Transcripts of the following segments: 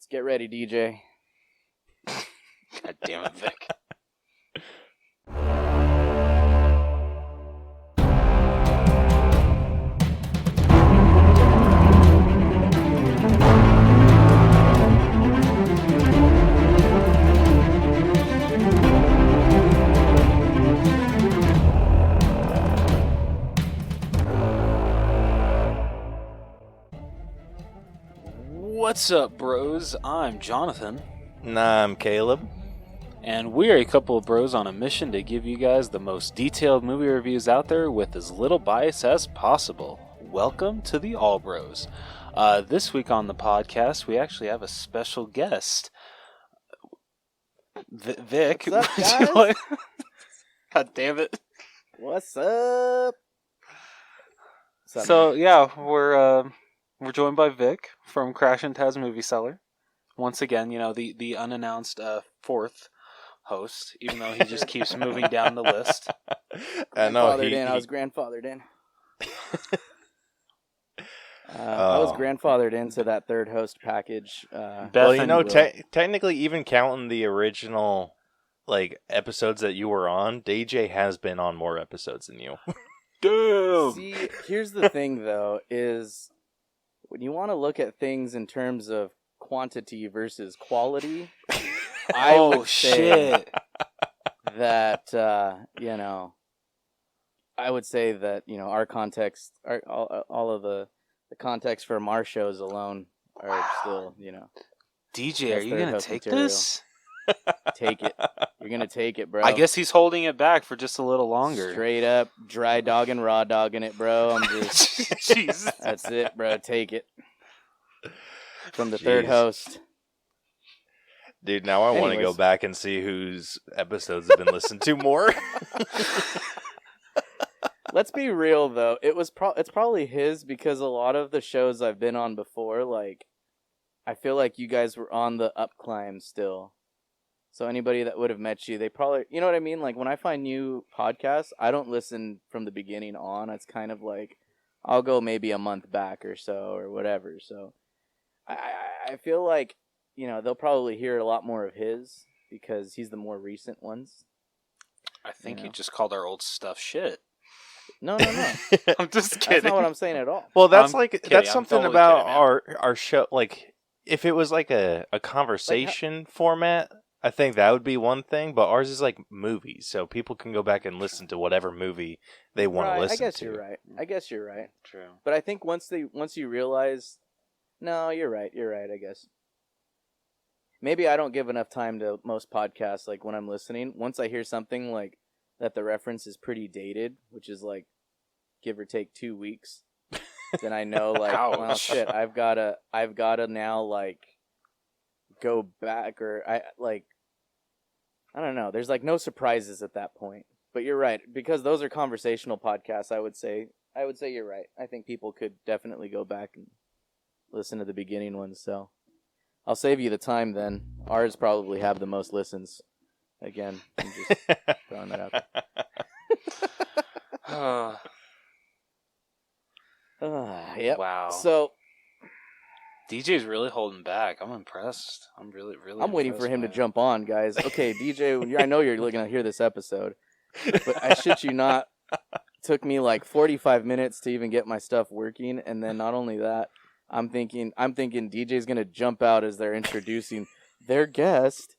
Let's get ready, DJ. God damn it, Vic. What's up, bros? I'm Jonathan. Nah, I'm Caleb. And we are a couple of bros on a mission to give you guys the most detailed movie reviews out there with as little bias as possible. Welcome to the All Bros. This week on the podcast, we actually have a special guest. Vic. What's up, guys? God damn it. What's up? So, yeah, we're joined by Vic from Crash and Taz Movie Cellar. Once again, you know, the unannounced fourth host, even though he just keeps moving down the list. I was grandfathered in. I was grandfathered into that third host package. Well, you know, technically, even counting the original episodes that you were on, DJ has been on more episodes than you. Damn! See, here's the thing, though, is when you want to look at things in terms of quantity versus quality, I would say that, I would say that, our context, all of the context from our shows alone are still, DJ, are you going to take material. this? Take it. You're going to take it, bro. I guess he's holding it back for just a little longer. Straight up, dry dogging, raw dogging it, bro. I'm just... Jesus. That's it, bro. Take it. From the third host. Dude, now I want to go back and see whose episodes have been listened to more. Let's be real, though. It's probably his, because a lot of the shows I've been on before, I feel like you guys were on the up climb still. So anybody that would have met you, they probably, you know what I mean? Like, when I find new podcasts, I don't listen from the beginning on. It's kind of like, I'll go maybe a month back or so, or whatever. So I feel like, they'll probably hear a lot more of his, because he's the more recent ones. I think you just called our old stuff shit. No. I'm just kidding. That's not what I'm saying at all. Well, that's that's something totally about kidding, our show. Like, if it was like a conversation format, I think that would be one thing. But ours is like movies, so people can go back and listen to whatever movie they want to listen to. I guess you're right. True. But I think once you realize, no, you're right. I guess. Maybe I don't give enough time to most podcasts. Like, when I'm listening, once I hear something like that, the reference is pretty dated, which is like, give or take 2 weeks, then I know, well, shit, I've gotta now, go back, or I don't know. There's no surprises at that point. But you're right, because those are conversational podcasts. I would say you're right. I think people could definitely go back and listen to the beginning ones. So I'll save you the time then. Ours probably have the most listens. Again, I'm just throwing that out. Yep. Wow. So DJ's really holding back. I'm impressed. I'm really I'm waiting for him to jump on, guys. Okay, DJ, I know you're looking to hear this episode, but I shit you not, it took me 45 minutes to even get my stuff working, and then not only that, I'm thinking DJ's gonna jump out as they're introducing their guest.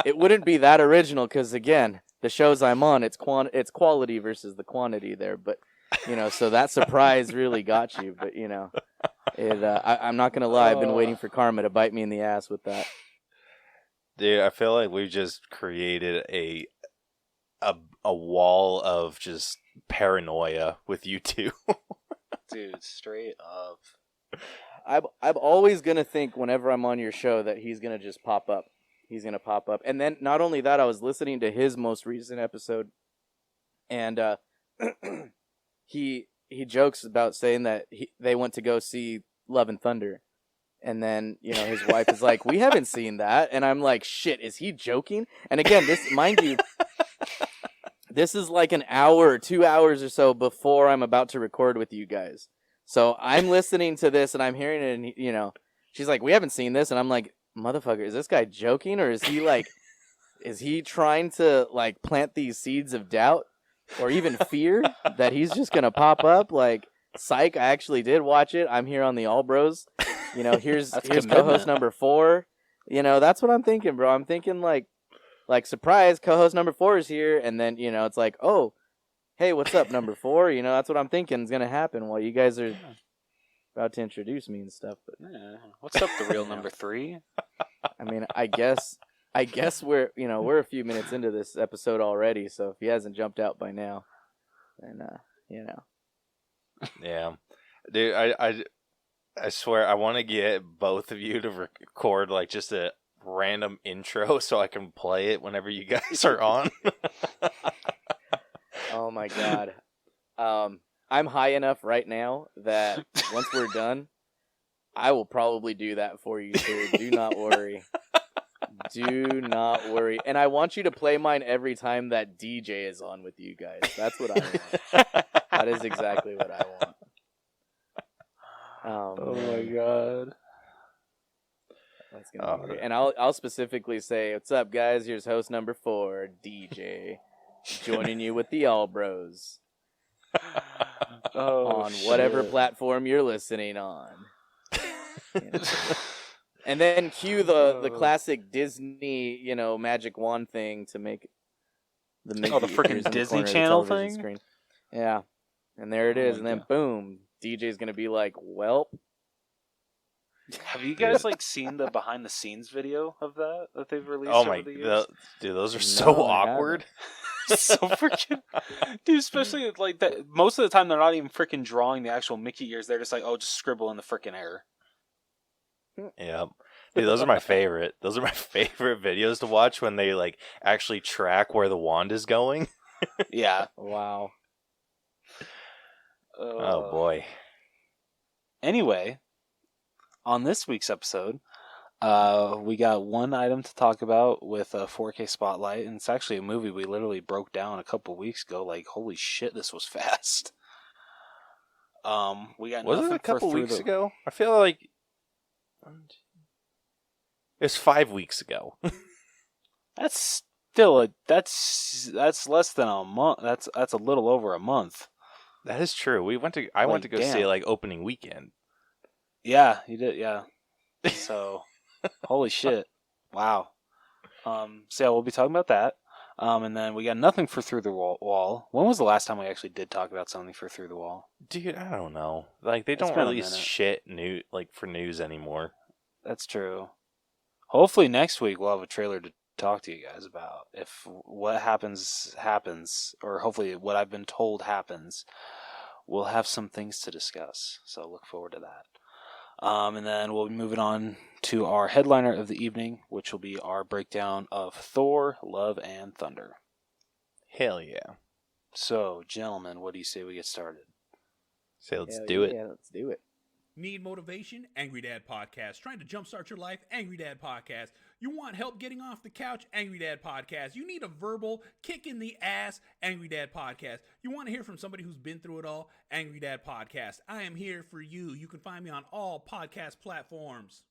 It wouldn't be that original, because again, the shows I'm on, it's quality versus the quantity there, but so that surprise really got you. But I'm not gonna lie, I've been waiting for karma to bite me in the ass with that. Dude, I feel like we've just created a wall of just paranoia with you two. Dude, straight up. I'm always gonna think whenever I'm on your show that he's gonna just pop up. He's gonna pop up, and then not only that, I was listening to his most recent episode, and he jokes about saying that they went to go see Love and Thunder, and then his wife is like, "We haven't seen that," and I'm like, "Shit, is he joking?" And again, this, mind you, this is like an hour or 2 hours or so before I'm about to record with you guys. So I'm listening to this and I'm hearing it, and she's like, we haven't seen this. And I'm like, motherfucker, is this guy joking? Or is he like, is he trying to like plant these seeds of doubt or even fear that he's just going to pop up? Like, psych, I actually did watch it. I'm here on the All Bros. You know, here's co-host number 4. You know, that's what I'm thinking, bro. I'm thinking like surprise, co-host number 4 is here. And then, you know, it's like, oh, hey, what's up, number 4? You know, that's what I'm thinking is going to happen while you guys are about to introduce me and stuff. But yeah. What's up, the real number 3? I mean, I guess we're a few minutes into this episode already. So if he hasn't jumped out by now, then you know. Yeah, dude, I swear I want to get both of you to record like just a random intro so I can play it whenever you guys are on. Oh my god. I'm high enough right now that once we're done, I will probably do that for you, sir. Do not worry. Do not worry. And I want you to play mine every time that DJ is on with you guys. That's what I want. That is exactly what I want. Oh my god. That's gonna be great. And I'll specifically say, what's up, guys? Here's host number 4, DJ, joining you with the All Bros. On whatever platform you're listening on. You know. And then cue the classic Disney, you know, magic wand thing to make the freaking Disney Channel thing. Screen. Yeah, and there it is, and then boom, DJ's gonna be like, "Welp." Have you guys like seen the behind the scenes video of that they've released? Oh over my, the years? Dude, those are so awkward. So freaking, dude. Especially like that. Most of the time, they're not even freaking drawing the actual Mickey ears. They're just like, oh, just scribble in the freaking air. Yeah, dude, those are my favorite. Those are my favorite videos to watch when they like actually track where the wand is going. Yeah. Wow. Oh boy. Anyway, on this week's episode, we got one item to talk about with a 4K spotlight, and it's actually a movie we literally broke down a couple weeks ago. Like, holy shit, this was fast. We got was it a couple weeks ago? I feel like it's 5 weeks ago. That's still that's less than a month. That's a little over a month. That is true. I went to go see it like opening weekend. Yeah, you did. Yeah. So, holy shit! Wow. So yeah, we'll be talking about that. And then we got nothing for Through the Wall. When was the last time we actually did talk about something for Through the Wall? Dude, I don't know. Like they don't release shit new like for news anymore. That's true. Hopefully next week we'll have a trailer to talk to you guys about. If what happens, or hopefully what I've been told happens, we'll have some things to discuss. So look forward to that. And then we'll be moving on to our headliner of the evening, which will be our breakdown of Thor, Love, and Thunder. Hell yeah. So, gentlemen, what do you say we get started? Say let's do it. Yeah, let's do it. Need motivation? Angry Dad Podcast. Trying to jumpstart your life? Angry Dad Podcast. You want help getting off the couch? Angry Dad Podcast. You need a verbal kick in the ass? Angry Dad Podcast. You want to hear from somebody who's been through it all? Angry Dad Podcast. I am here for you. You can find me on all podcast platforms.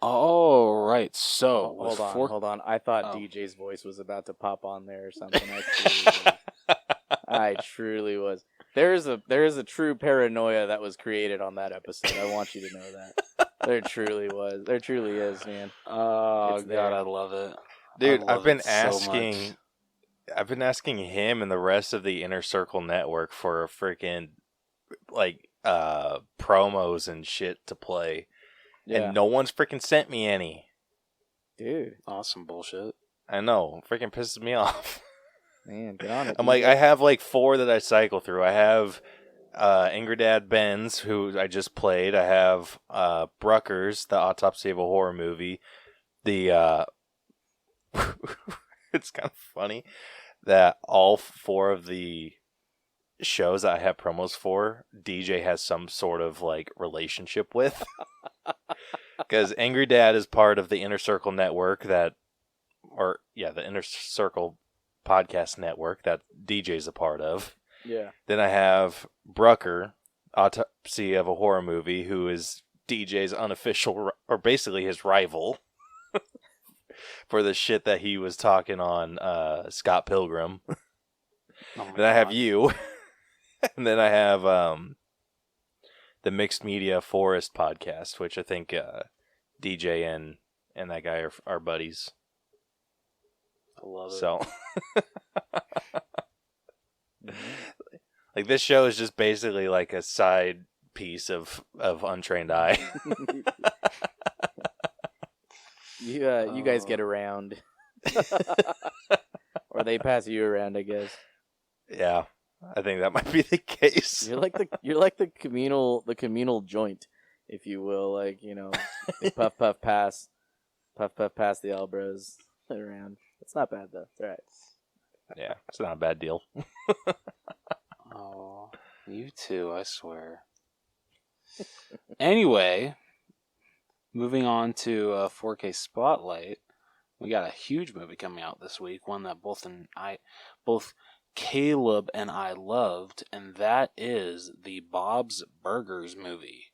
All right, so hold on. I thought DJ's voice was about to pop on there or something. I truly was. There is a true paranoia that was created on that episode. I want you to know that. There truly was. There truly is, man. Oh god, I love it. Dude, I've been asking him and the rest of the Inner Circle network for freaking like promos and shit to play. Yeah. And no one's freaking sent me any. Dude. Awesome bullshit. I know. Freaking pisses me off. Man, get on it. I'm like, I have like 4 that I cycle through. I have Angry Dad Benz, who I just played. I have Bruckers, the Autopsy of a Horror Movie. The it's kind of funny that all 4 of the shows that I have promos for, DJ has some sort of like relationship with. Because Angry Dad is part of the Inner Circle network the Inner Circle podcast network that DJ's a part of. Yeah. Then I have Brucker, Autopsy of a Horror Movie, who is DJ's unofficial, or basically his rival, for the shit that he was talking on Scott Pilgrim. Then I have you, and then I have the Mixed Media Forest podcast, which I think DJ and that guy are buddies. I love it. So, like, this show is just basically like a side piece of Untrained Eye. You guys get around, or they pass you around, I guess. Yeah, I think that might be the case. You're like the communal joint, if you will. Like, you know, they puff pass the Albros around. It's not bad though. It's all right. Yeah, it's not a bad deal. Oh, you too, I swear. Anyway, moving on to 4K Spotlight, we got a huge movie coming out this week, one that both Caleb and I loved, and that is the Bob's Burgers movie.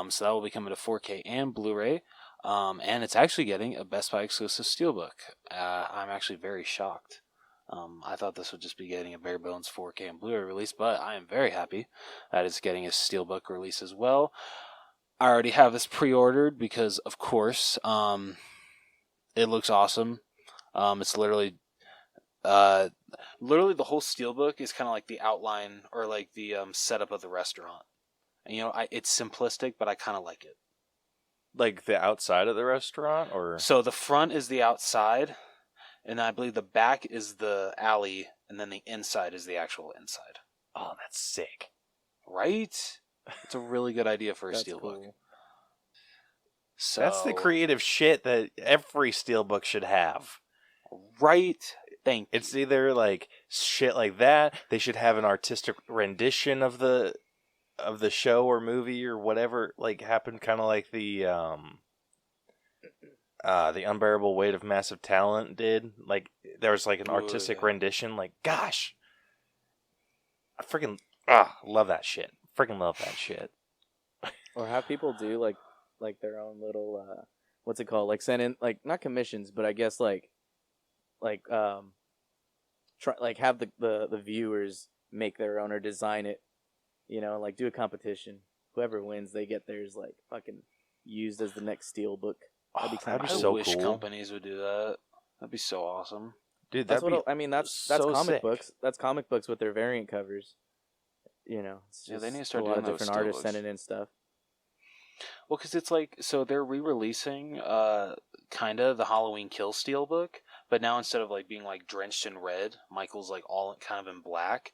So that will be coming to 4K and Blu-ray, and it's actually getting a Best Buy exclusive steelbook. I'm actually very shocked. I thought this would just be getting a bare bones 4K and Blu-ray release, but I am very happy that it's getting a steelbook release as well. I already have this pre-ordered because, of course, it looks awesome. It's literally the whole steelbook is kind of like the outline or like the setup of the restaurant. And, you know, it's simplistic, but I kind of like it. Like the outside of the restaurant, or So the front is the outside, and I believe the back is the alley, and then the inside is the actual inside. oh, that's sick. Right? It's a really good idea for a That's steelbook. cool. So, That's the creative shit that every steelbook should have. Right? Thank you. It's either like shit like that. They should have an artistic rendition of the show or movie or whatever. Like happened, kind of like the Unbearable Weight of Massive Talent did. Like there was like an artistic rendition. Like, gosh, I freaking love that shit. Freaking love that shit. Or have people do like their own little what's it called? Like send in like not commissions, but I guess like try like have the viewers make their own or design it. You know, like do a competition. Whoever wins, they get theirs like fucking used as the next steelbook. That'd be I so wish cool. companies would do that. That'd be so awesome. Dude, That's that'd what be I mean. That's so comic sick. books. That's comic books with their variant covers. You know, it's Yeah, just they need to start a lot of doing those different artists steelbooks. sending in stuff. Well, because it's like, so they're re-releasing kind of the Halloween Kill steelbook, but now instead of like being like drenched in red, Michael's like all kind of in black.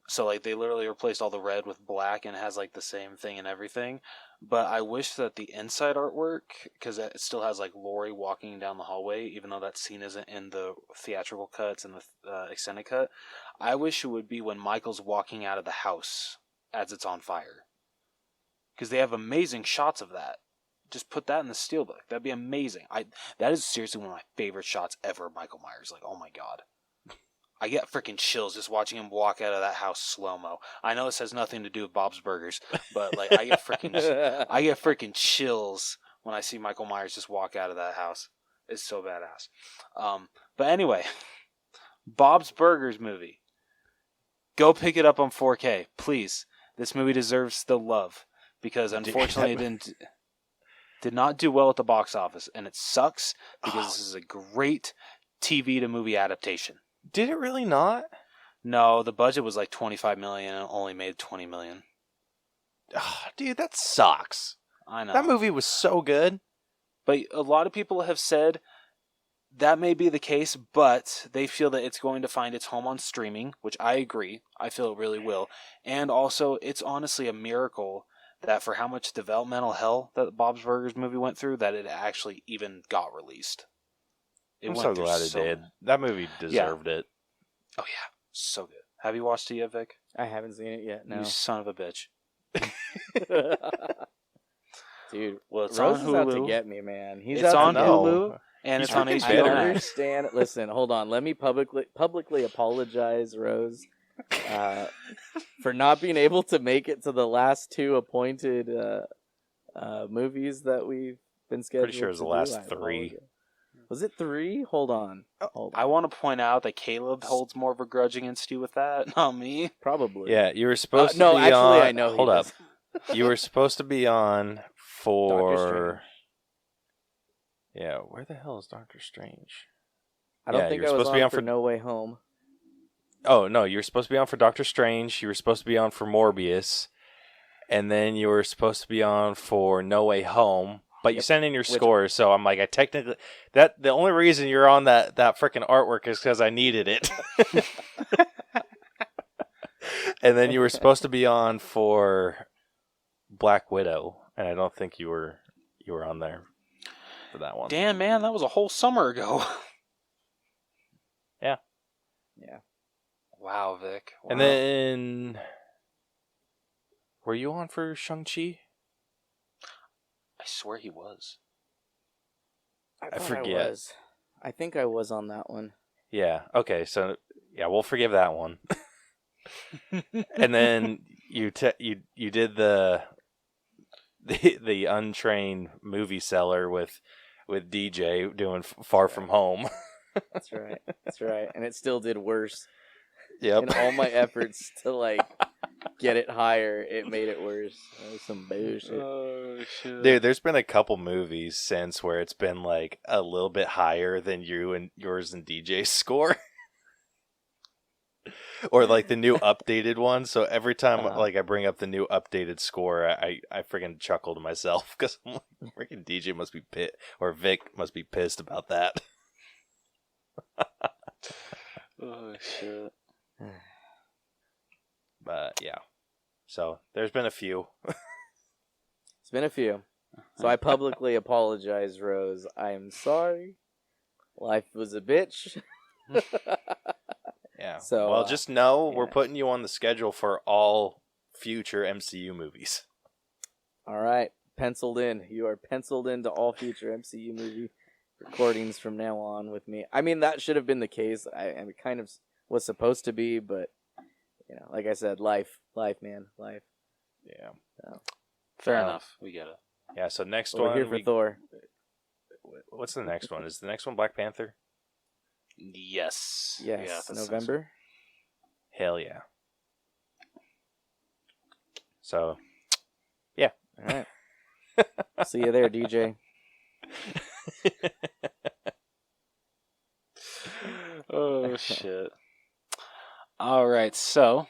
So like they literally replaced all the red with black and it has like the same thing and everything. But I wish that the inside artwork, because it still has like Laurie walking down the hallway, even though that scene isn't in the theatrical cuts and the extended cut, I wish it would be when Michael's walking out of the house as it's on fire. Because they have amazing shots of that. Just put that in the steelbook. That'd be amazing. That is seriously one of my favorite shots ever of Michael Myers. Like, oh my god. I get freaking chills just watching him walk out of that house slow-mo. I know this has nothing to do with Bob's Burgers, but like I get freaking chills when I see Michael Myers just walk out of that house. It's so badass. But anyway, Bob's Burgers movie. Go pick it up on 4K, please. This movie deserves the love. Because unfortunately it did not do well at the box office. And it sucks because this is a great TV to movie adaptation. Did it really not? No, the budget was like $25 million and only made $20 million. Oh, dude, that sucks. I know. That movie was so good. But a lot of people have said that may be the case, but they feel that it's going to find its home on streaming, which I agree. I feel it really will. And also, it's honestly a miracle that for how much developmental hell that Bob's Burgers movie went through, that it actually even got released. I'm so glad it did. That movie deserved it. Oh yeah, so good. Have you watched it yet, Vic? I haven't seen it yet. No, You son of a bitch. dude. Well, it's Rose on is out Hulu. to get me, man. He's It's out on to get me. Hulu and He's it's on freaking I HBO better. don't Max. understand. Listen, hold on. Let me publicly apologize, Rose, for not being able to make it to the last two appointed movies that we've been scheduled. Pretty sure it was to the do. last I 3. apologize. Was it 3? Hold on. I want to point out that Caleb holds more of a grudge against you with that, not me. Probably. Yeah, you were supposed to no, be actually, on... I know. Hold he up. does. You were supposed to be on Doctor for... Strange. Yeah, where the hell is Doctor Strange? I don't Yeah, think you're I was supposed to be on on for for- No Way Home. Oh, no, you were supposed to be on for Doctor Strange. You were supposed to be on for Morbius. And then you were supposed to be on for No Way Home. But you Yep. sent in your scores, so I'm like, I technically... The only reason you're on that freaking artwork is because I needed it. And then you were supposed to be on for Black Widow, and I don't think you were on there for that one. Damn, man, that was a whole summer ago. Yeah. Yeah. Wow, Vic. Wow. And then... Were you on for Shang-Chi? I swear he was. I thought forget. was. I think I was on that one. Yeah. Okay. So yeah, we'll forgive that one. And then you did the untrained movie Cellar with DJ doing Far From Home. That's right. That's right. And it still did worse. Yep. In all my efforts to like get it higher, it made it worse. That was some bullshit. Oh, shit. Dude, there's been a couple movies since where it's been like a little bit higher than yours and DJ's score. Or like the new updated one. So every time like I bring up the new updated score, I freaking chuckle to myself because I'm like, freaking DJ must be pissed, or Vic must be pissed about that. Oh, shit. But yeah, so there's been a few. It's been a few. So I publicly apologize, Rose. I am sorry. Life was a bitch. Yeah. So, well, just know we're yeah. putting you on the schedule for all future MCU movies. All right. Penciled in. You are penciled into all future MCU movie recordings from now on with me. I mean, that should have been the case. I kind of was supposed to be, but, you know, like I said, life, man, life. Yeah. So, Fair enough. We get it. Yeah. So next we're one, here for Thor. what's the next one? Is the next one Black Panther? Yes. Yes, Yeah, that November. Hell yeah. So, All right. See you there, DJ. Oh, shit. All right, so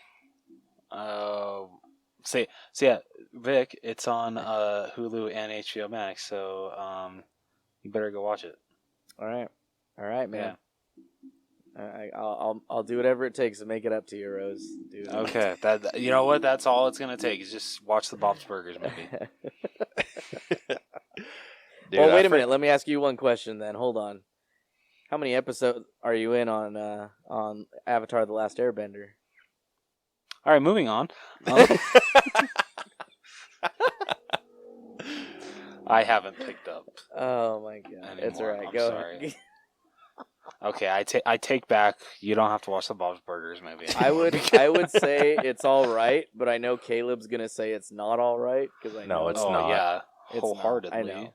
yeah, Vic, it's on Hulu and HBO Max, so you better go watch it. All right, man. I'll do whatever it takes to make it up to you, Rose. Dude. Okay, that you know what? That's all it's gonna take is just watch the Bob's Burgers movie. Dude, well, wait a minute. Let me ask you one question then. Hold on. How many episodes are you in on Avatar: The Last Airbender? All right, moving on. I haven't picked up. Oh my god, it's all Anymore. right. I'm Go sorry. ahead. Okay, I take back. You don't have to watch the Bob's Burgers movie. I would say it's all right, but I know Caleb's gonna say it's not all right because I know No, it's oh, not. Yeah, It's not. wholeheartedly. I know.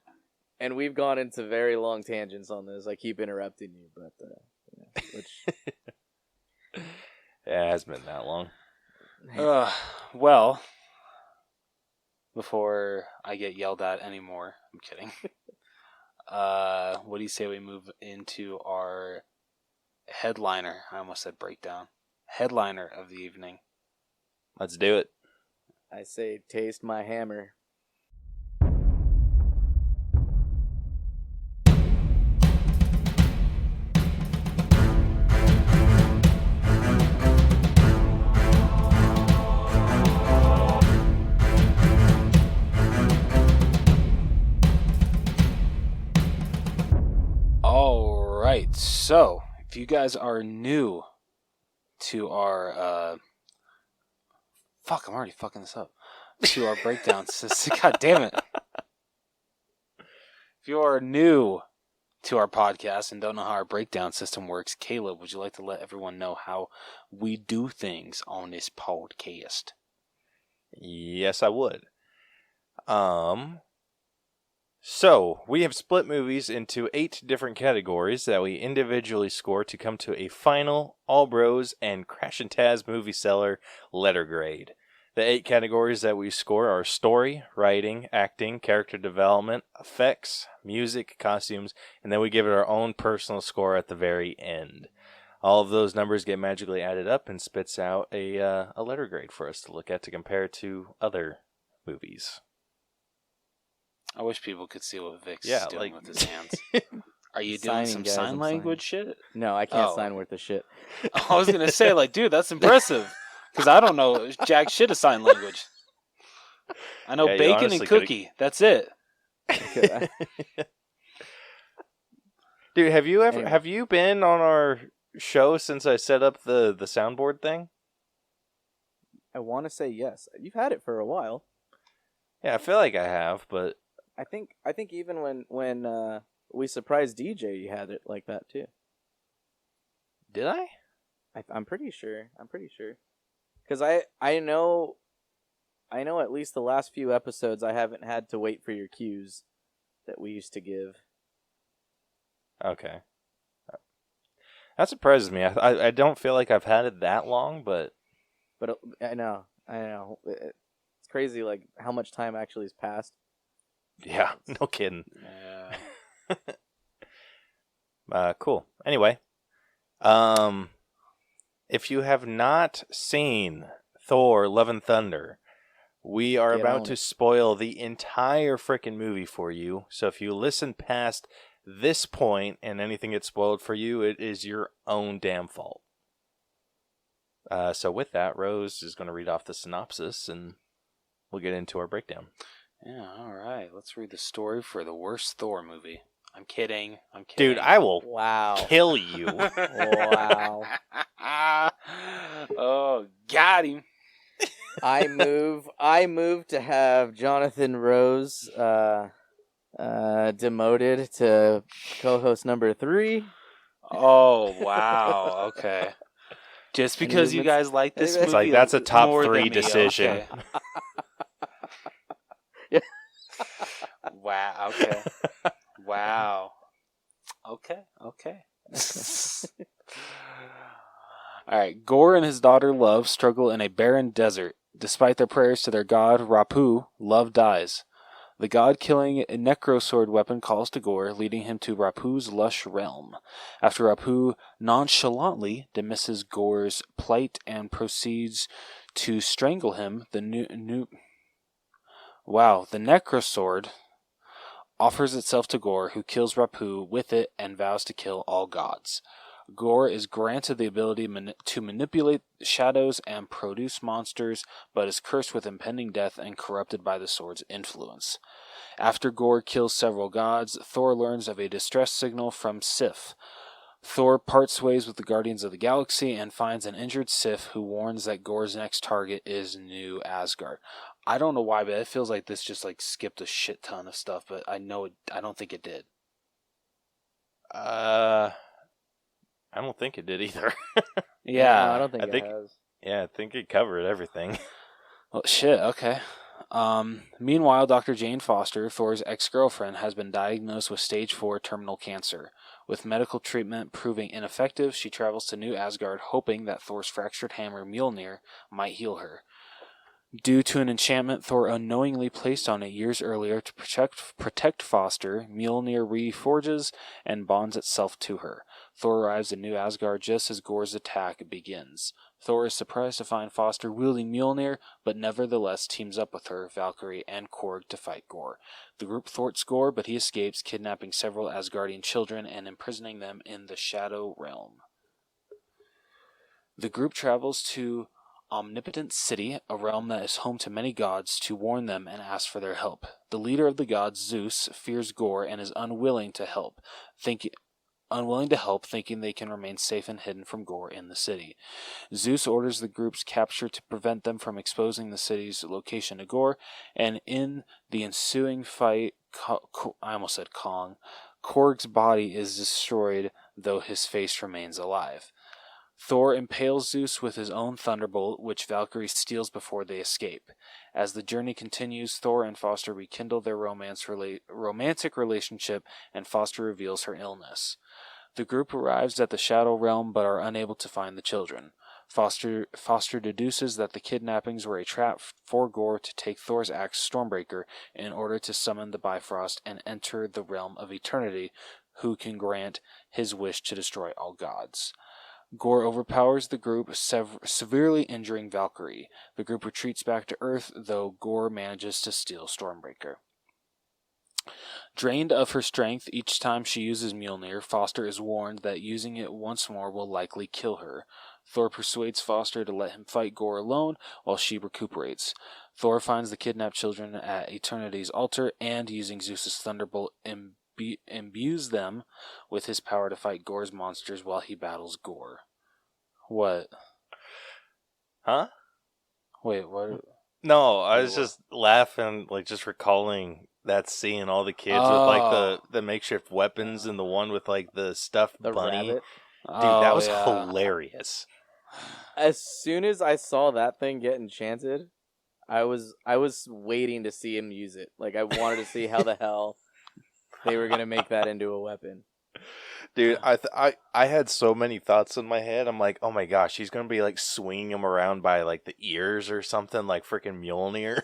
And we've gone into very long tangents on this. I keep interrupting you, but which Yeah, it hasn't been that long. Well, before I get yelled at anymore, I'm kidding. What do you say we move into our headliner? I almost said breakdown. Headliner of the evening. Let's do it. I say, taste my hammer. All right. So, if you guys are new to our fuck, I'm already fucking this up. To our breakdown system. God damn it. If you are new to our podcast and don't know how our breakdown system works, Caleb, would you like to let everyone know how we do things on this podcast? Yes, I would. So, we have split movies into 8 different categories that we individually score to come to a final All Bros and Crash and Taz movie Cellar letter grade. The 8 categories that we score are story, writing, acting, character development, effects, music, costumes, and then we give it our own personal score at the very end. All of those numbers get magically added up and spits out a letter grade for us to look at to compare to other movies. I wish people could see what Vic's doing with his hands. Are you doing some sign language shit? No, I can't sign worth of shit. I was going to say, like, dude, that's impressive. Because I don't know jack shit of sign language. I know bacon and cookie. That's it. Dude, have you been on our show since I set up the soundboard thing? I want to say yes. You've had it for a while. Yeah, I feel like I have, but I think even when we surprised DJ, you had it like that too. Did I? I'm pretty sure. Because I know at least the last few episodes I haven't had to wait for your cues that we used to give. Okay. That surprises me. I don't feel like I've had it that long, but I know. It's crazy, like how much time actually has passed. Yeah, no kidding. Yeah. Cool. Anyway, if you have not seen Thor: Love and Thunder, we are about to spoil the entire frickin' movie for you. So if you listen past this point and anything gets spoiled for you, it is your own damn fault. So with that, Rose is going to read off the synopsis and we'll get into our breakdown. Yeah, all right. Let's read the story for the worst Thor movie. I'm kidding. Dude, I will kill you. Wow. Oh, got him. I move to have Jonathan Rose demoted to co-host number 3. Oh, wow. Okay. Just because you guys like this movie, it's like that's a top 3 decision. Okay. Yeah. Wow. Okay. Wow. Okay. All right. Gore and his daughter Love struggle in a barren desert. Despite their prayers to their god Rapu, Love dies. The god-killing necrosword weapon calls to Gore, leading him to Rapu's lush realm. After Rapu nonchalantly dismisses Gore's plight and proceeds to strangle him, the necrosword offers itself to Gore, who kills Rapu with it and vows to kill all gods. Gore is granted the ability to manipulate shadows and produce monsters, but is cursed with impending death and corrupted by the sword's influence. After Gore kills several gods, Thor learns of a distress signal from Sif. Thor parts ways with the Guardians of the Galaxy and finds an injured Sif who warns that Gore's next target is New Asgard. I don't know why, but it feels like this just like skipped a shit ton of stuff, but I don't think it did. I don't think it did either. Yeah, no, I don't think it has. Yeah, I think it covered everything. Well, shit, okay. Meanwhile, Dr. Jane Foster, Thor's ex-girlfriend, has been diagnosed with stage 4 terminal cancer. With medical treatment proving ineffective, she travels to New Asgard, hoping that Thor's fractured hammer Mjolnir might heal her. Due to an enchantment Thor unknowingly placed on it years earlier to protect Foster, Mjolnir reforges and bonds itself to her. Thor arrives in New Asgard just as Gore's attack begins. Thor is surprised to find Foster wielding Mjolnir, but nevertheless teams up with her, Valkyrie, and Korg to fight Gore. The group thwarts Gore, but he escapes, kidnapping several Asgardian children and imprisoning them in the Shadow Realm. The group travels to Omnipotent City, a realm that is home to many gods, to warn them and ask for their help. The leader of the gods, Zeus, fears Gore and is unwilling to help, thinking they can remain safe and hidden from Gore in the city. Zeus orders the group's capture to prevent them from exposing the city's location to Gore, and in the ensuing fight, I almost said Kong, Korg's body is destroyed, though his face remains alive. Thor impales Zeus with his own thunderbolt, which Valkyrie steals before they escape. As the journey continues, Thor and Foster rekindle their romantic relationship, and Foster reveals her illness. The group arrives at the Shadow Realm but are unable to find the children. Foster deduces that the kidnappings were a trap for Gore to take Thor's axe Stormbreaker in order to summon the Bifrost and enter the realm of eternity, who can grant his wish to destroy all gods. Gore overpowers the group, severely injuring Valkyrie. The group retreats back to Earth, though Gore manages to steal Stormbreaker. Drained of her strength each time she uses Mjolnir, Foster is warned that using it once more will likely kill her. Thor persuades Foster to let him fight Gore alone while she recuperates. Thor finds the kidnapped children at Eternity's altar and, using Zeus's thunderbolt, imbues them with his power to fight Gore's monsters while he battles Gore. What? Huh? Wait, what? No, I was just laughing, like just recalling that scene, all the kids with like the makeshift weapons and the one with like the stuffed bunny. Rabbit. Dude, that was hilarious. As soon as I saw that thing get enchanted, I was waiting to see him use it. Like I wanted to see how the hell they were gonna make that into a weapon. Dude, I had so many thoughts in my head. I'm like, oh my gosh, he's gonna be like swinging him around by like the ears or something, like freaking Mjolnir.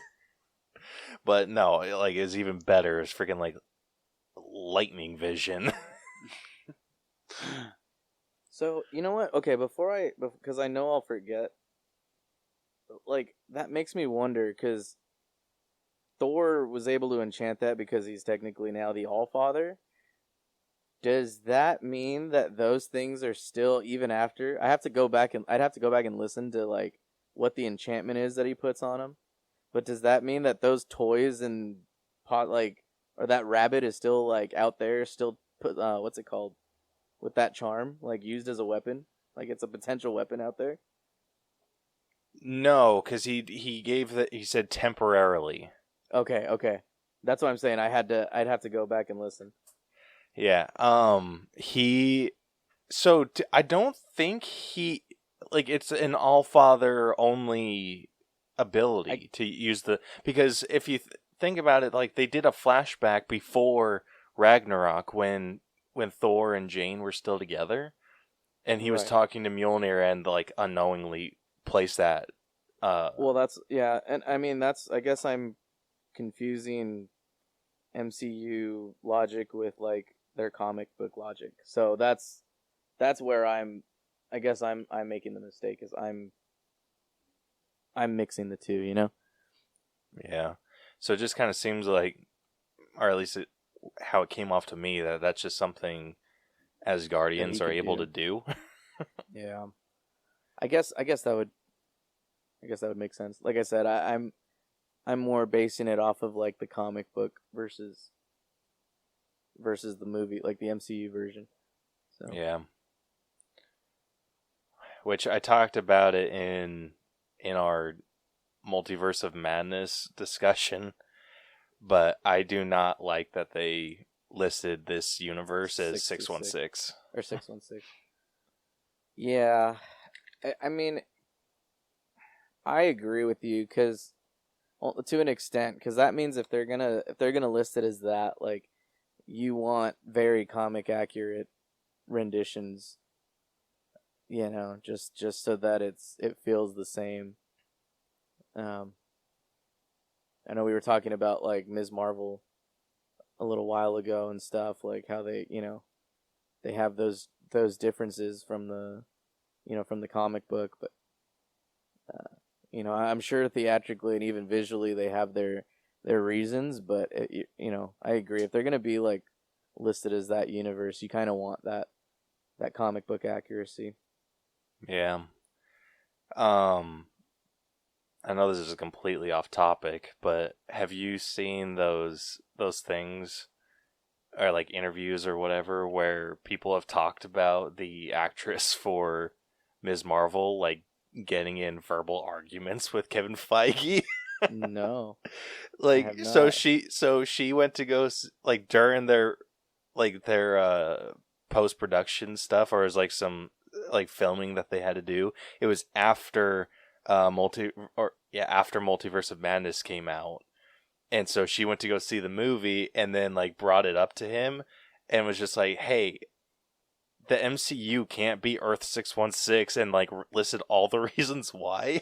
But no, like it's even better. It's freaking like lightning vision. So you know what? Okay, because I know I'll forget. Like that makes me wonder because Thor was able to enchant that because he's technically now the Allfather. Does that mean that those things are still even after? I'd have to go back and listen to like what the enchantment is that he puts on them. But does that mean that those toys and or that rabbit is still like out there, still put what's it called, with that charm, like used as a weapon, like it's a potential weapon out there? No, because he said temporarily. Okay, that's what I'm saying. I'd have to go back and listen. Yeah. I don't think it's an Allfather only ability to use because if you think about it, like they did a flashback before Ragnarok when Thor and Jane were still together, and he was talking to Mjolnir and like unknowingly placed that. Well, that's and I mean I guess I'm confusing MCU logic with like their comic book logic. So that's where I'm making the mistake, is I'm mixing the two, you know? Yeah. So it just kind of seems like, or at least how it came off to me, that's just something Asgardians are able to do. Yeah. I guess that would make sense. Like I said, I'm more basing it off of like the comic book versus the movie, like the MCU version. So yeah. Which I talked about it in our Multiverse of Madness discussion, but I do not like that they listed this universe as 616. Or 616. Yeah. I mean, I agree with you because, well, to an extent, because that means if they're gonna list it as that, like, you want very comic accurate renditions, you know, just so that it feels the same. I know we were talking about like Ms. Marvel a little while ago and stuff, like how they, you know, they have those differences from the, you know, from the comic book, but you know, I'm sure theatrically and even visually they have their reasons, but you know, I agree, if they're gonna be like listed as that universe, you kind of want that comic book accuracy. Yeah. I know this is completely off topic, but have you seen those things or like interviews or whatever where people have talked about the actress for Ms. Marvel like getting in verbal arguments with Kevin Feige? No. Like so she went to go like during their post-production stuff, or is like some like filming that they had to do. It was after after Multiverse of Madness came out. And so she went to go see the movie and then like brought it up to him and was just like, "Hey, the MCU can't be Earth 616," and like listed all the reasons why.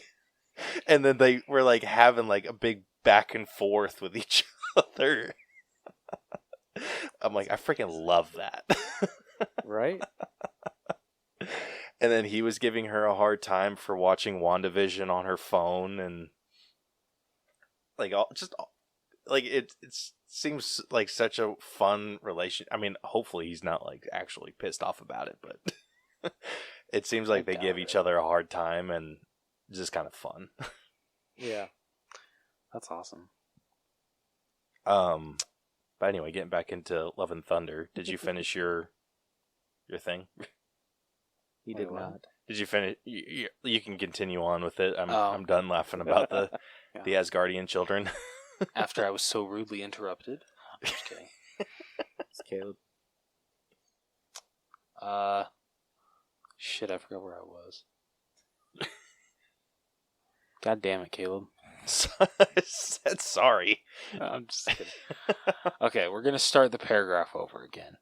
And then they were like having like a big back and forth with each other. I'm like, I freaking love that. Right? And then he was giving her a hard time for watching WandaVision on her phone, and like it seems like such a fun relation. I mean, hopefully he's not like actually pissed off about it, but it seems like they give each other a hard time, and it's just kind of fun. Yeah. That's awesome. But anyway, getting back into Love and Thunder, did you finish your thing? He did not. Did you finish? You can continue on with it. I'm done laughing about the Asgardian children. After I was so rudely interrupted. I'm just kidding. It's Caleb. Shit, I forgot where I was. God damn it, Caleb. I said sorry. I'm just kidding. Okay, we're going to start the paragraph over again.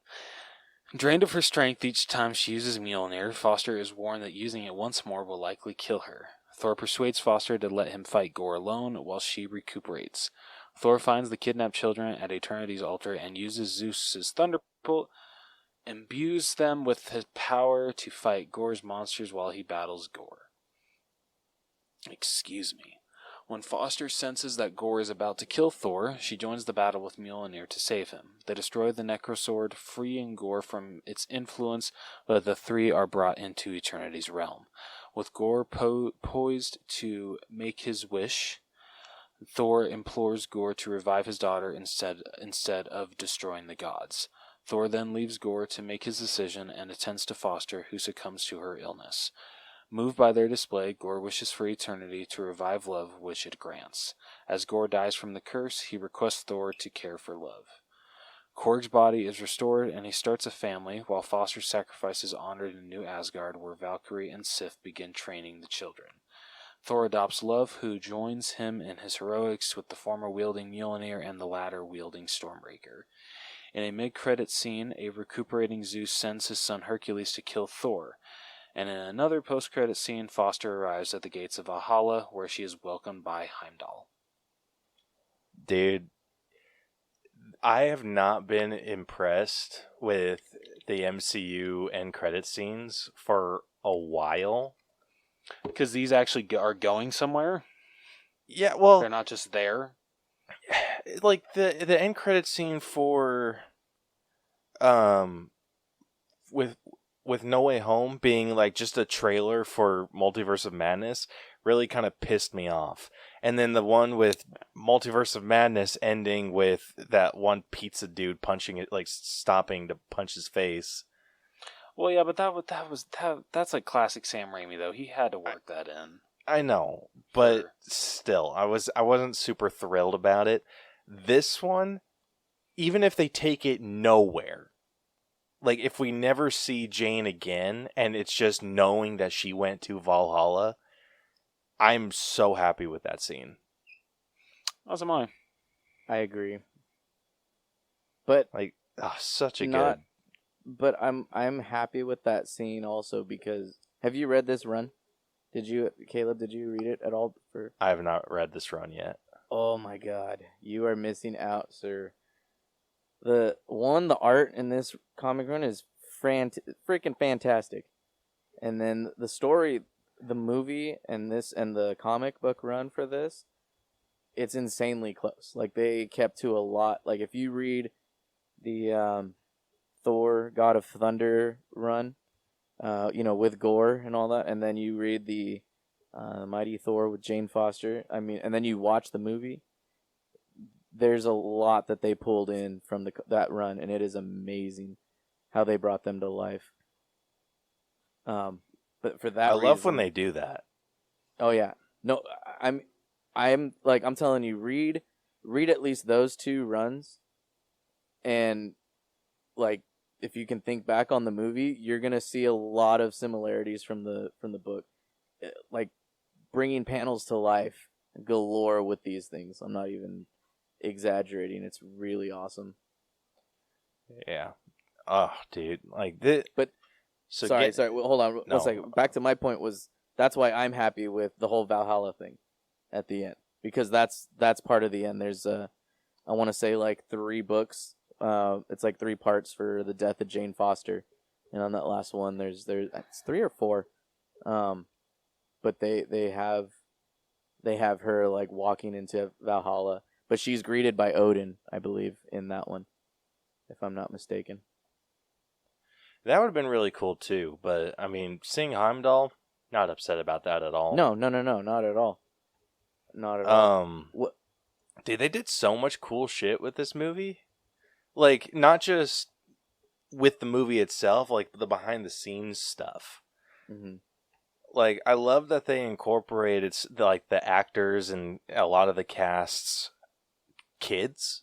Drained of her strength each time she uses Mjolnir, Foster is warned that using it once more will likely kill her. Thor persuades Foster to let him fight Gore alone while she recuperates. Thor finds the kidnapped children at Eternity's altar and uses Zeus's thunderbolt, imbues them with his power to fight Gore's monsters while he battles Gore. Excuse me. When Foster senses that Gore is about to kill Thor, she joins the battle with Mjolnir to save him. They destroy the Necrosword, freeing Gore from its influence, but the three are brought into Eternity's realm. With Gore poised to make his wish, Thor implores Gore to revive his daughter instead of destroying the gods. Thor then leaves Gore to make his decision and attends to Foster, who succumbs to her illness. Moved by their display, Gore wishes for Eternity to revive love, which it grants. As Gore dies from the curse, he requests Thor to care for love. Korg's body is restored, and he starts a family, while Foster sacrifices honor in New Asgard, where Valkyrie and Sif begin training the children. Thor adopts Love, who joins him in his heroics, with the former wielding Mjolnir and the latter wielding Stormbreaker. In a mid-credit scene, a recuperating Zeus sends his son Hercules to kill Thor. And in another post-credit scene, Foster arrives at the gates of Valhalla, where she is welcomed by Heimdall. Dude, I have not been impressed with the MCU end credit scenes for a while. Because these actually are going somewhere? Yeah, well... They're not just there? Like, the end credit scene for... With No Way Home being like just a trailer for Multiverse of Madness really kind of pissed me off. And then the one with Multiverse of Madness ending with that one pizza dude punching it, like stopping to punch his face. Well, yeah, but that's like classic Sam Raimi though. He had to work that in. I know, but still, I wasn't super thrilled about it. This one, even if they take it nowhere, like, if we never see Jane again, and it's just knowing that she went to Valhalla, I'm so happy with that scene. As am I. I agree. But like, such a good. But I'm happy with that scene also because have you read this run? Did you, Caleb? Did you read it at all? I have not read this run yet. Oh my God, you are missing out, sir. The art in this comic run is freaking fantastic. And then the story, the movie, and the comic book run for this, it's insanely close. Like, they kept to a lot. Like, if you read the Thor, God of Thunder run, with Gore and all that, and then you read the Mighty Thor with Jane Foster, and then you watch the movie, there's a lot that they pulled in from that run, and it is amazing how they brought them to life. But for that, I love when they do that. Oh yeah, no, I'm telling you, read at least those two runs, and like if you can think back on the movie, you're gonna see a lot of similarities from the book, like bringing panels to life galore with these things. I'm not even exaggerating. It's really awesome. Yeah. Oh, dude, like this. But So sorry. Well, hold on. No. One second. Back to my point was that's why I'm happy with the whole Valhalla thing at the end, because that's part of the end. There's I want to say like 3 books. It's like 3 parts for the death of Jane Foster, and on that last one, there's it's 3 or 4. But they have her like walking into Valhalla, but she's greeted by Odin, I believe, in that one, if I'm not mistaken. That would have been really cool too, but I mean, seeing Heimdall, not upset about that at all. No, not at all. Not at all. What? Dude, they did so much cool shit with this movie. Like, not just with the movie itself, like the behind the scenes stuff. Mm-hmm. Like, I love that they incorporated like the actors and a lot of the cast's kids.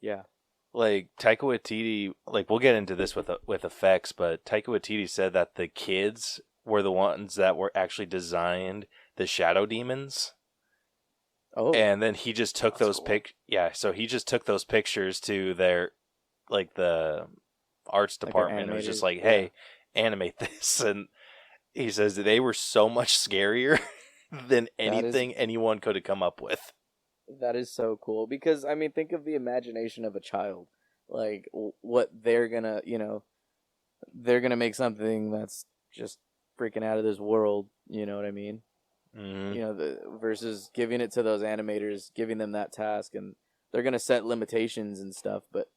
Yeah. Like Taika Waititi, like we'll get into this with effects, but Taika Waititi said that the kids were the ones that were actually designed the shadow demons. Oh. And then he just took those cool. so he just took those pictures to their, like, the arts department and was just like, hey, animate this. And he says that they were so much scarier than anything anyone could have come up with. That is so cool, because I mean, think of the imagination of a child, like what they're gonna, they're gonna make something that's just freaking out of this world. You know what I mean? Mm-hmm. Versus giving it to those animators, giving them that task, and they're gonna set limitations and stuff. But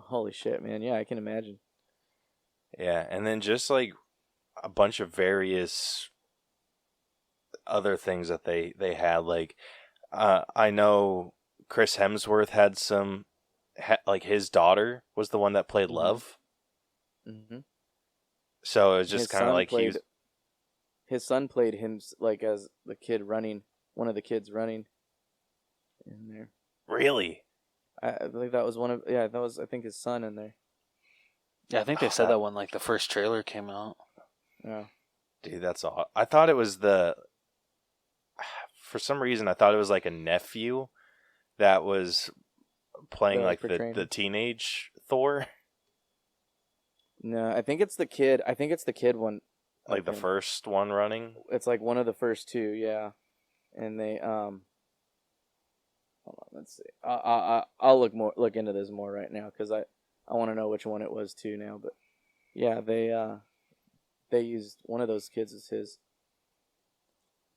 holy shit, man! Yeah, I can imagine. Yeah, and then just like a bunch of various other things that they had, like. I know Chris Hemsworth had some, like his daughter was the one that played Love. Mm-hmm. So it was just kind of like his son played him, like, as the kid running, one of the kids running in there. Really? I believe that was I think his son in there. Yeah, I think they said that when like the first trailer came out. Yeah. Dude, that's all. I thought it was for some reason, I thought it was like a nephew that was playing like the teenage Thor. No, I think it's the kid. I think it's the kid one. Like the first one running? It's like one of the first 2, yeah. And they, hold on, let's see. I'll look into this more right now, because I want to know which one it was too now. But yeah, they used one of those kids as his.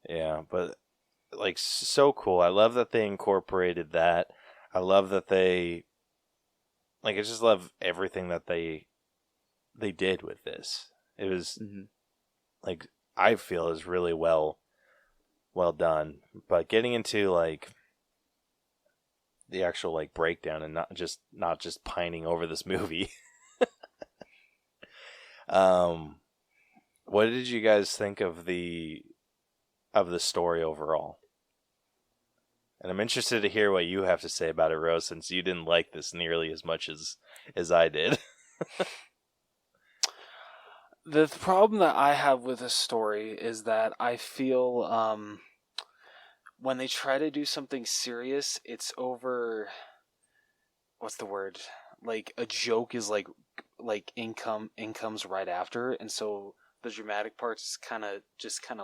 Yeah, but like, so cool. I love that they incorporated that. I love that they, like, I just love everything that they did with this. It was like, I feel is really well done. But getting into like the actual like breakdown and not just pining over this movie. What did you guys think of the story overall? And I'm interested to hear what you have to say about it, Rose, since you didn't like this nearly as much as I did. The problem that I have with this story is that I feel when they try to do something serious, it's over. What's the word? Like a joke is like incomes right after, and so the dramatic parts kind of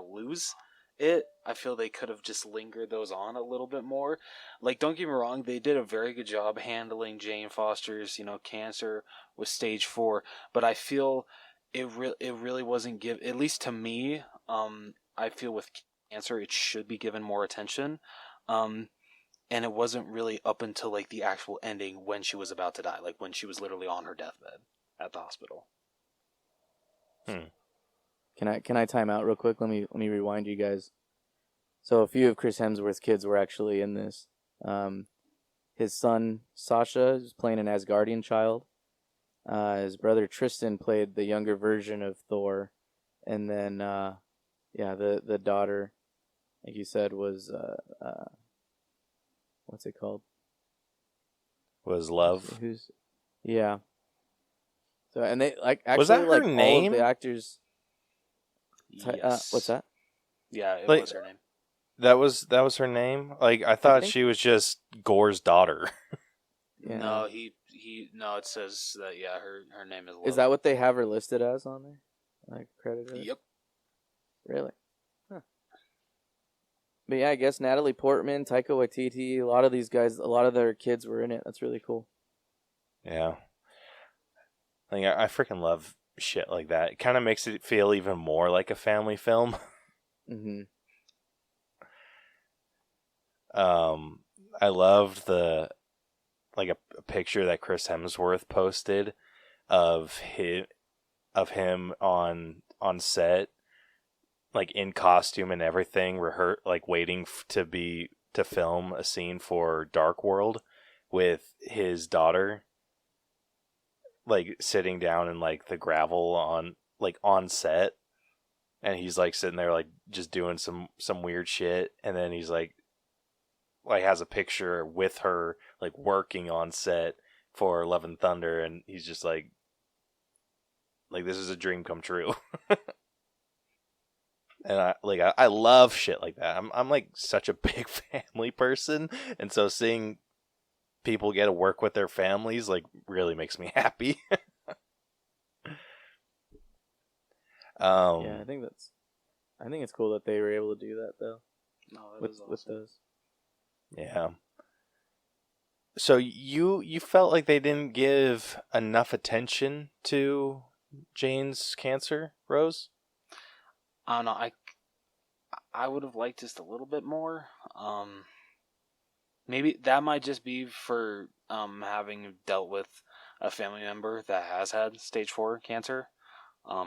lose it. I feel they could have just lingered those on a little bit more. Like, don't get me wrong, they did a very good job handling Jane Foster's, cancer with stage 4, but I feel it really wasn't at least to me, I feel with cancer it should be given more attention. And it wasn't really up until like the actual ending when she was about to die, like when she was literally on her deathbed at the hospital. Can I time out real quick? Let me rewind you guys. So a few of Chris Hemsworth's kids were actually in this. His son Sasha is playing an Asgardian child. His brother Tristan played the younger version of Thor, and then the daughter, like you said, was what's it called? Was Love? Yeah. So and they like actually Was that her like all of name? the actors. Yes. What's that? Yeah, it Like- was her name. That was her name? Like I thought think- she was just Gore's daughter. Yeah. No, no, it says that, yeah, her name is Logan. Is that what they have her listed as on there? Like credited? Yep. Really? Huh. But yeah, I guess Natalie Portman, Taika Waititi, a lot of these guys, a lot of their kids were in it. That's really cool. Yeah. Like I freaking love shit like that. It kind of makes it feel even more like a family film. Mm-hmm. I loved a picture that Chris Hemsworth posted of him on set, like in costume and everything, waiting to film a scene for Dark World with his daughter, like sitting down in like the gravel on set, and he's like sitting there like just doing some weird shit, and then he's like has a picture with her like working on set for Love and Thunder, and he's just like this is a dream come true. And I love shit like that. I'm like such a big family person, and so seeing people get to work with their families like really makes me happy. Yeah, I think it's cool that they were able to do that though. No, that with is awesome. with those. Yeah. So you felt like they didn't give enough attention to Jane's cancer, Rose? I don't know. I would have liked just a little bit more. Maybe that might just be for having dealt with a family member that has had stage 4 cancer.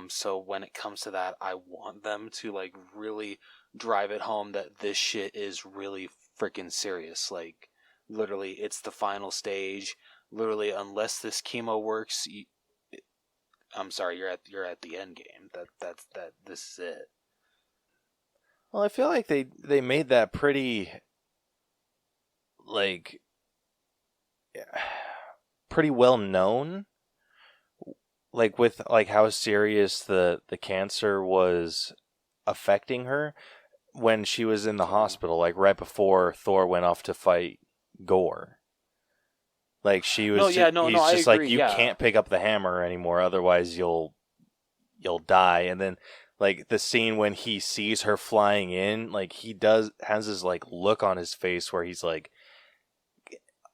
So when it comes to that, I want them to like really drive it home that this shit is really freaking serious. Like literally, it's the final stage. Literally, unless this chemo works, I'm sorry, you're at the end game. This is it. Well, I feel like they made that pretty pretty well known, like with like how serious the cancer was affecting her when she was in the hospital, like right before Thor went off to fight Gore. Like she was, I just agree, like you yeah. can't pick up the hammer anymore, otherwise you'll die. And then like the scene when he sees her flying in, like has this like look on his face where he's like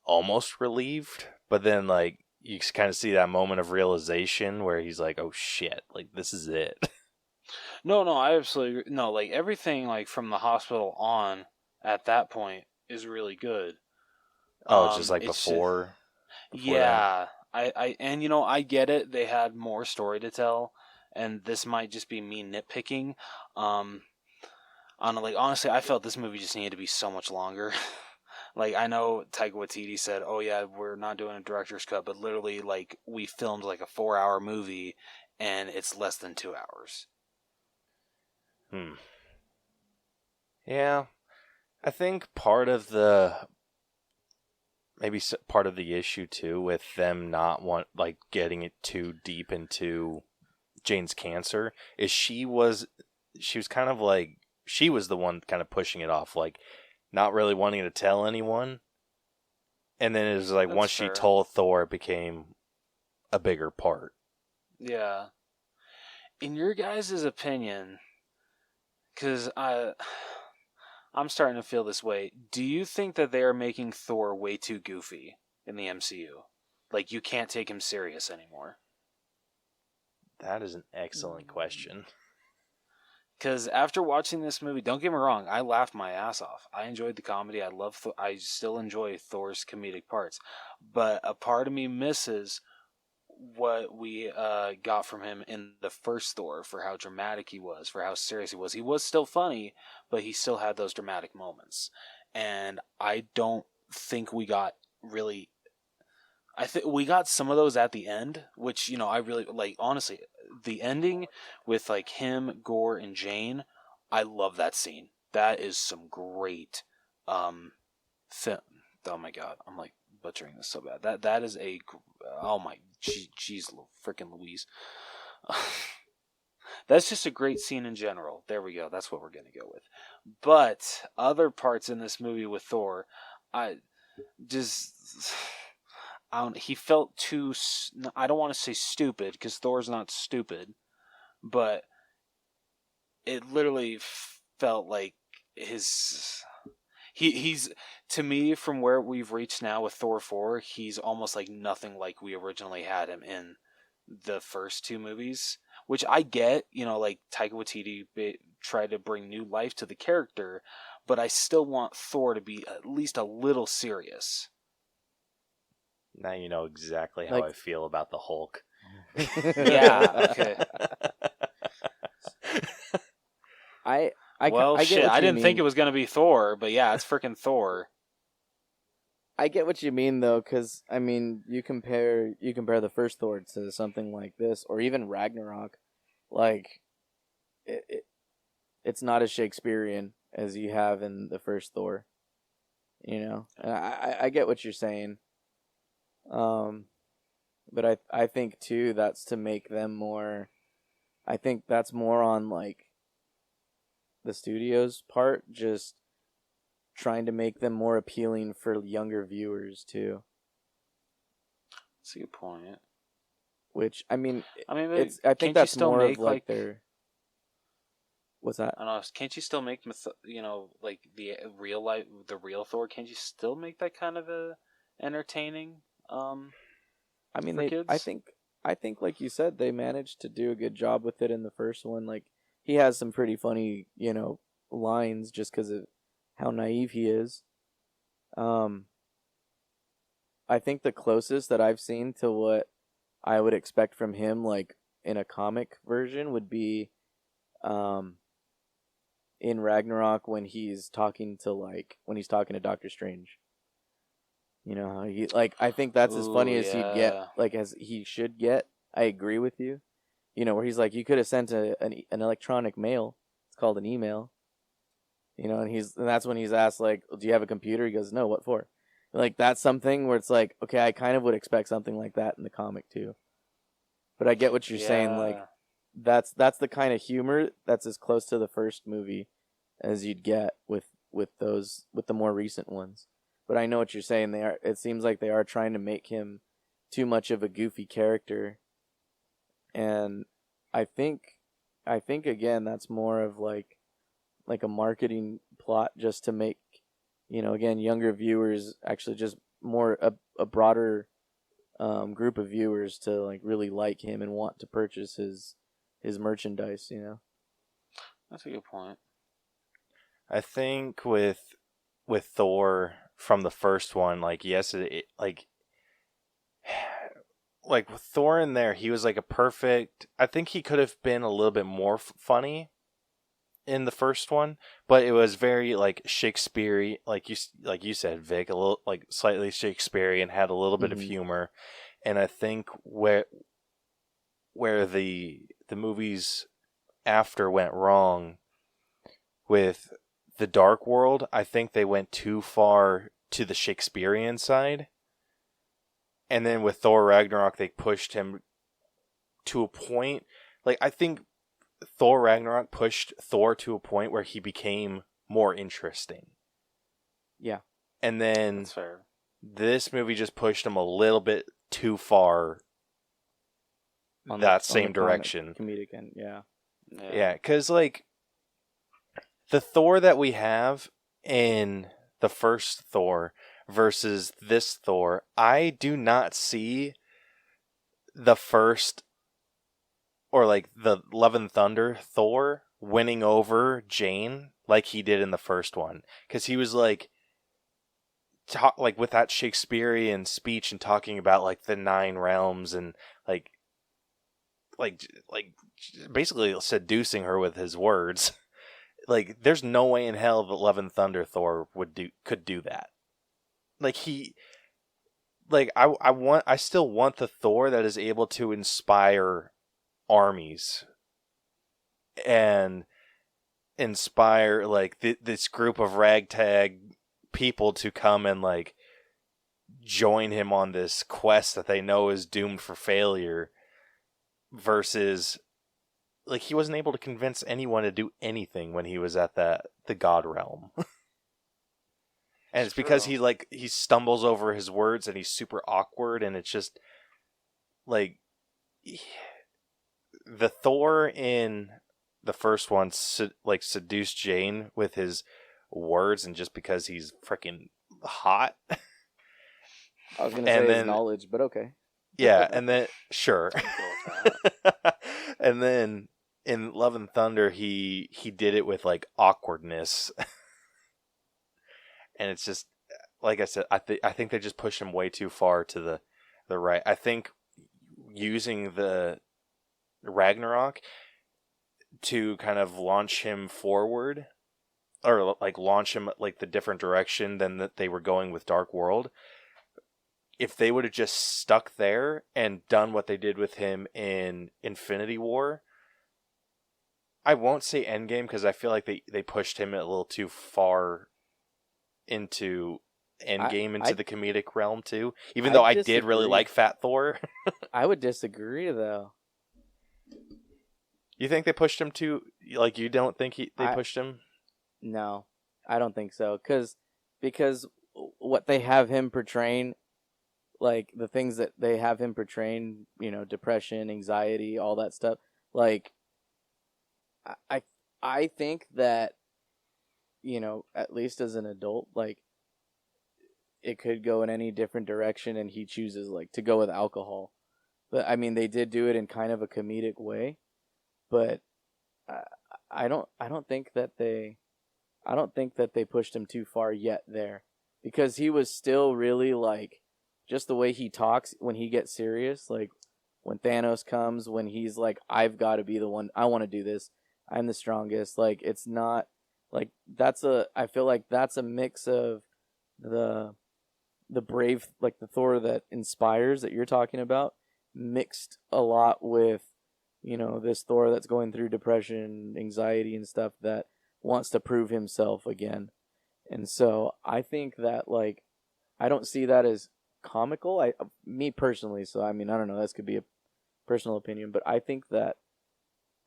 almost relieved, but then like you kind of see that moment of realization where he's like, oh shit, like this is it. No, I absolutely agree. No, like everything like from the hospital on at that point is really good. Oh, it's just like it's before yeah, I and I get it. They had more story to tell, and this might just be me nitpicking. Like honestly, I felt this movie just needed to be so much longer. Like I know Taika Waititi said, "Oh yeah, we're not doing a director's cut," but literally, like we filmed like a 4-hour movie, and it's less than 2 hours. Yeah, I think part of the issue too with them not getting it too deep into Jane's cancer is she was kind of like she was the one kind of pushing it off, like not really wanting to tell anyone, and then it was like That's once fair. she told Thor, it became a bigger part. Yeah. In your guys' opinion, because I'm starting to feel this way, do you think that they are making Thor way too goofy in the MCU? Like, you can't take him serious anymore? That is an excellent question. Because after watching this movie, don't get me wrong, I laughed my ass off. I enjoyed the comedy. I still enjoy Thor's comedic parts. But a part of me misses what we got from him in the first Thor, for how dramatic he was, for how serious he was. He was still funny, but he still had those dramatic moments. And I don't think we got really... I think we got some of those at the end, which, I really... Like, honestly, the ending with, like, him, Gore, and Jane, I love that scene. That is some great film. Oh, my God. I'm, like, butchering this so bad. That is a, oh my, jeez, freaking Louise. That's just a great scene in general. There we go. That's what we're going to go with. But other parts in this movie with Thor, he felt too, I don't want to say stupid, because Thor's not stupid, but it literally felt like he's, to me, from where we've reached now with Thor 4, he's almost like nothing like we originally had him in the first two movies, which I get, like Taika Waititi tried to bring new life to the character, but I still want Thor to be at least a little serious. Now you know exactly how I feel about the Hulk. Yeah, okay. I didn't think it was going to be Thor, but yeah, it's freaking Thor. I get what you mean, though, because, I mean, you compare the first Thor to something like this, or even Ragnarok, like, it's not as Shakespearean as you have in the first Thor, And I get what you're saying. But I think, too, that's to make them more, I think that's more on, like, the studio's part, just trying to make them more appealing for younger viewers too. That's a good point. Which I think can't that's you still more make of like their. What's that? I don't know. Can't you still make like the real Thor? Can't you still make that kind of entertaining? I mean, for kids? I think like you said, they managed to do a good job with it in the first one. Like he has some pretty funny, lines just because of how naive he is. I think the closest that I've seen to what I would expect from him, like in a comic version, would be in Ragnarok when he's talking to Doctor Strange. How he I think that's as funny as he'd get, like as he should get. I agree with you. Where he's like, you could have sent an electronic mail. It's called an email. And that's when he's asked, like, do you have a computer? He goes, no, what for? Like, that's something where it's like, okay, I kind of would expect something like that in the comic too. But I get what you're saying. Like, that's the kind of humor that's as close to the first movie as you'd get with the more recent ones. But I know what you're saying. It seems like they are trying to make him too much of a goofy character. And I think again, that's more of like a marketing plot just to make, again, younger viewers, actually just more a broader group of viewers to like really like him and want to purchase his merchandise, That's a good point. I think with Thor from the first one, like, yes, like with Thor in there, he was like a perfect, I think he could have been a little bit more funny in the first one, but it was very like Shakespearean, like you said, Vic, a little like slightly Shakespearean, had a little bit of humor. And I think where the movies after went wrong with the Dark World, I think they went too far to the Shakespearean side. And then with Thor Ragnarok, they pushed him to a point. Like, I think Thor Ragnarok pushed Thor to a point where he became more interesting. Yeah. And then That's fair. This movie just pushed him a little bit too far on that same direction. Comedic end, yeah. Yeah, because, like, the Thor that we have in the first Thor versus this Thor, I do not see the first, or like the Love and Thunder Thor, winning over Jane like he did in the first one. Because he was like, with that Shakespearean speech and talking about like the 9 realms and like basically seducing her with his words. Like, there's no way in hell that Love and Thunder Thor could do that. Like, I still want the Thor that is able to inspire armies and inspire like this group of ragtag people to come and like join him on this quest that they know is doomed for failure, versus like he wasn't able to convince anyone to do anything when he was at the God realm. And it's because he stumbles over his words and he's super awkward, and it's just like the Thor in the first one seduced Jane with his words, and just because he's freaking hot. I was gonna say his knowledge, but okay. Yeah, and then sure. And then in Love and Thunder, he did it with like awkwardness. And it's just, like I said, I think they just pushed him way too far to the right. I think using the Ragnarok to kind of launch him forward, or like launch him like the different direction than that they were going with Dark World. If they would have just stuck there and done what they did with him in Infinity War, I won't say Endgame because I feel like they pushed him a little too far into Endgame, into the comedic realm too. Even though I did really like Fat Thor. I would disagree though. You think they pushed him too? Like, you don't think they pushed him? No, I don't think so. Because what they have him portraying, like the things that they have him portraying, you know, depression, anxiety, all that stuff. Like, I think that, you know, at least as an adult, like, it could go in any different direction, and he chooses like to go with alcohol. But I mean, they did do it in kind of a comedic way, but I don't think that they pushed him too far yet there, because he was still really like, just the way he talks when he gets serious, like when Thanos comes, when he's like, I've got to be the one, I want to do this, I'm the strongest. Like, it's not like I feel like that's a mix of the brave, like the Thor that inspires that you're talking about, mixed a lot with, you know, this Thor that's going through depression, anxiety and stuff, that wants to prove himself again. And so I think that, like, I don't see that as comical, me personally. So I mean, I don't know, this could be a personal opinion, but I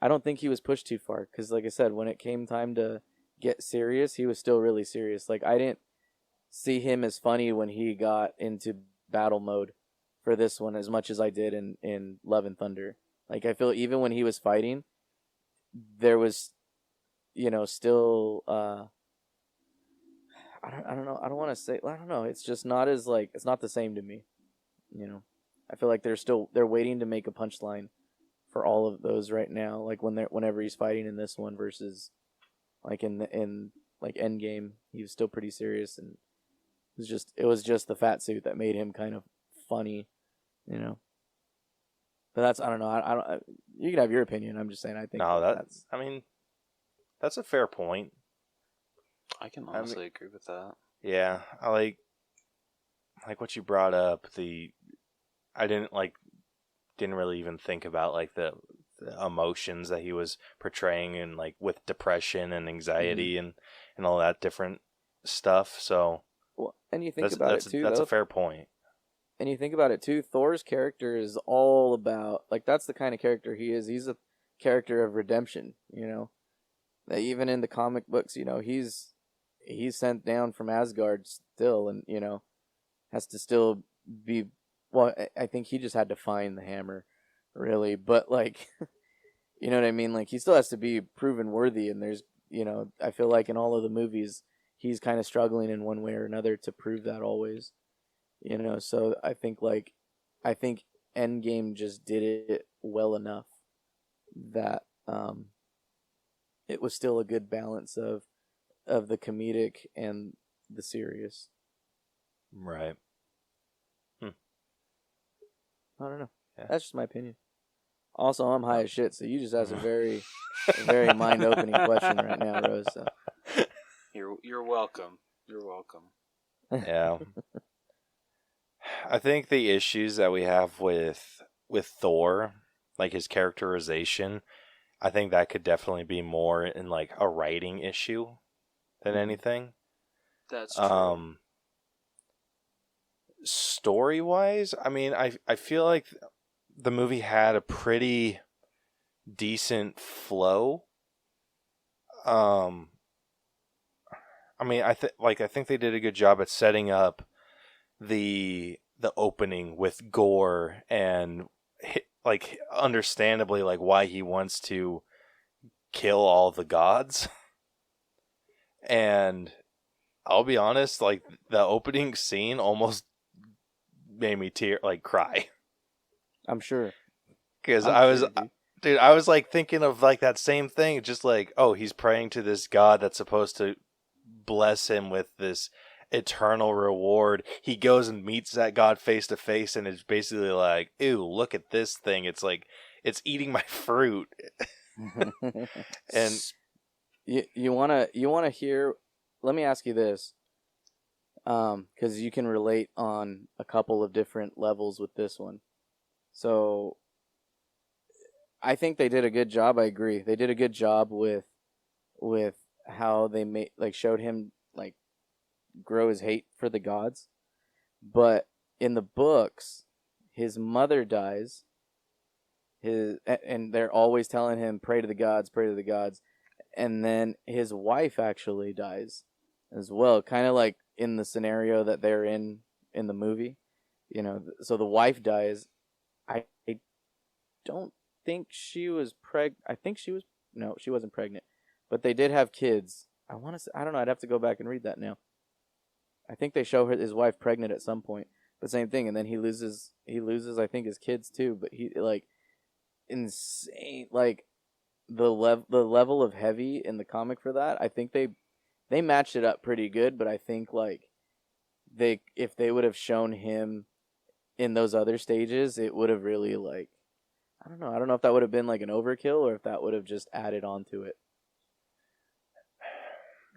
don't think he was pushed too far, because like I said, when it came time to get serious, he was still really serious. Like, I didn't see him as funny when he got into battle mode for this one as much as I did in Love and Thunder. Like, I feel even when he was fighting, there was, you know, still I don't know, I don't want to say, I don't know, it's just not as, like, it's not the same to me, you know. I feel like they're waiting to make a punchline for all of those right now, like whenever he's fighting in this one, versus like in like Endgame, he was still pretty serious, and it was just the fat suit that made him kind of funny, you know. But that's, I don't know, I don't, you can have your opinion. I'm just saying, I think that's, I mean, that's a fair point. I can honestly agree with that. Yeah, I like what you brought up. I didn't really even think about like the emotions that he was portraying, and like with depression and anxiety and all that different stuff. So, well, and you think about it too. That's a fair point. And you think about it too. Thor's character is all about, like, that's the kind of character he is. He's a character of redemption. You know, that even in the comic books, you know, he's sent down from Asgard still, and, you know, has to still be. Well, I think he just had to find the hammer, really. But, like, you know what I mean? Like, he still has to be proven worthy. And there's, you know, I feel like in all of the movies, he's kind of struggling in one way or another to prove that always. You know, so I think Endgame just did it well enough that it was still a good balance of the comedic and the serious. Right. I don't know. Yeah. That's just my opinion. Also, I'm high as shit, so you just asked a very, very mind-opening question right now, Rose. So. You're welcome. You're welcome. Yeah. I think the issues that we have with Thor, like his characterization, I think that could definitely be more in like a writing issue than anything. That's true. story-wise, I mean, I feel like the movie had a pretty decent flow. I mean, I think they did a good job at setting up the opening with gore and like understandably like why he wants to kill all the gods. And I'll be honest, like the opening scene almost made me cry. I'm sure. Because Dude. dude, I was like thinking of like that same thing, just like, oh, he's praying to this god that's supposed to bless him with this eternal reward. He goes and meets that god face to face, and it's basically like, ew, look at this thing. It's like it's eating my fruit. And you wanna hear? Let me ask you this, because you can relate on a couple of different levels with this one. So I think they did a good job. I agree. They did a good job with how they showed him like grow his hate for the gods. But in the books, his mother dies. And they're always telling him, pray to the gods, pray to the gods. And then his wife actually dies as well, kind of like in the scenario that they're in the movie. You know, so the wife dies. I don't think she was I think she was, no, she wasn't pregnant, but they did have kids. I don't know, I'd have to go back and read that now. I think they show his wife pregnant at some point, but same thing. And then he loses, I think, his kids too, but he like insane, like the level of heavy in the comic for that. I think they matched it up pretty good, but I think like if they would have shown him in those other stages, it would have really like, I don't know if that would have been like an overkill or if that would have just added on to it.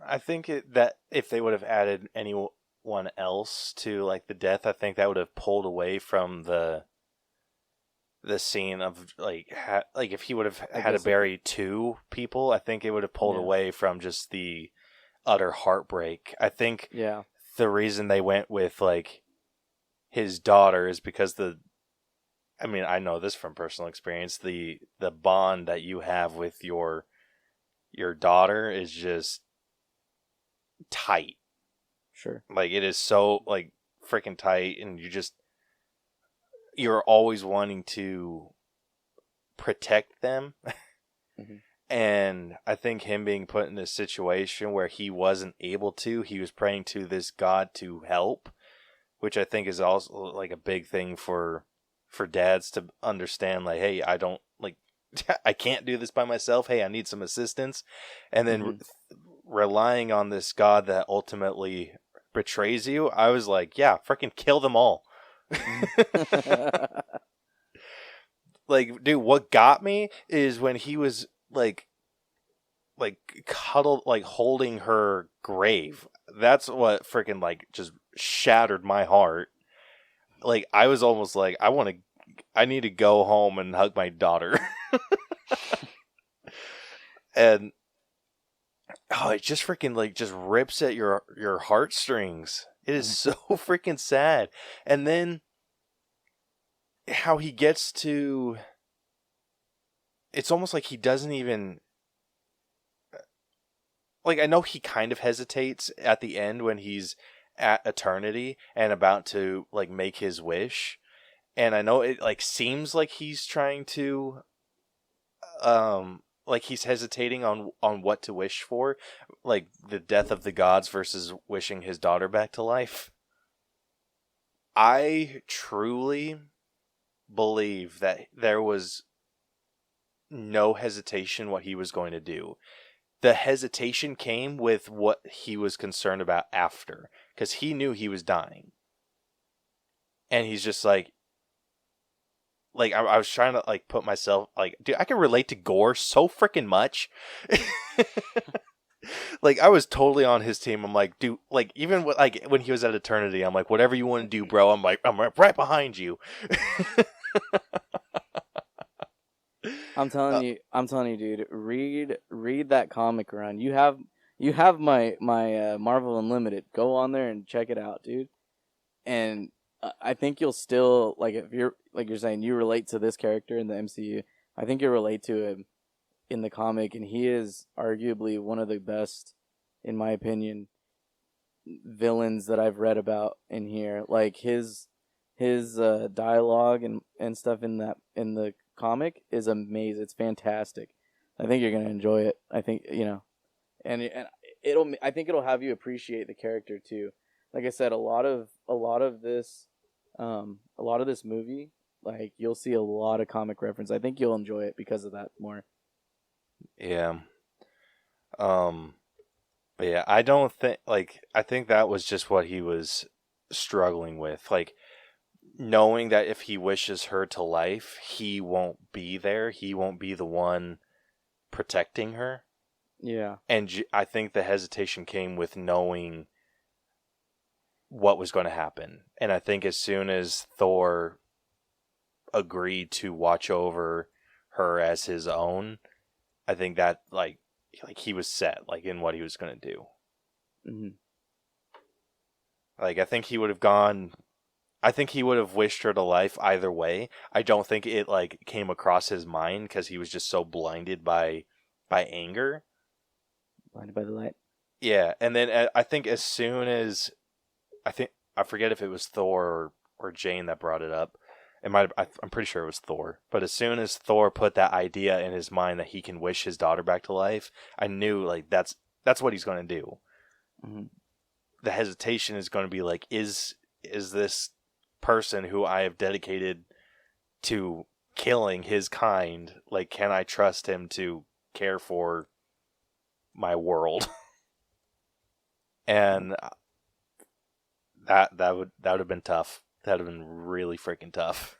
I think that if they would have added anyone else to like the death, I think that would have pulled away from the scene of like if he would have had to bury two people, I think it would have pulled away from just the utter heartbreak. I think the reason they went with like his daughter is because I mean, I know this from personal experience, the bond that you have with your daughter is just tight. Sure. Like it is so like freaking tight, and you're always wanting to protect them. Mm-hmm. And I think him being put in this situation where he wasn't able to, he was praying to this god to help, which I think is also like a big thing for dads to understand, like, hey, I don't like I can't do this by myself. Hey, I need some assistance. And then relying on this god that ultimately betrays you, I was like, yeah, freaking kill them all. Like, dude, what got me is when he was like cuddled, like holding her grave. That's what freaking like just shattered my heart. Like, I was almost like, I need to go home and hug my daughter. And it just freaking like just rips at your heartstrings. It is so freaking sad. And then how he gets to, it's almost like he doesn't even, like, I know he kind of hesitates at the end when he's at eternity and about to like make his wish. And I know it like seems like he's trying to like he's hesitating on what to wish for, like the death of the gods versus wishing his daughter back to life. I truly believe that there was no hesitation what he was going to do. The hesitation came with what he was concerned about after, because he knew he was dying. And he's just like I was trying to like put myself like, dude, I can relate to Gore so freaking much. Like, I was totally on his team. I'm like, dude, like even when he was at eternity, I'm like, whatever you want to do, bro. I'm right behind you. I'm telling you, dude. Read that comic run. You have my Marvel Unlimited. Go on there and check it out, dude. And I think you'll still like if you're like you're saying you relate to this character in the MCU. I think you'll relate to him in the comic, and he is arguably one of the best, in my opinion, villains that I've read about in here. Like his dialogue and stuff in the comic is amazing. It's fantastic. I think you're gonna enjoy it. I think and I think it'll have you appreciate the character too. Like I said, a lot of this movie, like you'll see a lot of comic reference. I think you'll enjoy it because of that more. Yeah. But yeah, I don't think I think that was just what he was struggling with. Like knowing that if he wishes her to life, he won't be there. He won't be the one protecting her. Yeah. And I think the hesitation came with knowing what was going to happen. And I think as soon as Thor agreed to watch over her as his own, I think that like he was set in what he was going to do. Mm-hmm. I think he would have gone. I think he would have wished her to life either way. I don't think it came across his mind because he was just so blinded by anger. Blinded by the light. Yeah, and then I think as soon as I forget if it was Thor or Jane that brought it up. I'm pretty sure it was Thor. But as soon as Thor put that idea in his mind that he can wish his daughter back to life, I knew that's what he's going to do. Mm-hmm. The hesitation is going to be is this person who I have dedicated to killing his kind, can I trust him to care for my world? And that would have been tough. That would have been really freaking tough.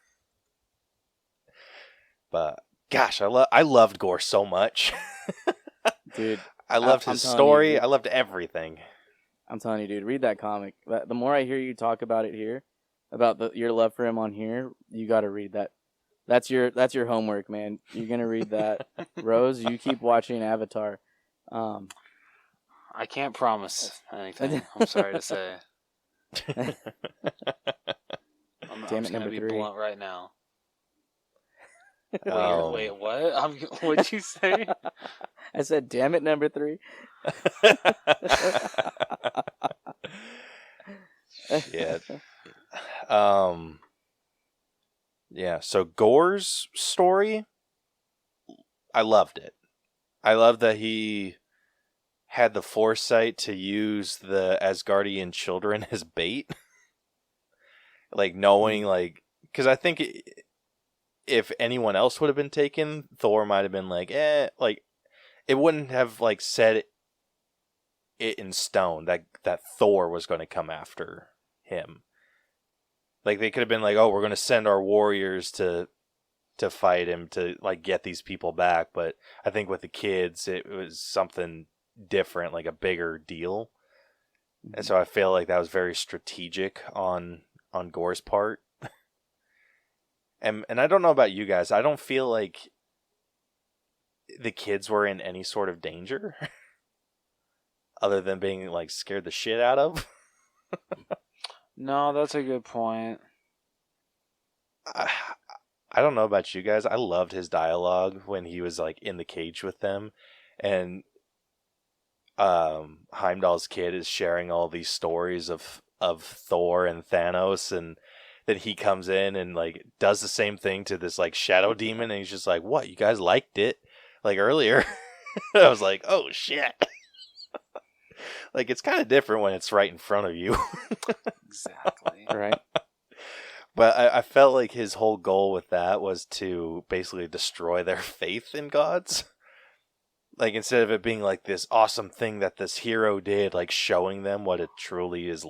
But gosh, I loved Gore so much. Dude, I loved his story. You, I loved everything. I'm telling you, dude, read that comic. The more I hear you talk about it here, about your love for him on here, you got to read that. That's your homework, man. You're gonna read that. Rose, you keep watching Avatar. I can't promise anything. I'm sorry to say. I'm just going to be blunt right now. Wait, what? What'd you say? I said, damn it, number 3. Yeah. Yeah, so Gore's story, I loved it. I love that he had the foresight to use the Asgardian children as bait. Knowing, because I think if anyone else would have been taken, Thor might have been it wouldn't have, set it in stone that Thor was going to come after him. They could have been oh, we're going to send our warriors to fight him to, get these people back. But I think with the kids, it was something different, a bigger deal. Mm-hmm. And so I feel like that was very strategic on Gore's part. And I don't know about you guys. I don't feel like the kids were in any sort of danger other than being scared the shit out of. No, that's a good point. I don't know about you guys. I loved his dialogue when he was in the cage with them, and Heimdall's kid is sharing all these stories of Thor and Thanos, and then he comes in and does the same thing to this shadow demon, and he's just what, you guys liked it earlier? I was oh shit. It's kind of different when it's right in front of you. Exactly. Right. But I felt like his whole goal with that was to basically destroy their faith in gods. Instead of it being this awesome thing that this hero did, showing them what it truly is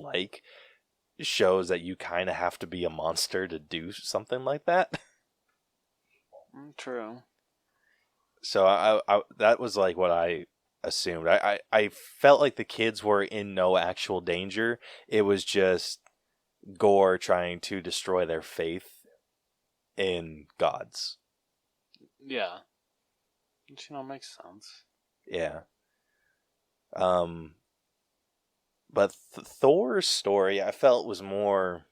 shows that you kind of have to be a monster to do something like that. True. So I that was what I assumed. I felt like the kids were in no actual danger. It was just Gore trying to destroy their faith in gods. Yeah. Which, makes sense. Yeah. But Thor's story, I felt was more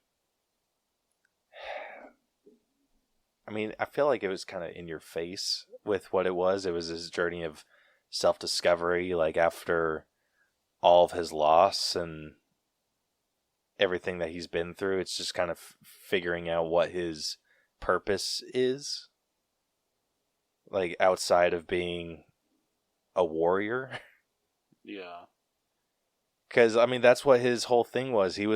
I mean, I feel like it was kind of in your face with what it was. It was his journey of self-discovery, like after all of his loss and everything that he's been through. It's just kind of figuring out what his purpose is, like outside of being a warrior. Yeah. Because I mean, that's what his whole thing was. He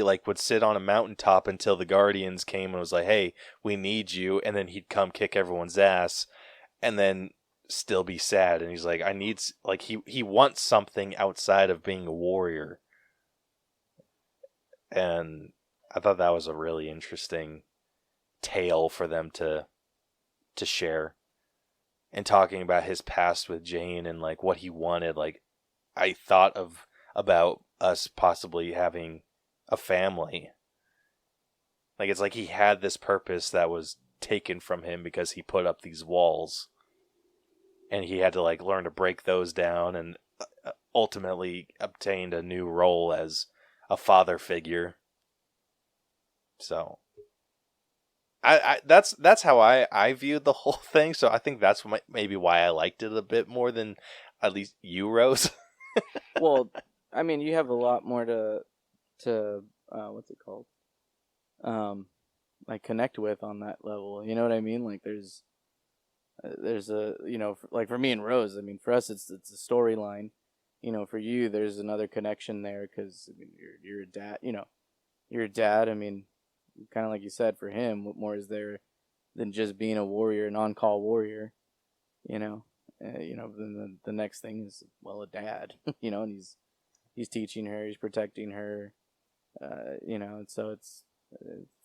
like would sit on a mountaintop until the Guardians came and was like, "Hey, we need you," and then he'd come kick everyone's ass, and then still be sad. And he's like, "I need like he wants something outside of being a warrior." And I thought that was a really interesting tale for them to share, and talking about his past with Jane and like what he wanted. Like I thought about us possibly having a family. Like it's like he had this purpose that was taken from him because he put up these walls, and he had to like learn to break those down, and ultimately obtained a new role as a father figure. So I that's how I viewed the whole thing. So I think that's maybe why I liked it a bit more than at least you, Rose. Well, I mean, you have a lot more to what's it called? Like connect with on that level. You know what I mean? Like there's a, you know, like for me and Rose, I mean, for us it's a storyline. You know, for you there's another connection there because I mean, you're a dad. You know, you're a dad. I mean, kind of like you said, for him, what more is there than just being a warrior, an on-call warrior? You know, then the next thing is, well, a dad. You know, and he's teaching her, he's protecting her. You know, and so it's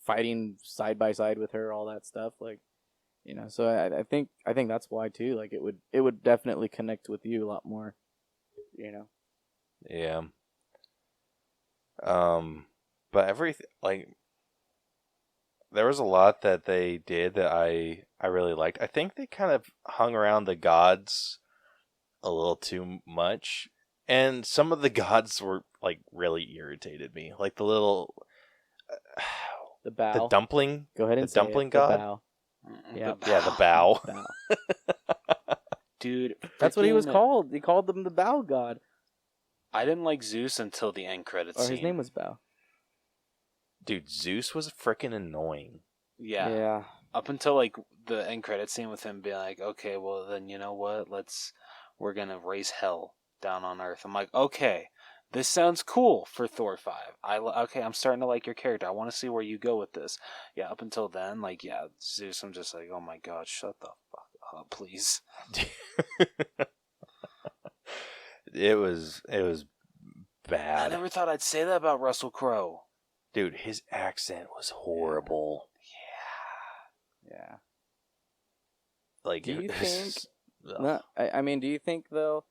fighting side by side with her, all that stuff. Like, you know, so I think that's why too. Like it would definitely connect with you a lot more. You know. Yeah. But everything, like, there was a lot that they did that I really liked. I think they kind of hung around the gods a little too much, and some of the gods were like really irritated me. Like the little The bow. the dumpling. Go ahead and the say dumpling it. god. The bow. Yeah. Yeah, the bow. Bow. Dude, That's what he was freaking- called. He called them the bow god. I didn't like Zeus until the end credits Or scene. his name was Bow. Dude, Zeus was freaking annoying. Yeah. Yeah. Up until like the end credits scene with him being like, okay, well then you know what? We're gonna raise hell down on Earth. I'm like, okay, this sounds cool for Thor 5. Okay, I'm starting to like your character. I want to see where you go with this. Yeah, up until then, like, yeah, Zeus, I'm just like, oh my god, shut the fuck up, please. It was bad. I never thought I'd say that about Russell Crowe. Dude, his accent was horrible. Yeah. Like, Do you it think? was- No, I mean, do you think though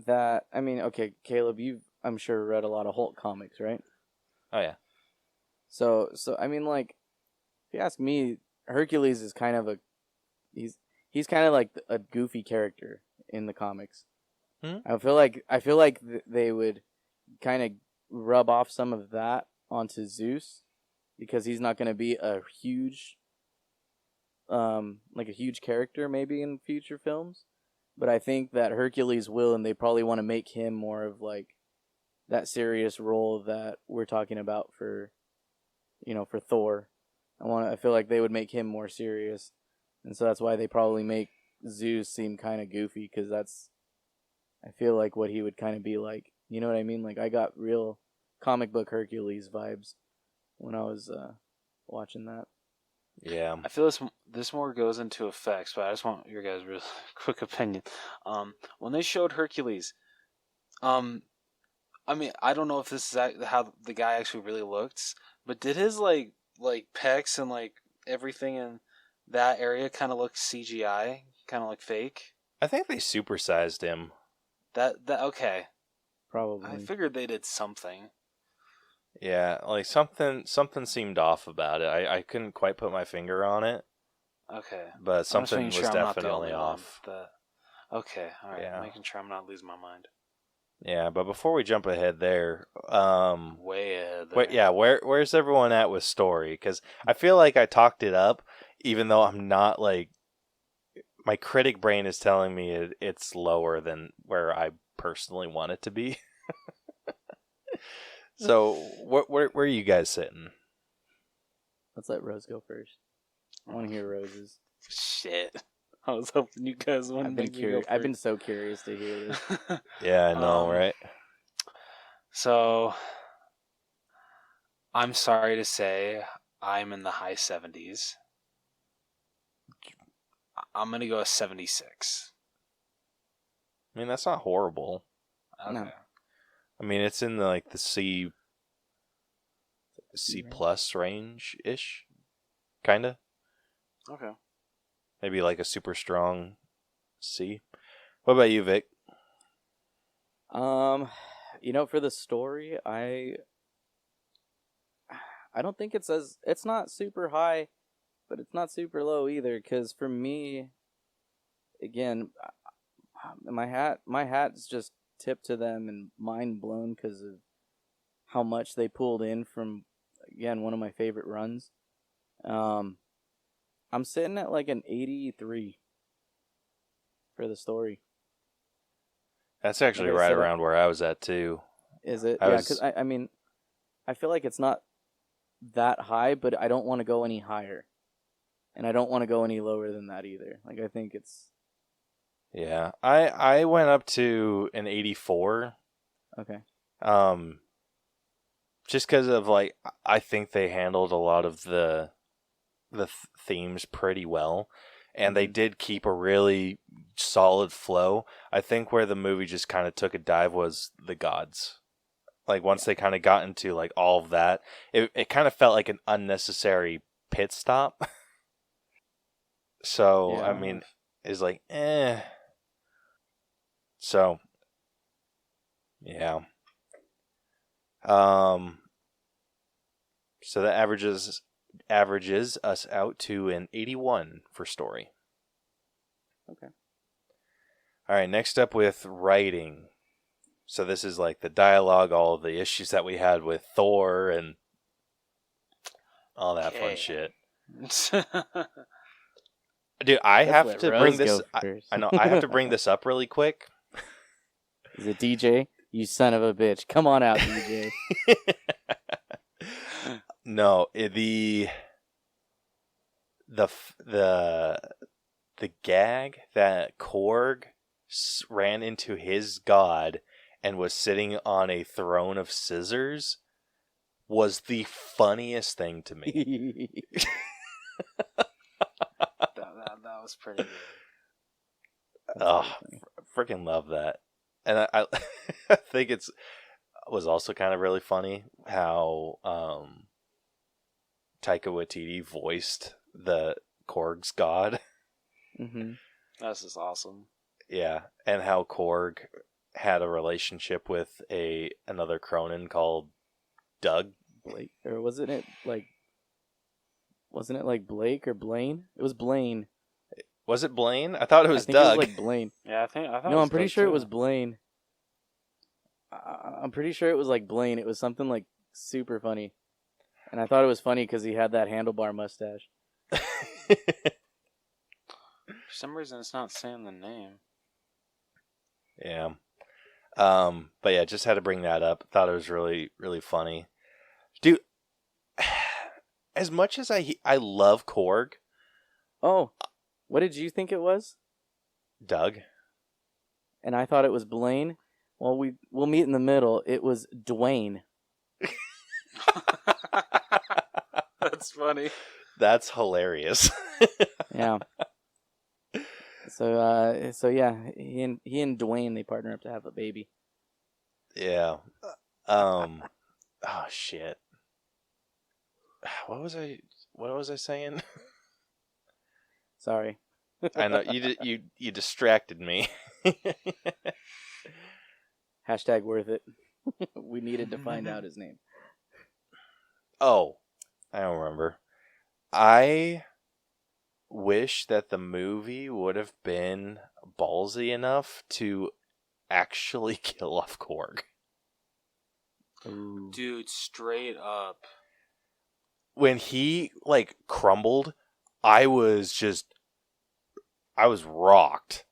that okay, Caleb, you've I'm sure read a lot of Hulk comics, right? Oh yeah. So I mean, like, if you ask me, Hercules is kind of he's kind of like a goofy character in the comics. Hmm? I feel like they would kind of rub off some of that onto Zeus because he's not going to be a huge like a huge character maybe in future films, but I think that Hercules will, and they probably want to make him more of like that serious role that we're talking about for, you know, for Thor. I feel like they would make him more serious, and so that's why they probably make Zeus seem kind of goofy, because I feel like what he would kind of be like. You know what I mean? Like, I got real comic book Hercules vibes when I was watching that. Yeah. I feel this more goes into effects, but I just want your guys' real quick opinion. When they showed Hercules, I mean, I don't know if this is how the guy actually really looks, but did his like pecs and like everything in that area kind of look CGI, kind of like fake? I think they supersized him. That okay. Probably. I figured they did something. Yeah, like something seemed off about it. I couldn't quite put my finger on it, Okay. but something was I'm not the definitely only one off. Okay, all right. Yeah. Making sure I'm not losing my mind. Yeah, but before we jump ahead there, Way ahead. There. where's everyone at with story? Because I feel like I talked it up, even though I'm not like, my critic brain is telling me it's lower than where I personally want it to be. So, where are you guys sitting? Let's let Rose go first. I want to hear Rose's. Shit. I was hoping you guys wouldn't make me go I've been first. so curious to hear this. Yeah, I know, right? So, I'm sorry to say, I'm in the high 70s. I'm going to go 76. I mean, that's not horrible. Okay. No. I mean, it's in the C plus range ish, kind of. Okay. Maybe like a super strong C. What about you, Vic? For the story, I don't think it's not super high, but it's not super low either. Because for me, again, my hat's just tipped to them and mind blown because of how much they pulled in from, again, one of my favorite runs. I'm sitting at like an 83 for the story. That's actually Okay, right so around where I was at too. Is it? I Yeah, was- because I mean, I feel like it's not that high, but I don't want to go any higher, and I don't want to go any lower than that either. Like, I think it's Yeah, I went up to an 84. okay. Just because of like, I think they handled a lot of the themes pretty well, and they did keep a really solid flow. I think where the movie just kind of took a dive was the gods. Like, once they kind of got into like all of that, it kind of felt like an unnecessary pit stop. So Yeah. I mean, it's like So yeah. So that averages us out to an 81 for story. Okay. All right, next up with writing. So this is like the dialogue, all of the issues that we had with Thor and all that fun Okay. shit. Dude, I have let to Rose bring this. go first. I know I have to bring this up really quick. Is it DJ? You son of a bitch! Come on out, DJ. No, the gag that Korg ran into his god and was sitting on a throne of scissors was the funniest thing to me. that was pretty good. Oh, freaking love that. And I I think it was also kind of really funny how Taika Waititi voiced the Korg's god. Mm-hmm. That's just awesome. Yeah, and how Korg had a relationship with another Cronin called Doug. Blake, or wasn't it like Blake or Blaine? It was Blaine. Was it Blaine? I thought it was I think Doug. It was like Blaine. Yeah, I thought. No, I'm pretty sure too. it was Blaine. I'm pretty sure it was like Blaine. It was something like super funny, and I thought it was funny because he had that handlebar mustache. For some reason, it's not saying the name. Yeah. But yeah, just had to bring that up. Thought it was really, really funny. Dude, as much as I love Korg, Oh, what did you think it was? Doug. And I thought it was Blaine. Well, we'll meet in the middle. It was Dwayne. That's funny. That's hilarious. Yeah. So yeah, he and Dwayne, they partner up to have a baby. Yeah. Oh shit. What was I saying? Sorry. I know you distracted me. Hashtag worth it. We needed to find out his name. Oh, I don't remember. I wish that the movie would have been ballsy enough to actually kill off Korg. Ooh. Dude, straight up. When he like crumbled I was rocked.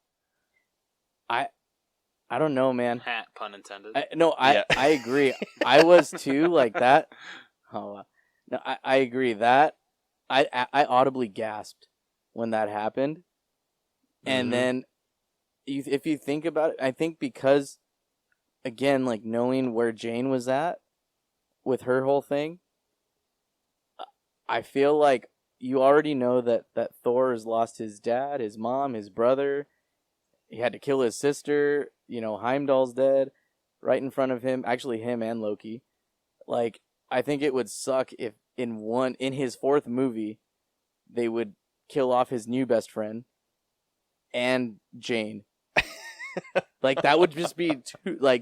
I don't know, man. Pun intended. I agree. I was too, like that. Oh, no, I agree that I audibly gasped when that happened, and then if you think about it, I think because again, like knowing where Jane was at with her whole thing, I feel like you already know that Thor has lost his dad, his mom, his brother. He had to kill his sister. Heimdall's dead right in front of him. Actually, him and Loki. Like, I think it would suck if in his fourth movie, they would kill off his new best friend and Jane. Like, that would just be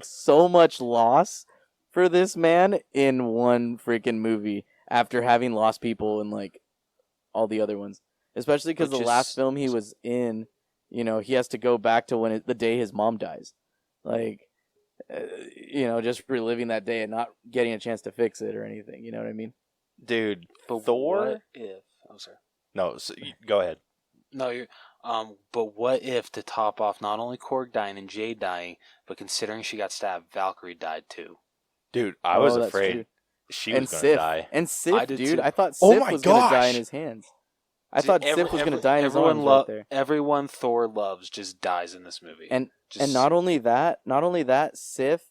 so much loss for this man in one freaking movie after having lost people in like all the other ones. Especially because the last film he was in, he has to go back to the day his mom dies. Like, just reliving that day and not getting a chance to fix it or anything. You know what I mean? Dude, But Thor? What if? Oh, sorry. No, go ahead. No, you're. But what if, to top off not only Korg dying and Jade dying, but considering she got stabbed, Valkyrie died too? Dude, I was that's afraid true. she And was going to Sif. die. And Sif, I did dude. too. I thought Oh Sif my was going to die gosh. in his hands. I thought Sif was going to die in his arms right there. Everyone Thor loves just dies in this movie. And not only that, Sif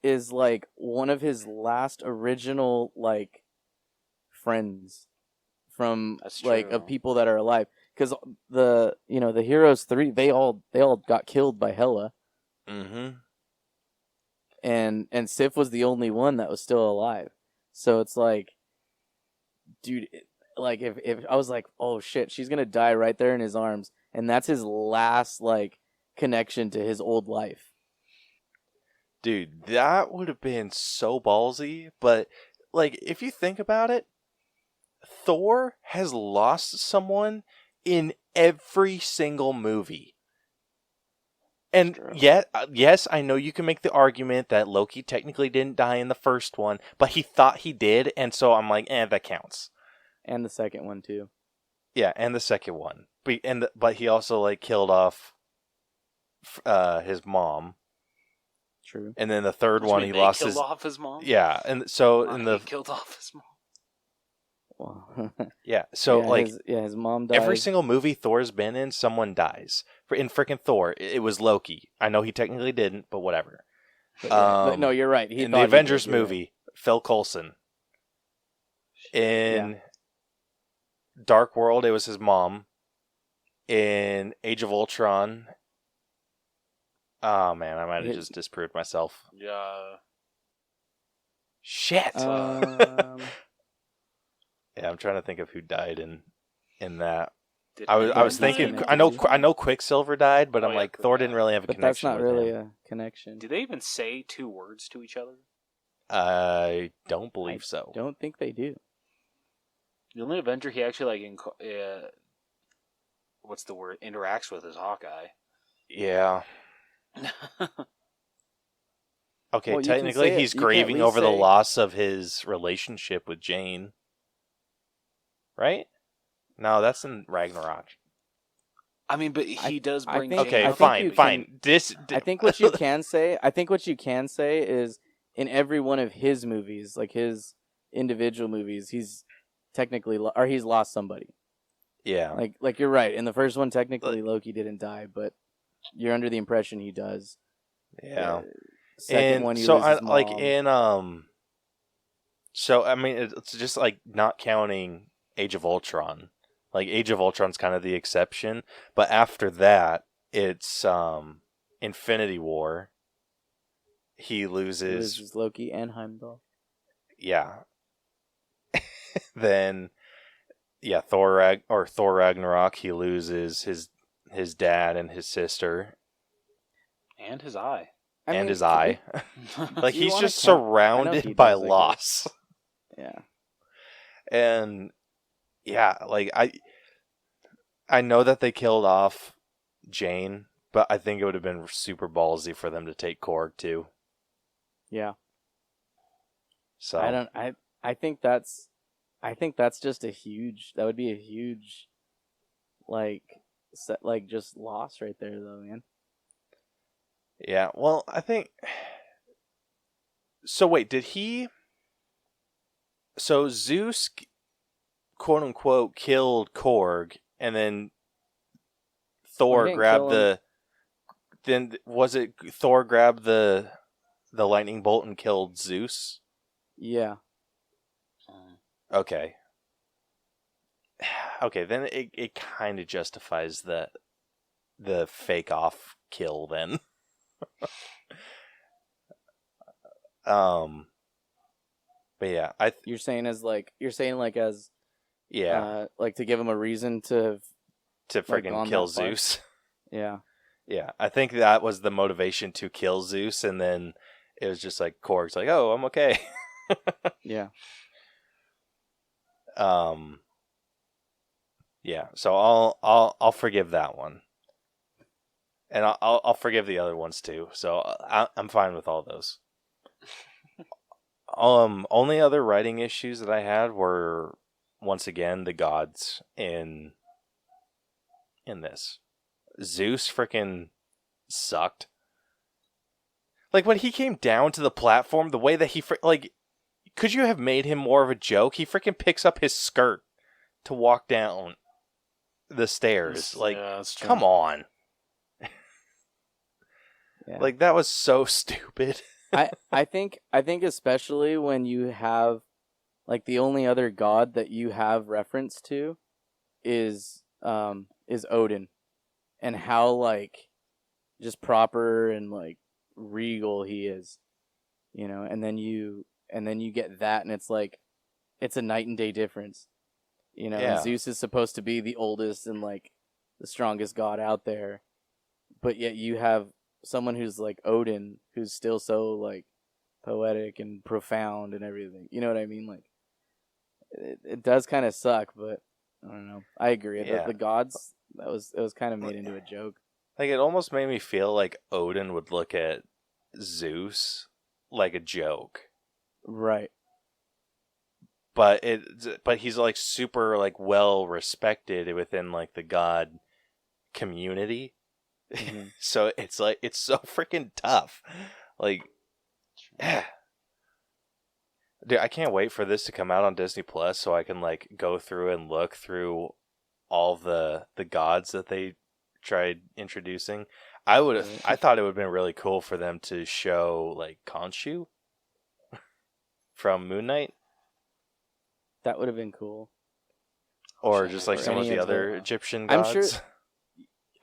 is like one of his last original like friends from That's like true. of people that are alive. Because the Heroes 3, they all got killed by Hela, Mm-hmm. and Sif was the only one that was still alive. So it's like, dude, like if I was like, oh shit, she's gonna die right there in his arms, and that's his last like connection to his old life. Dude, that would have been so ballsy. But, like, if you think about it, Thor has lost someone in every single movie. And yet, yes, I know you can make the argument that Loki technically didn't die in the first one, but he thought he did, and so I'm like, that counts. And the second one too. Yeah, and the second one. But he also, like, killed off his mom. True. And then the third one, he lost killed off his mom. Yeah, and so He killed off his mom. Well, yeah, so his mom died. Every single movie Thor's been in, someone dies. In freaking Thor, it was Loki. I know he technically didn't, but whatever. But no, you're right. In the Avengers movie, Phil Coulson. In Dark World, it was his mom. In Age of Ultron, oh man, I might have just disproved myself. Yeah. Shit. Um, Yeah, I'm trying to think of who died in that. Did I was thinking. I know Quicksilver died, but I'm like Thor didn't really have a but connection. that's not with really him. a connection. Do they even say two words to each other? I don't believe so. Don't think they do. The only Avenger he actually what's the word? Interacts with is Hawkeye. Yeah. Okay, Well, you can technically say it. he's You can at grieving least over the say- loss of his relationship with Jane. Right? No, that's in Ragnarok. I mean, but he does I bring. think- Okay, I think fine, you fine. I think what you can say. I think what you can say is in every one of his movies, like his individual movies, he's technically or he's lost somebody. Yeah. Like you're right. In the first one, technically Loki didn't die, but you're under the impression he does. Yeah. Second And one, you so lose his mom. like in so I mean it's just like not counting Age of Ultron. Like Age of Ultron's kind of the exception, but after that it's Infinity War. He loses Loki and Heimdall. yeah. Then Thor Ragnarok, he loses his dad and his sister and his eye. and his eye. Like You he's wanna just count- I know surrounded he by does, I guess. loss. Yeah. And yeah, like I know that they killed off Jane, but I think it would have been super ballsy for them to take Korg too. Yeah. So I think that's just that would be a huge like just lost right there though, man. Yeah, well, I think... So wait, did he... So Zeus, quote-unquote, killed Korg, and then Thor grabbed the... Then was it Thor grabbed the lightning bolt and killed Zeus? Yeah. Okay. Okay, then it kind of justifies the fake off kill then. But yeah, you're saying as yeah, like to give him a reason to freaking kill Zeus. Yeah. Yeah, I think that was the motivation to kill Zeus, and then it was just like Korg's like, "Oh, I'm okay." Yeah. Yeah. So I'll forgive that one, and I'll forgive the other ones too. So I'm fine with all those. Only other writing issues that I had were once again the gods in this. Zeus freaking sucked. Like when he came down to the platform, the way that he could you have made him more of a joke? He freaking picks up his skirt to walk down the stairs. Like, yeah, come on. Yeah. Like that was so stupid. I think especially when you have like the only other god that you have reference to is Odin, and how like just proper and like regal he is, you know, and then you get that and it's like it's a night and day difference, you know. Yeah. And Zeus is supposed to be the oldest and like the strongest god out there, but yet you have someone who's like Odin, who's still so like poetic and profound and everything. You know what I mean? Like it does kind of suck, but I don't know. I agree. Yeah. The gods, it was kind of made into a joke. Like it almost made me feel like Odin would look at Zeus like a joke. Right. But he's like super like well respected within like the god community. Mm-hmm. So it's like it's so freaking tough. Like dude, I can't wait for this to come out on Disney Plus so I can like go through and look through all the gods that they tried introducing. I thought it would have been really cool for them to show like Khonshu from Moon Knight. That would have been cool. Or just like or some of any the of other the- Egyptian gods. I'm sure.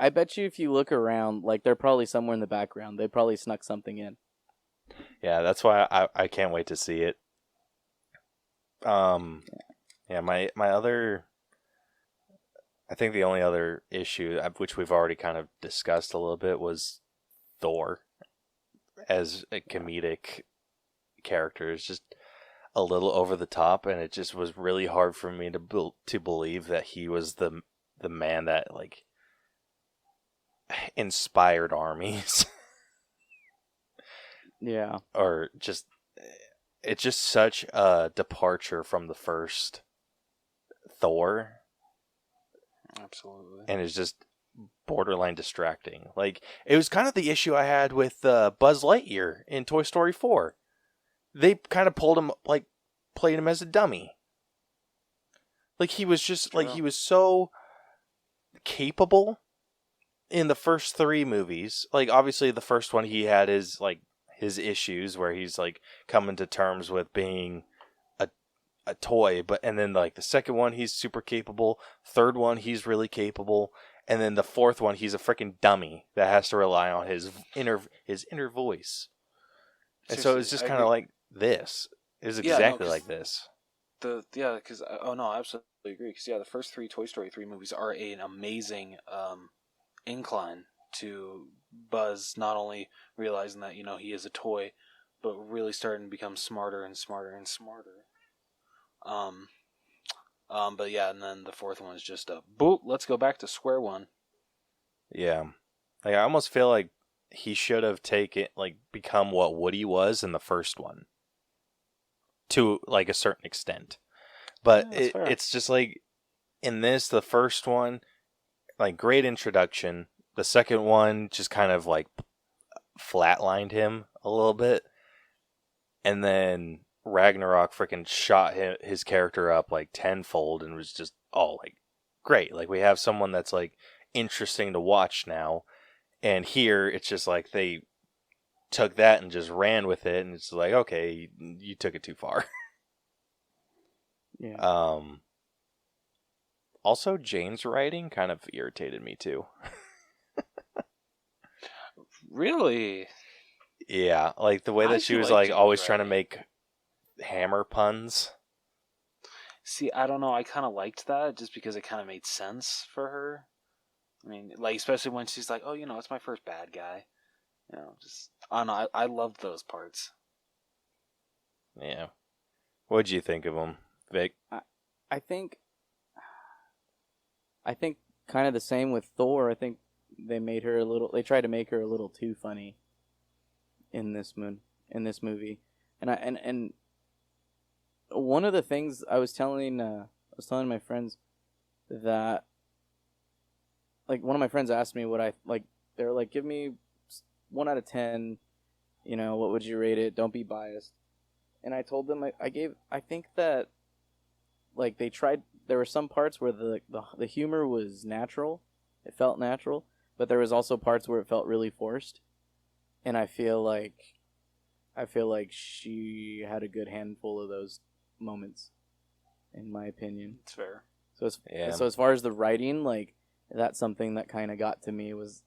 I bet you if you look around, like they're probably somewhere in the background. They probably snuck something in. Yeah, that's why I can't wait to see it. Yeah, my other, I think the only other issue, which we've already kind of discussed a little bit, was Thor as a comedic character. It's just a little over the top, and it just was really hard for me to believe that he was the man that like inspired armies. Yeah. Or just, it's just such a departure from the first Thor. Absolutely. And it's just borderline distracting. Like, it was kind of the issue I had with Buzz Lightyear in Toy Story 4. They kind of played him as a dummy. Like, he was just, like, he was so capable in the first 3 movies. Like, obviously, the first one he had his issues where he's, like, coming to terms with being a toy, and then like the second one he's super capable, third one he's really capable, and then the fourth one he's a freaking dummy that has to rely on his inner voice. And so it's just kind of like this. It was exactly like this. Because I absolutely agree. Because the first 3 Toy Story 3 movies are an amazing incline to Buzz not only realizing that he is a toy, but really starting to become smarter and smarter and smarter. But yeah, and then the fourth one is just a boop. Let's go back to square one. Yeah, like I almost feel like he should have become what Woody was in the first one, to like a certain extent. But it's just like in the first one, like great introduction. The second one just kind of like flatlined him a little bit, and then Ragnarok freaking shot his character up like tenfold, and was just all like great. Like we have someone that's like interesting to watch now, and here it's just like they took that and just ran with it, and it's like, okay, you took it too far. Yeah. Also, Jane's writing kind of irritated me too. Really? Yeah, like the way that she was like always trying to make hammer puns. See, I don't know. I kind of liked that just because it kind of made sense for her. I mean, like, especially when she's like, oh, it's my first bad guy. Just, I don't know. I loved those parts. Yeah. What'd you think of them, Vic? I think kind of the same with Thor. I think they tried to make her a little too funny in this movie. And one of the things I was telling my friends that, like, one of my friends asked me what I like. They were like, give me 1 out of 10, what would you rate it? Don't be biased. And I told them I think that, like, there were some parts where the humor was natural. It felt natural, but there was also parts where it felt really forced. And I feel like she had a good handful of those moments, in my opinion. It's fair. So as far as the writing, like, that's something that kind of got to me. Was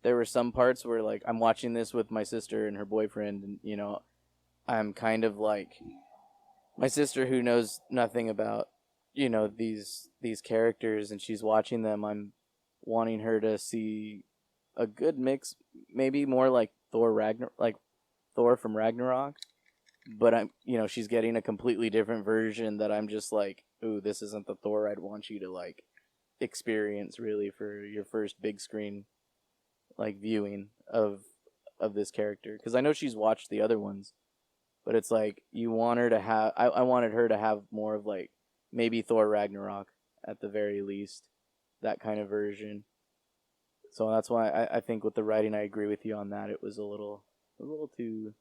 there were some parts where, like, I'm watching this with my sister and her boyfriend, and I'm kind of like, my sister, who knows nothing about these characters, and she's watching them. I'm wanting her to see a good mix, maybe more like Thor from Ragnarok, but she's getting a completely different version that I'm just like, ooh, this isn't the Thor I'd want you to, like, experience really for your first big screen, like, viewing of this character, because I know she's watched the other ones, but it's like you want her to have. I wanted her to have more of, like, maybe Thor Ragnarok at the very least, that kind of version. So that's why I think with the writing, I agree with you on that. It was a little too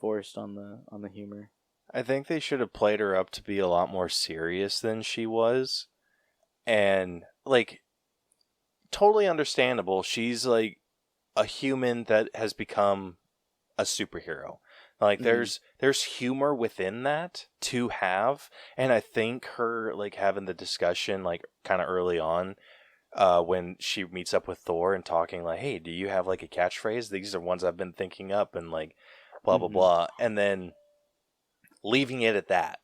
forced on the humor. I think they should have played her up to be a lot more serious than she was. And, like, totally understandable. She's, like, a human that has become a superhero. Like, there's humor within that to have. And I think her, like, having the discussion, like, kind of early on, when she meets up with Thor and talking, like, hey, do you have, like, a catchphrase? These are ones I've been thinking up, and, like, blah, blah, blah. And then leaving it at that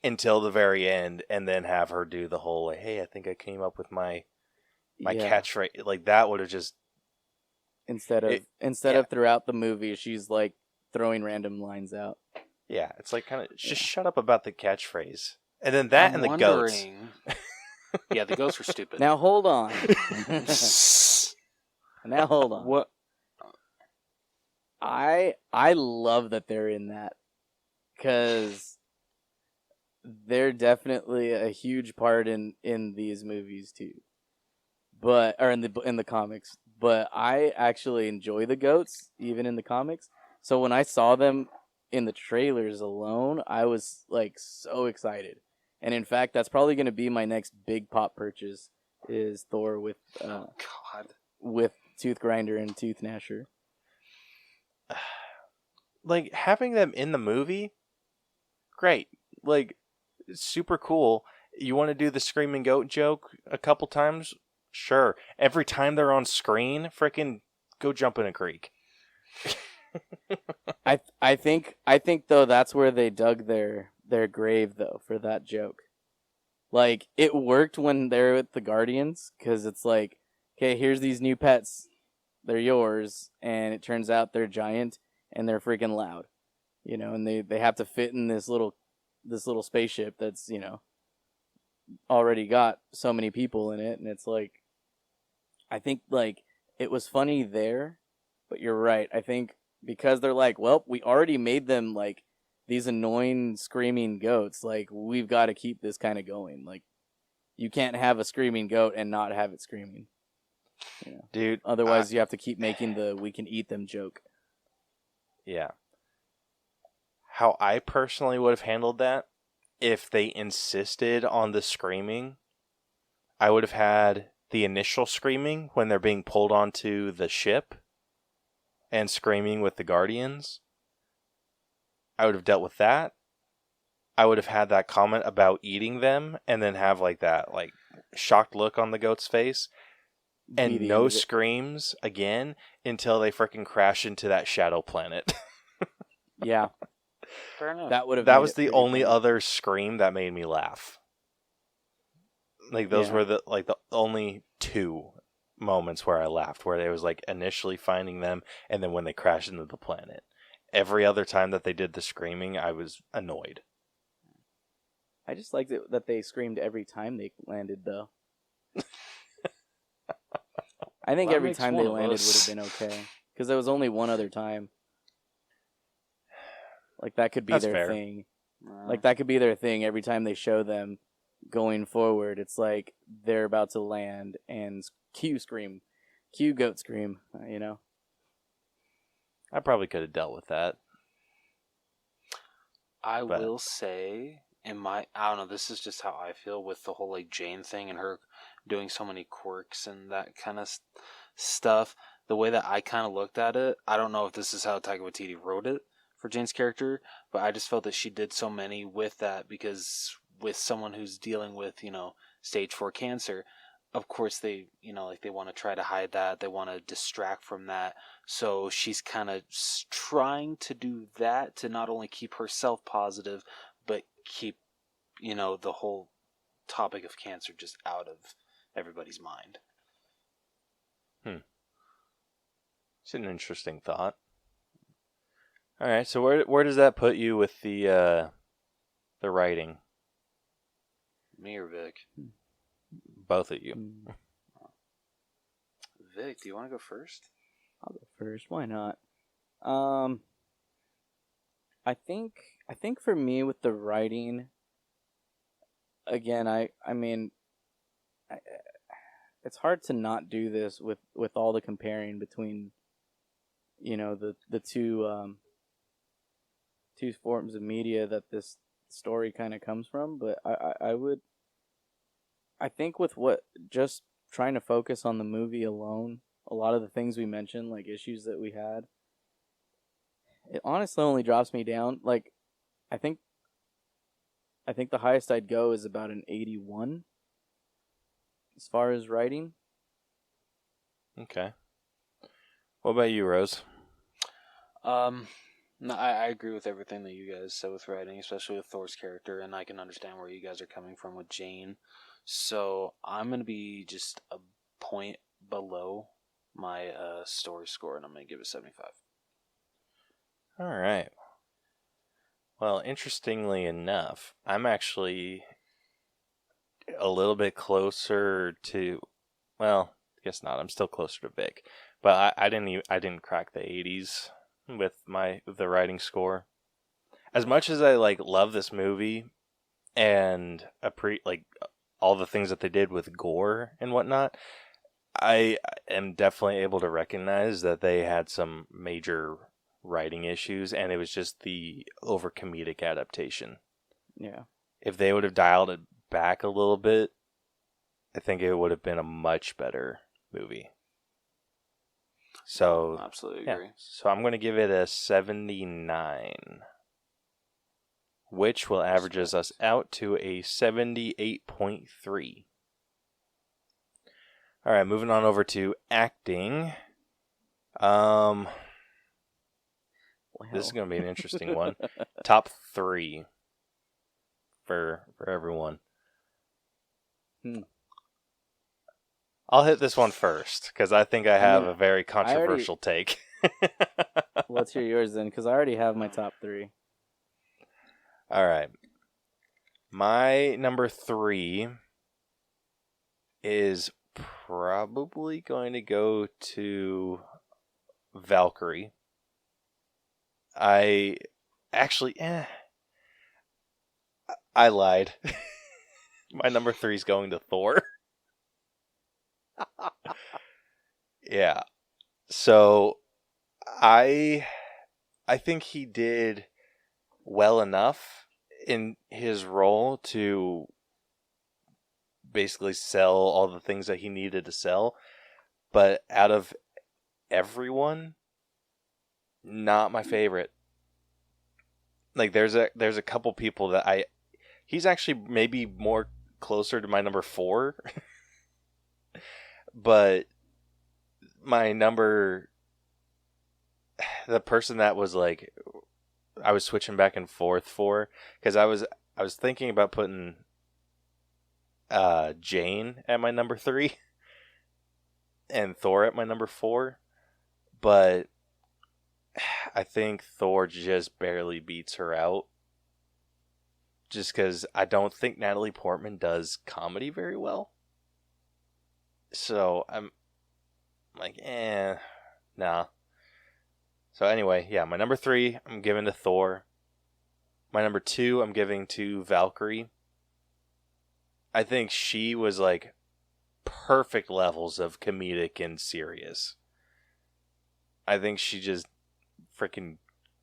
until the very end, and then have her do the whole, like, hey, I think I came up with my catchphrase. Like, that would have just... Instead of throughout the movie, she's, like, throwing random lines out. Yeah, it's like, kind of, just shut up about the catchphrase. And then that and the goats. Yeah, the goats were stupid. Now hold on. Now hold on. What? I love that they're in that, because they're definitely a huge part in these movies too. Or in the comics. But I actually enjoy the goats even in the comics. So when I saw them in the trailers alone, I was, like, so excited. And in fact, that's probably going to be my next big pop purchase, is Thor with with Tooth Grinder and Tooth Gnasher. Like, having them in the movie, great. Like, super cool. You want to do the screaming goat joke a couple times? Sure. Every time they're on screen, frickin' go jump in a creek. I think though that's where they dug their grave though for that joke. Like, it worked when they're with the Guardians, because it's like, okay, here's these new pets, they're yours, and it turns out they're giant and they're freaking loud, and they have to fit in this little spaceship that's already got so many people in it, and it's like, I think, like, it was funny there, but you're right. I think because they're like, well, we already made them, like, these annoying screaming goats, like, we've got to keep this kind of going. Like, You can't have a screaming goat and not have it screaming. You know? Dude. Otherwise, you have to keep making the "we can eat them" joke. Yeah. How I personally would have handled that, if they insisted on the screaming, I would have had the initial screaming when they're being pulled onto the ship and screaming with the Guardians. I would have dealt with that. I would have had that comment about eating them and then have like that like shocked look on the goat's face and Be the no end of it. screams again until they freaking crash into that shadow planet. Yeah, Fair enough. that would have. That made was it the pretty only funny. other scream that made me laugh. Like those Yeah. were the only two moments where I laughed, where it was like initially finding them and then when they crashed into the planet. Every other time that they did the screaming, I was annoyed. I just liked it that they screamed every time they landed, though. I think Well, that every makes time one they of landed us. would have been okay. Because there was only one other time. Like, that could be That's their fair. thing. Like, that could be their thing. Every time they show them going forward, it's like they're about to land and cue scream. Cue goat scream, you know? I probably could have dealt with that. I But- will say, I don't know, this is just how I feel with the whole like Jane thing and her doing so many quirks and that kind of stuff. The way that I kind of looked at it, I don't know if this is how Taika Waititi wrote it for Jane's character, but I just felt that she did so many with that because with someone who's dealing with, stage 4 cancer, of course they, like they want to try to hide that. They want to distract from that. So she's kind of trying to do that to not only keep herself positive, but keep, the whole topic of cancer just out of everybody's mind. It's an interesting thought. All right, so where does that put you with the writing? Me or Vic? Both of you. Vic, do you want to go first? I'll go first. Why not? I think for me with the writing, again, I mean, it's hard to not do this with all the comparing between, the two forms of media that this story kind of comes from. But I think with what just trying to focus on the movie alone, a lot of the things we mentioned, like issues that we had, it honestly only drops me down. Like, I think the highest I'd go is about an 81 as far as writing. Okay. What about you, Rose? No, I agree with everything that you guys said with writing, especially with Thor's character, and I can understand where you guys are coming from with Jane. So I'm going to be just a point below my story score, and I'm going to give it 75. All right. Well, interestingly enough, I'm actually a little bit closer to, well, I guess not. I'm still closer to Vic, but I didn't crack the 80s with the writing score. As much as I love this movie and all the things that they did with gore and whatnot, I am definitely able to recognize that they had some major writing issues, and it was just the over comedic adaptation. Yeah. If they would have dialed it back a little bit, I think it would have been a much better movie. So Absolutely yeah, agree. so I'm going to give it a 79, which will averages us out to a 78.3. All right, moving on over to acting. This is going to be an interesting one. Top 3 for everyone. I'll hit this one first because I think I have a very controversial take. Let's hear yours then, because I already have my top 3. All right. My number 3 is probably going to go to Valkyrie. I lied. My number 3 is going to Thor. Yeah. So I think he did well enough in his role to basically sell all the things that he needed to sell, but out of everyone, not my favorite. Like there's a couple people that he's actually maybe more closer to my number 4. But the person that was like I was switching back and forth for, because I was thinking about putting Jane at my number 3 and Thor at my number 4, but I think Thor just barely beats her out, just because I don't think Natalie Portman does comedy very well. So I'm like, nah. So anyway, yeah, my number 3 I'm giving to Thor. My number 2 I'm giving to Valkyrie. I think she was like perfect levels of comedic and serious. I think she just freaking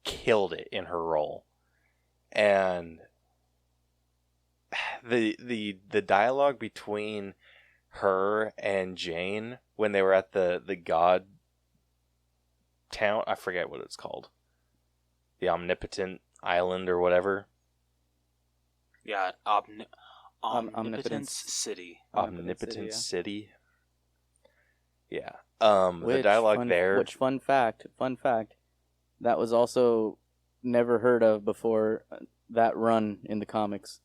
killed it in her role. And the dialogue between her and Jane when they were at the god town, I forget what it's called, the Omnipotent Island or whatever. Yeah, Omnipotence City. Omnipotent City. Yeah. Which, the dialogue there. Which fun fact, that was also never heard of before that run in the comics.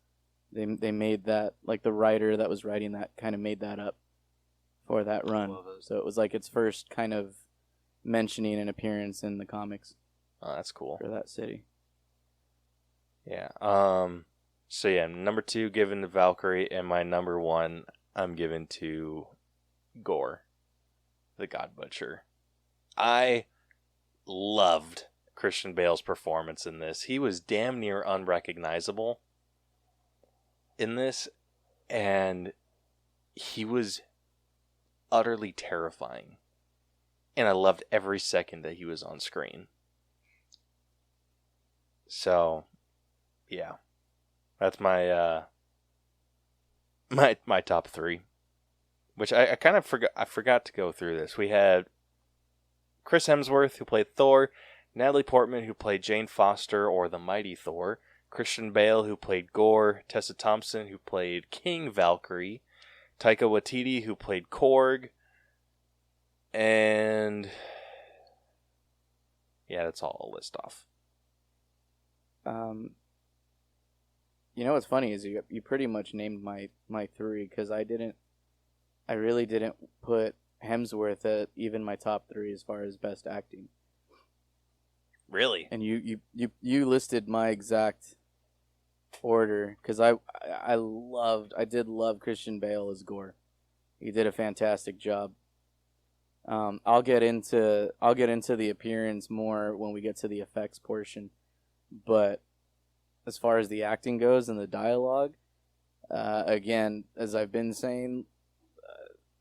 They made that, like the writer that was writing that kind of made that up for that run. So it was like its first kind of mentioning an appearance in the comics. Oh, that's cool. For that city. Yeah. So yeah, number 2 given to Valkyrie, and my number 1 I'm given to Gore, the God Butcher. I loved Christian Bale's performance in this. He was damn near unrecognizable in this, and he was utterly terrifying. And I loved every second that he was on screen. So, yeah. That's my my top 3. Which I kind of forgot to go through this. We had Chris Hemsworth, who played Thor, Natalie Portman, who played Jane Foster, or the Mighty Thor, Christian Bale, who played Gore, Tessa Thompson, who played King Valkyrie, Taika Waititi, who played Korg, and yeah, that's all I'll list off. You know what's funny is you pretty much named my 3, because I really didn't put Hemsworth at even my top 3 as far as best acting. Really? And you listed my exact order, because I did love Christian Bale as Gore. He did a fantastic job. I'll get into the appearance more when we get to the effects portion, but as far as the acting goes and the dialogue, again, as I've been saying,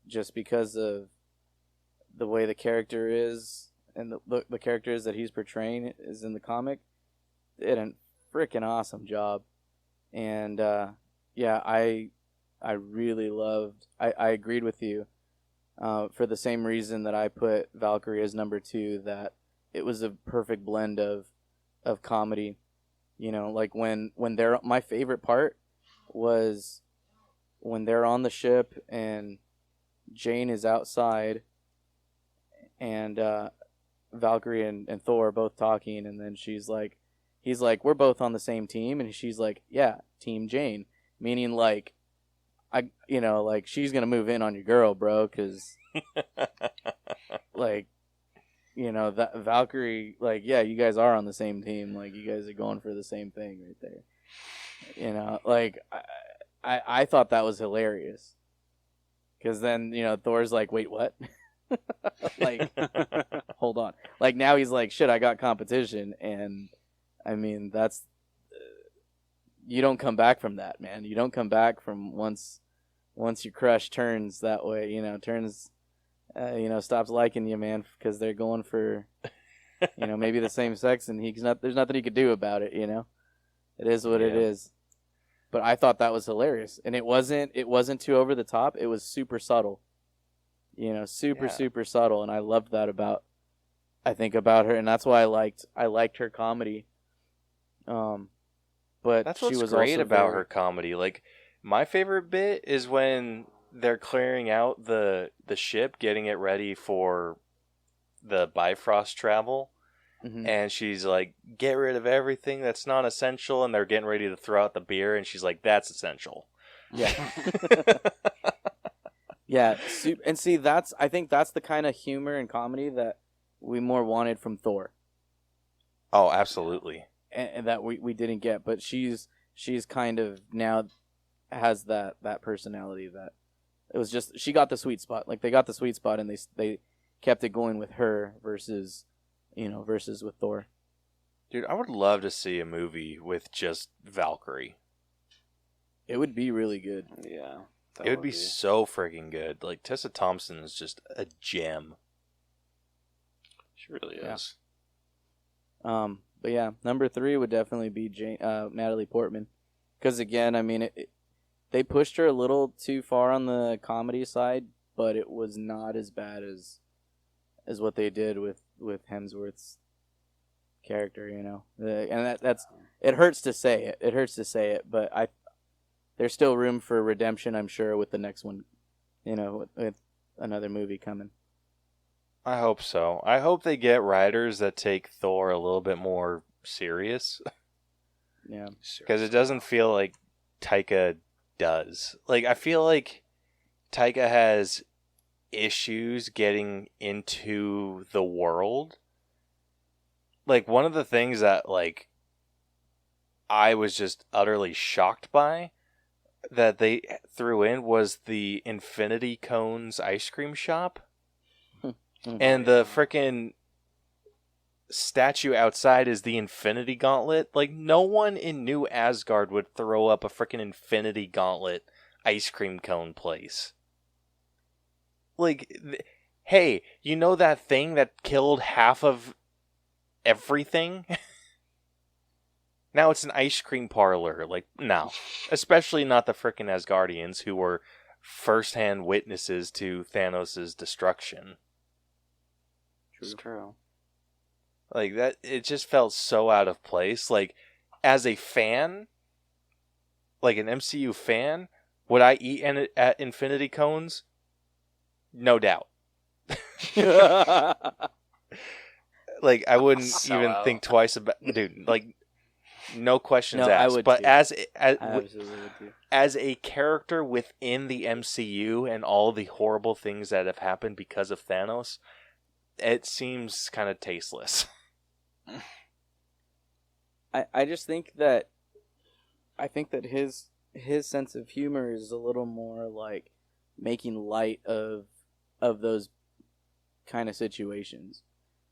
just because of the way the character is and the characters that he's portraying is in the comic, did a freaking awesome job. And yeah, I really loved. I agreed with you for the same reason that I put Valkyrie as number 2. That it was a perfect blend of comedy. You know, like when they're, my favorite part was when they're on the ship and Jane is outside and Valkyrie and Thor are both talking, and then he's like, we're both on the same team, and she's like, yeah, Team Jane, meaning like, like she's gonna move in on your girl, bro, because like, that Valkyrie, like, yeah, you guys are on the same team, like you guys are going for the same thing right there, like I thought that was hilarious, because then Thor's like, wait, what? Like, hold on, like now he's like, shit, I got competition. And I mean, that's you don't come back from that, man. You don't come back from once your crush turns that way, stops liking you, man, because they're going for, maybe the same sex, and there's nothing he could do about it, It is what it is. But I thought that was hilarious, and it wasn't too over the top. It was super subtle, super subtle, and I loved that about her, and that's why I liked her comedy. But that's she what's was great also about her comedy. Like, my favorite bit is when they're clearing out the ship, getting it ready for the Bifrost travel. Mhm. And she's like, get rid of everything that's not essential, and they're getting ready to throw out the beer, and she's like, that's essential. Yeah. Yeah, and see, I think that's the kind of humor and comedy that we more wanted from Thor. Oh, absolutely. And that we didn't get, but she's kind of now has that personality that it was just, she got the sweet spot. Like, they got the sweet spot, and they kept it going with her versus with Thor. Dude, I would love to see a movie with just Valkyrie. It would be really good. Yeah. It would be so freaking good. Like, Tessa Thompson is just a gem. She really is. But yeah, number 3 would definitely be Natalie Portman. Because again, I mean, they pushed her a little too far on the comedy side, but it was not as bad as what they did with Hemsworth's character, and that's it hurts to say it. It hurts to say it, but there's still room for redemption, I'm sure, with the next one, with another movie coming. I hope so. I hope they get writers that take Thor a little bit more serious. Yeah. Because it doesn't feel like Taika does. Like, I feel like Taika has issues getting into the world. Like, one of the things that, like, I was just utterly shocked by that they threw in was the Infinity Cones ice cream shop. And the frickin' statue outside is the Infinity Gauntlet. Like, no one in New Asgard would throw up a frickin' Infinity Gauntlet ice cream cone place. Like, hey, you know that thing that killed half of everything? Now it's an ice cream parlor. Like, no. Especially not the frickin' Asgardians, who were first-hand witnesses to Thanos' destruction. It's true. Like, that, it just felt so out of place. Like, as a fan, like an MCU fan, would I eat at Infinity Cones? No doubt. Like, I wouldn't even think twice about, dude, like, no questions asked. I would but too. I absolutely would too. As a character within the MCU and all the horrible things that have happened because of Thanos, it seems kind of tasteless. I just think that his sense of humor is a little more like making light of those kind of situations.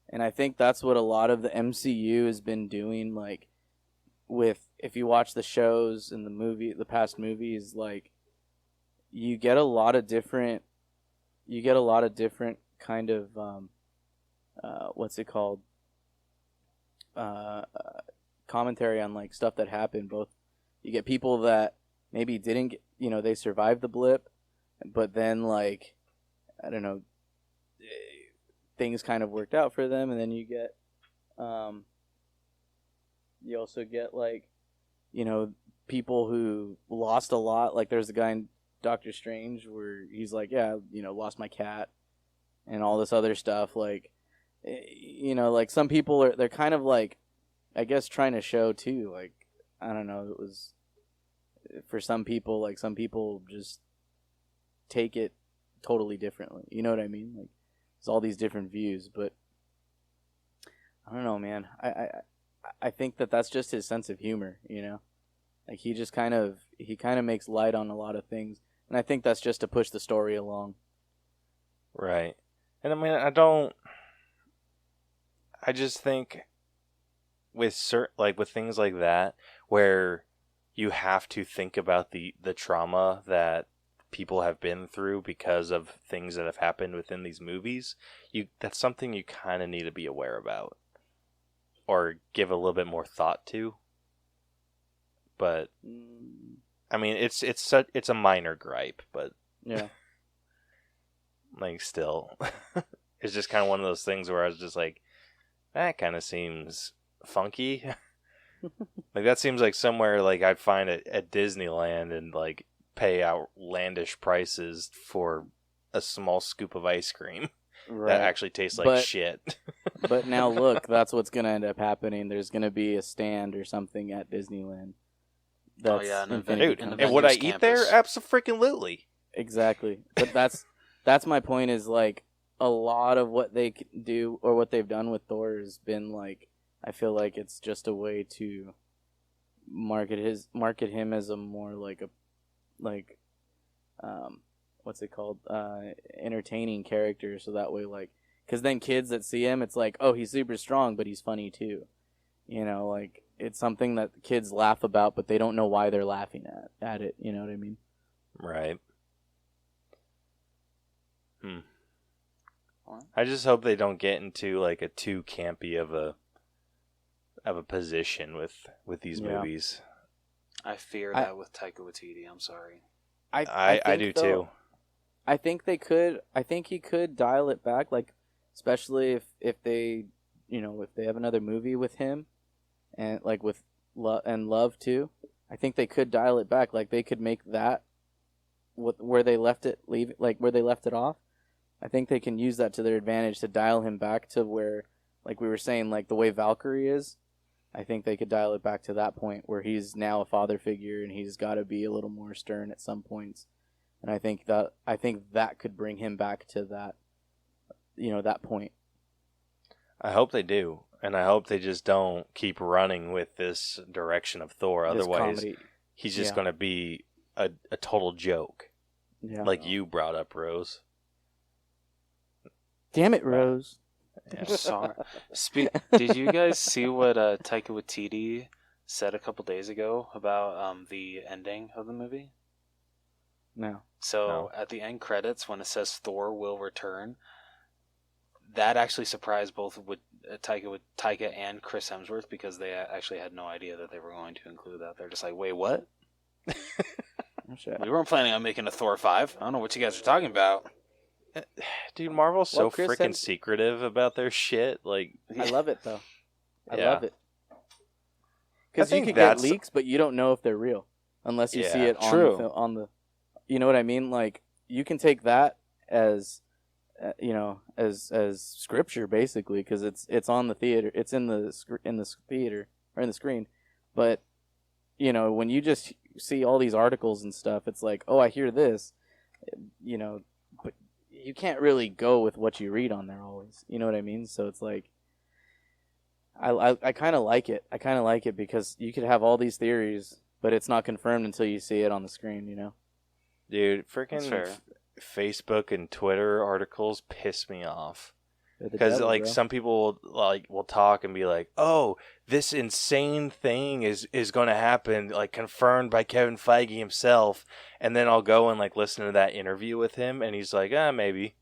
And I think that's what a lot of the MCU has been doing, like, if you watch the shows and the past movies, like, you get a lot of different kind of what's it called, commentary on, like, stuff that happened. Both, you get people that maybe didn't get, they survived the blip, but then, like, I don't know, things kind of worked out for them, and then you get you also get, like, people who lost a lot. Like, there's a guy in Doctor Strange where he's like, yeah, lost my cat and all this other stuff. Like, like, some people they're kind of, like, I guess, trying to show too, like, I don't know, it was, for some people, like, some people just take it totally differently. You know what I mean? Like, there's all these different views, but I don't know, man. I think that's just his sense of humor, Like, he just kind of makes light on a lot of things, and I think that's just to push the story along. Right. And I mean, I just think with with things like that, where you have to think about the trauma that people have been through because of things that have happened within these movies. That's something you kind of need to be aware about or give a little bit more thought to. But I mean, it's a minor gripe, but Yeah. like still, it's just kind of one of those things where I was just like, that kind of seems funky. Like that seems like somewhere like I'd find it at Disneyland and like pay outlandish prices for a small scoop of ice cream that actually tastes like shit. But now look, that's what's gonna end up happening. There's gonna be a stand or something at Disneyland. That's Dude, and would I eat there? Abso-freaking-lutely. Exactly. But that's my point. Is like a lot of what they do or what they've done with Thor has been like, I feel like it's just a way to market him as a more like what's it called, entertaining character. So that way, like, because then kids that see him, it's like, oh, he's super strong, but he's funny too. You know, like it's something that the kids laugh about, but they don't know why they're laughing at it. You know what I mean? Right. I just hope they don't get into like a too campy of a position with these movies. I fear that with Taika Waititi. I'm sorry. I do too. I think they could. I think he could dial it back, like especially if they, if they have another movie with him, and like with Love too. I think they could dial it back. Like they could make that where they left it off. I think they can use that to their advantage to dial him back to where, like we were saying, like the way Valkyrie is. I think they could dial it back to that point where he's now a father figure and he's got to be a little more stern at some points. And I think that could bring him back to that, that point. I hope they do, and I hope they just don't keep running with this direction of Thor. Otherwise, he's just going to be a total joke. Yeah. Like you brought up, Rose. Damn it, Rose. Yeah. Sorry. Did you guys see what Taika Waititi said a couple days ago about the ending of the movie? No. So at the end credits, when it says Thor will return, that actually surprised both with Taika and Chris Hemsworth because they actually had no idea that they were going to include that. They're just like, wait, what? We weren't planning on making a Thor 5. I don't know what you guys are talking about. Dude, Marvel's so freaking secretive about their shit. Like, I love it though. I love it because you can get leaks, but you don't know if they're real unless you see it on the. You know what I mean? Like you can take that as, as scripture basically because it's on the theater. It's in the theater or in the screen, but when you just see all these articles and stuff, it's like, oh, I hear this, but you can't really go with what you read on there always. You know what I mean? So it's like, I kind of like it. I kind of like it because you could have all these theories, but it's not confirmed until you see it on the screen, Dude, freaking Facebook and Twitter articles piss me off. Because some people will talk and be like, "Oh, this insane thing is going to happen, like confirmed by Kevin Feige himself," and then I'll go and like listen to that interview with him, and he's like, maybe."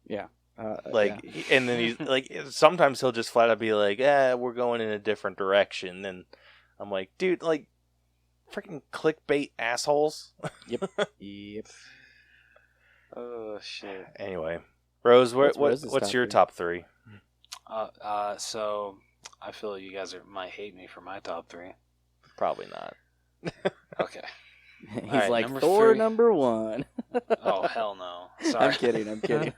Yeah. And then he's like, sometimes he'll just flat out be like, we're going in a different direction. And I'm like, dude, like, freaking clickbait assholes. Yep. Yep. Oh shit. Anyway. Rose, what's your top 3? So I feel you guys might hate me for my top 3. Probably not. Okay. He's right, like Thor 3. Number 1. Oh hell no! Sorry. I'm kidding.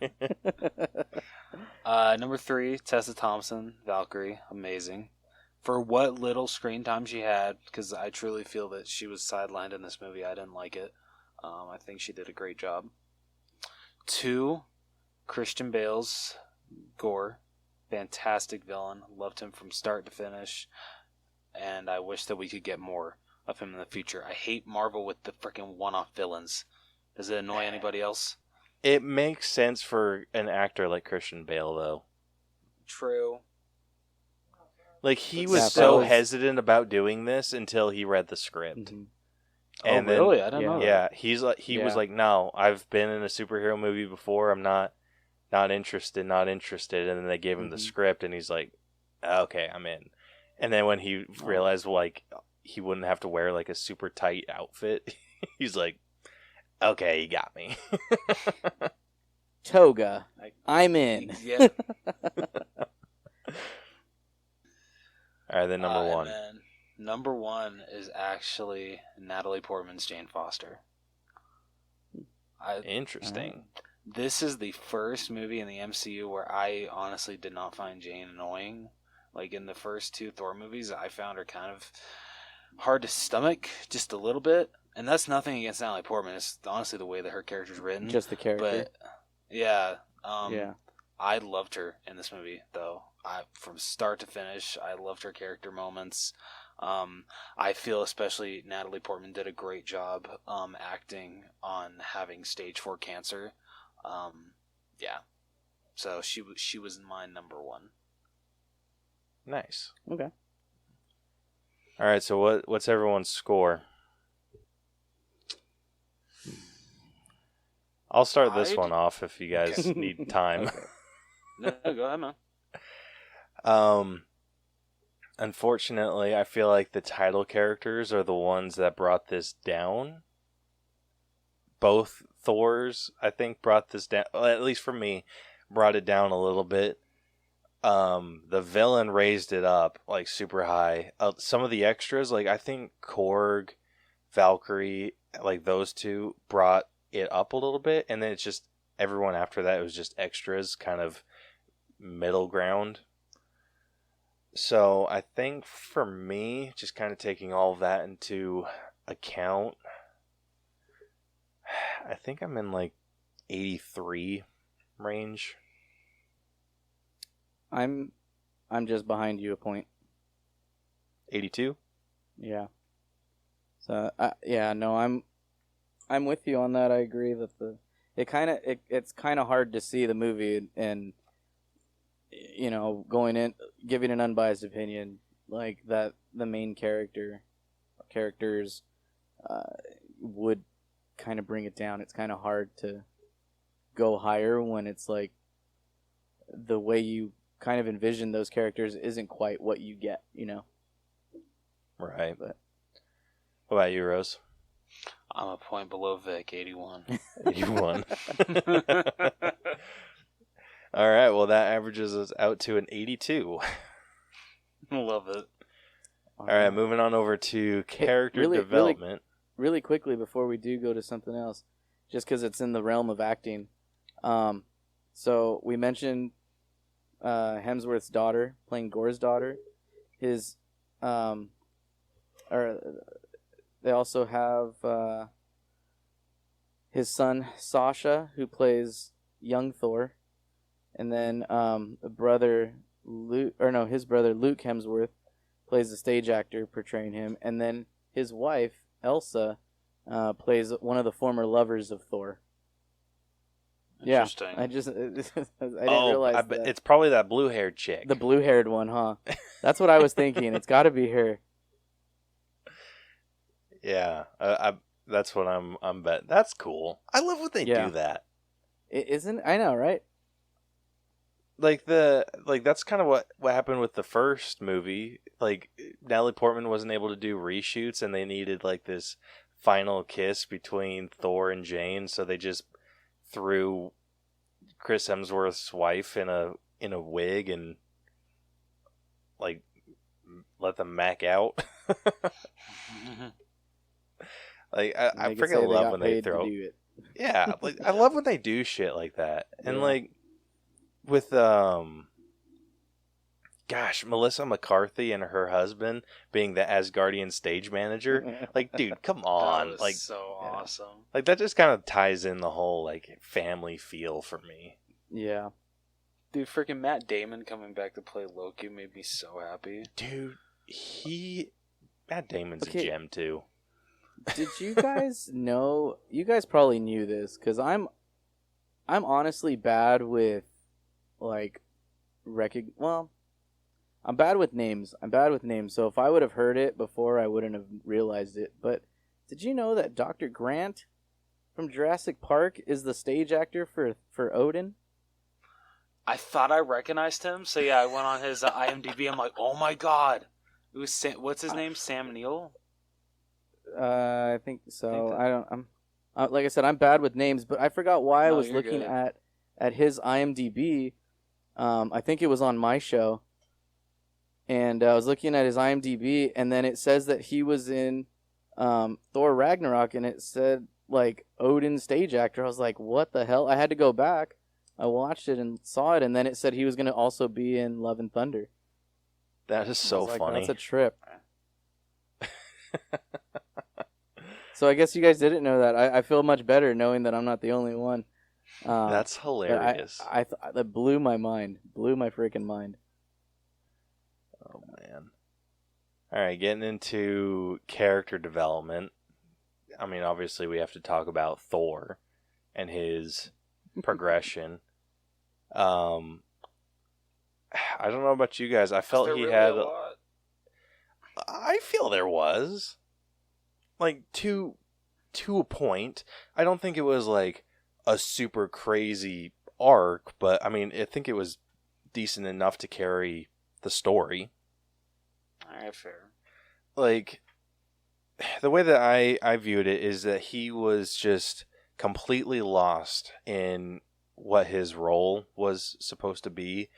Number 3, Tessa Thompson, Valkyrie, amazing. For what little screen time she had, because I truly feel that she was sidelined in this movie. I didn't like it. I think she did a great job. 2. Christian Bale's Gore, fantastic villain. Loved him from start to finish, and I wish that we could get more of him in the future. I hate Marvel with the freaking one-off villains. Does it annoy anybody else? It makes sense for an actor like Christian Bale, though. True. Like, he was Yeah, so that was- hesitant about doing this until he read the script. Mhm. And oh, really? I don't yeah. know that. Yeah, he was Yeah. like, no, I've been in a superhero movie before. I'm not interested. And then they gave him the Mhm. script, and he's like, okay, I'm in. And then when he realized like he wouldn't have to wear like a super tight outfit, he's like, okay, you got me. Toga. I'm in. Yeah. All right, then number And one. then number one is actually Natalie Portman's Jane Foster. Interesting. This is the first movie in the MCU where I honestly did not find Jane annoying. Like in the first two Thor movies, I found her kind of hard to stomach just a little bit. And that's nothing against Natalie Portman. It's honestly the way that her character's written. Just the character. But yeah, yeah. I loved her in this movie, though. From start to finish, I loved her character moments. I feel especially Natalie Portman did a great job acting on having stage 4 cancer. Yeah, so she was my number one. Nice. Okay. All right, so what's everyone's score? I'll start this one off if you guys need time. No, go ahead, man. Unfortunately, I feel like the title characters are the ones that brought this down. Both Thors, I think, brought this down. Well, at least for me, brought it down a little bit. The villain raised it up like super high. Some of the extras, like I think Korg, Valkyrie, like those two brought it up a little bit, and then it's just everyone after that, it was just extras, kind of middle ground. So I think for me, just kind of taking all of that into account, I think I'm in like 83 range. I'm just behind you a point. 82? Yeah. So yeah, no, I'm with you on that. I agree that it's kind of hard to see the movie and going in giving an unbiased opinion like that the main characters would kind of bring it down. It's kind of hard to go higher when it's like the way you kind of envision those characters isn't quite what you get, Right. But what about you, Rose? I'm a point below Vic, 81. 81. All right, well, that averages us out to an 82. Love it. All right, moving on over to character development. Really quickly before we do go to something else, just because it's in the realm of acting. So we mentioned Hemsworth's daughter, playing Gore's daughter. They also have his son Sasha, who plays young Thor, and then his brother Luke Hemsworth plays the stage actor portraying him, and then his wife Elsa plays one of the former lovers of Thor. Interesting. Yeah, I didn't realize that. It's probably that blue-haired chick. The blue-haired one, huh? That's what I was thinking. It's got to be her. Yeah, that's what I'm betting. That's cool. I love when they do that. I know, right? Like that's kind of what happened with the first movie. Like Natalie Portman wasn't able to do reshoots, and they needed like this final kiss between Thor and Jane, so they just threw Chris Hemsworth's wife in a wig and like let them mac out. Like I freaking love when they throw. Yeah, like I love when they do shit like that, and like with Melissa McCarthy and her husband being the Asgardian stage manager. Like, dude, come on. That was like so awesome. Like that just kind of ties in the whole like family feel for me. Yeah. Dude, freaking Matt Damon coming back to play Loki made me so happy. Dude, Matt Damon's a gem too. Did you guys know? You guys probably knew this because I'm honestly bad with like I'm I'm bad with names. So if I would have heard it before, I wouldn't have realized it. But did you know that Dr. Grant from Jurassic Park is the stage actor for Odin? I thought I recognized him, so yeah, I went on his IMDb. I'm like, oh my god, it was what's his name? Sam Neill. I think so. Like I said, I'm bad with names, but I forgot why I was looking good. at his IMDb. I think it was on my show, and I was looking at his IMDb, and then it says that he was in Thor Ragnarok, and it said like Odin stage actor. I was like, what the hell? I had to go back. I watched it and saw it, and then it said he was going to also be in Love and Thunder. That is so funny. That's a trip. So I guess you guys didn't know that. I feel much better knowing that I'm not the only one. That's hilarious. That blew my mind. Blew my freaking mind. Oh, man. All right, getting into character development. I mean, obviously we have to talk about Thor and his progression. I don't know about you guys. I felt he had a lot. I feel there was, like, to a point. I don't think it was like a super crazy arc, but I mean, I think it was decent enough to carry the story. Alright, fair. Like, the way that I viewed it is that he was just completely lost in what his role was supposed to be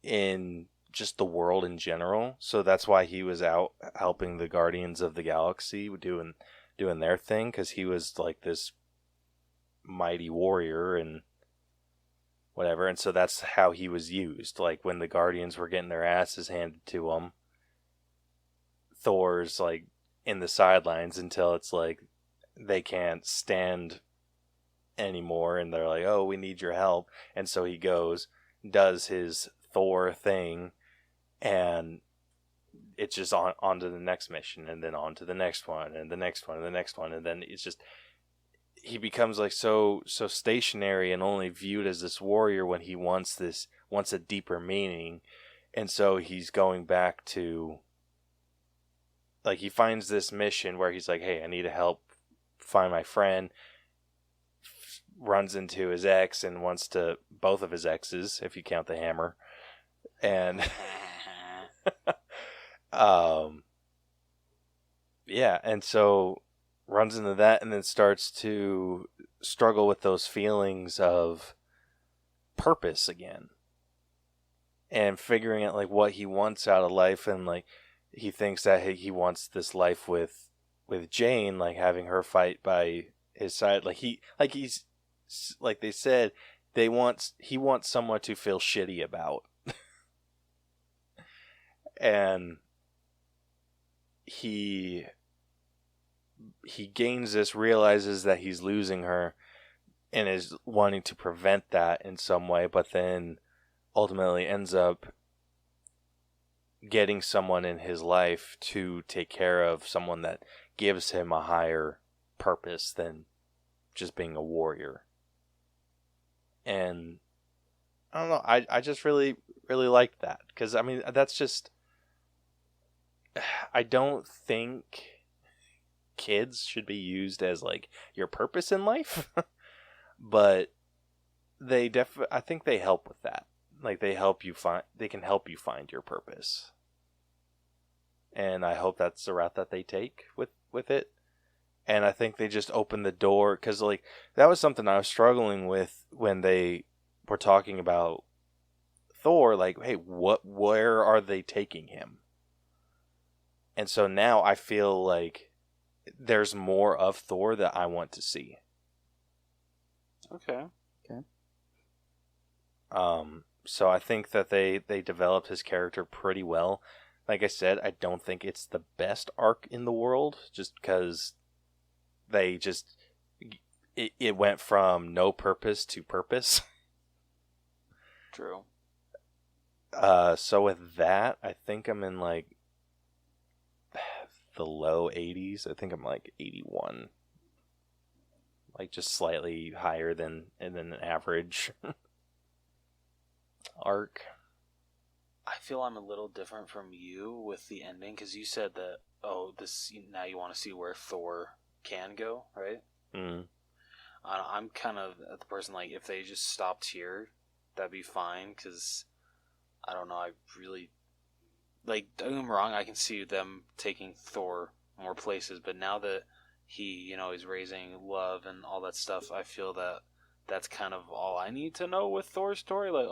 in just the world in general. So that's why he was out helping the Guardians of the Galaxy doing their thing, because he was like this mighty warrior and whatever. And so that's how he was used. Like when the Guardians were getting their asses handed to him, Thor's like in the sidelines until it's like they can't stand anymore, and they're like, oh, we need your help. And so he goes, does his Thor thing, and it's just on to the next mission, and then on to the next one, and the next one, and the next one, and then it's just he becomes like so stationary and only viewed as this warrior when he wants a deeper meaning. And so he's going back to, like, he finds this mission where he's like, hey, I need to help find my friend, runs into his ex and wants to, both of his exes, if you count the hammer, and yeah, and so runs into that, and then starts to struggle with those feelings of purpose again, and figuring out like what he wants out of life. And like he thinks that he wants this life with Jane, like having her fight by his side. He's like they said, he wants someone to feel shitty about. And he gains this, realizes that he's losing her, and is wanting to prevent that in some way, but then ultimately ends up getting someone in his life to take care of, someone that gives him a higher purpose than just being a warrior. And I don't know, I just really, really liked that, because I mean, that's just, I don't think kids should be used as like your purpose in life, but I think they help with that. Like they can help you find your purpose. And I hope that's the route that they take with it. And I think they just open the door, because like that was something I was struggling with when they were talking about Thor. Like, hey, where are they taking him? And so now I feel like there's more of Thor that I want to see. Okay. So I think that they developed his character pretty well. Like I said, I don't think it's the best arc in the world, just because it went from no purpose to purpose. True. So with that, I think I'm in like the low 80s. I think I'm like 81. Like just slightly higher than an average arc. I feel I'm a little different from you with the ending, because you said that, now you want to see where Thor can go, right? Mm. I'm kind of the person, like, if they just stopped here, that'd be fine, because, I don't know, I really, like, don't get me wrong, I can see them taking Thor more places, but now that he, is raising love and all that stuff, I feel that that's kind of all I need to know with Thor's story. Like,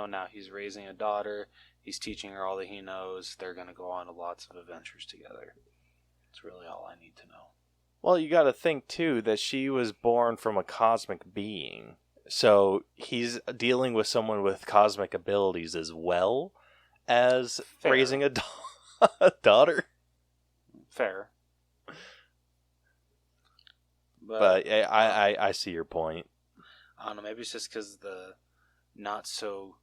now he's raising a daughter, he's teaching her all that he knows, they're going to go on to lots of adventures together. It's really all I need to know. Well, you got to think, too, that she was born from a cosmic being. So he's dealing with someone with cosmic abilities as well as raising a daughter. Fair. But I see your point. I don't know, maybe it's just because the not so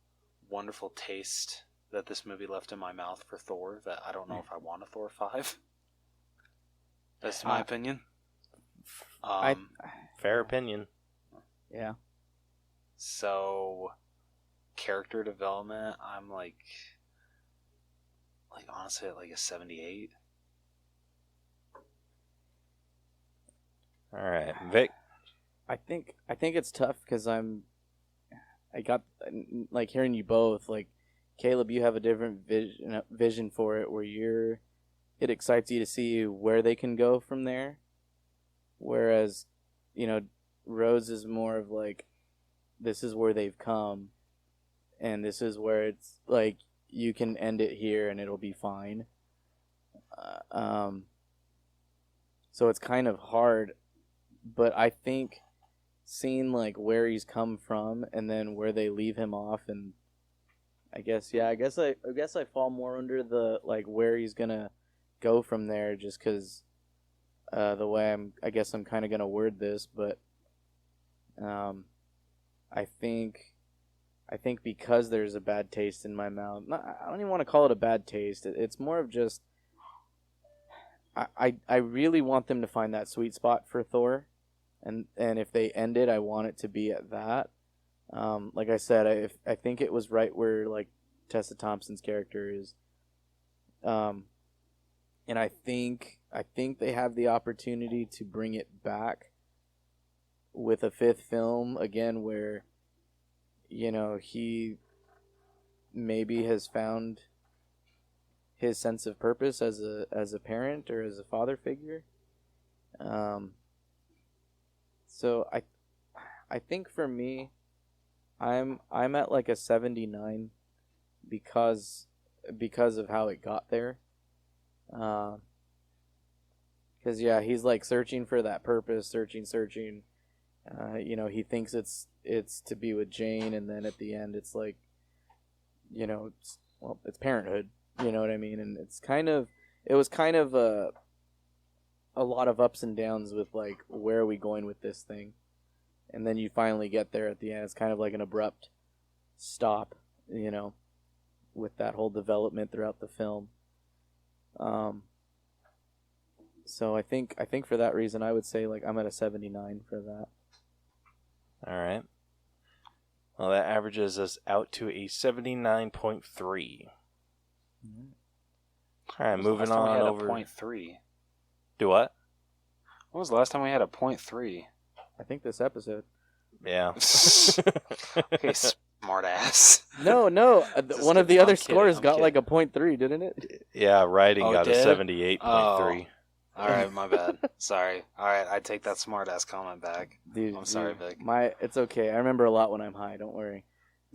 wonderful taste that this movie left in my mouth for Thor that I don't know if I want a Thor 5. That's my opinion. Fair opinion. Yeah. So, character development, I'm like honestly at like a 78. All right, Vic. I think it's tough because I got like hearing you both, like Caleb, you have a different vision for it where it excites you to see where they can go from there, whereas Rose is more of like, this is where they've come, and this is where it's like you can end it here and it'll be fine. So it's kind of hard, but I think seeing like where he's come from and then where they leave him off, and I guess I fall more under the like where he's gonna go from there, just because the way I'm kind of gonna word this, but I think because there's a bad taste in my mouth. I don't even want to call it a bad taste. It's more of just I really want them to find that sweet spot for Thor, and if they end it, I want it to be at that. Like I said, I think it was right where like Tessa Thompson's character is, and I think they have the opportunity to bring it back with a fifth film again, where he maybe has found his sense of purpose as a parent or as a father figure. So I think for me, I'm at like a 79 because of how it got there. Because he's like searching for that purpose, searching. He thinks it's to be with Jane, and then at the end it's like, it's parenthood. You know what I mean? And it was kind of a lot of ups and downs with like, where are we going with this thing? And then you finally get there at the end. It's kind of like an abrupt stop, with that whole development throughout the film. So I think for that reason, I would say like I'm at a 79 for that. All right. Well, that averages us out to a 79.3. All right, moving on over. 0.3. Do what? When was the last time we had a 0.3? I think this episode. Yeah. Okay, smart ass. No. One of the other scores I'm got kidding. like a 0.3, didn't it? Yeah, writing got a did? 78.3. Oh. All right, my bad. Sorry. All right, I take that smart ass comment back. Dude, I'm sorry, Vic. It's okay. I remember a lot when I'm high. Don't worry.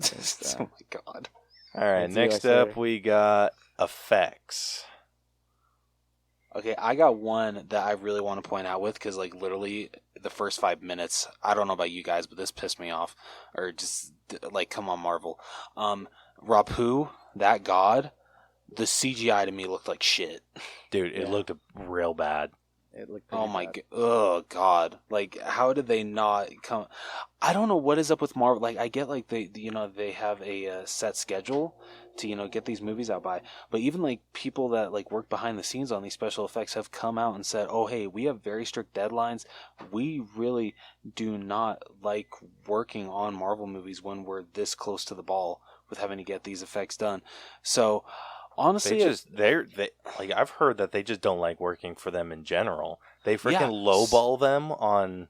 Oh my god. All right, That's next you, I up swear. we got effects. Okay, I got one that I really want to point out with, because like literally the first 5 minutes, I don't know about you guys, but this pissed me off. Or just like, come on, Marvel. Rapu, that god, the CGI to me looked like shit. Dude, it looked real bad. It looked Oh my bad. god! Oh god! Like, how did they not come? I don't know what is up with Marvel. Like, I get like they have a set schedule to get these movies out by, but even like people that like work behind the scenes on these special effects have come out and said, "Oh, hey, we have very strict deadlines. We really do not like working on Marvel movies when we're this close to the ball. with having to get these effects done. So honestly, they like I've heard that they just don't like working for them in general. They freaking Yeah. lowball them on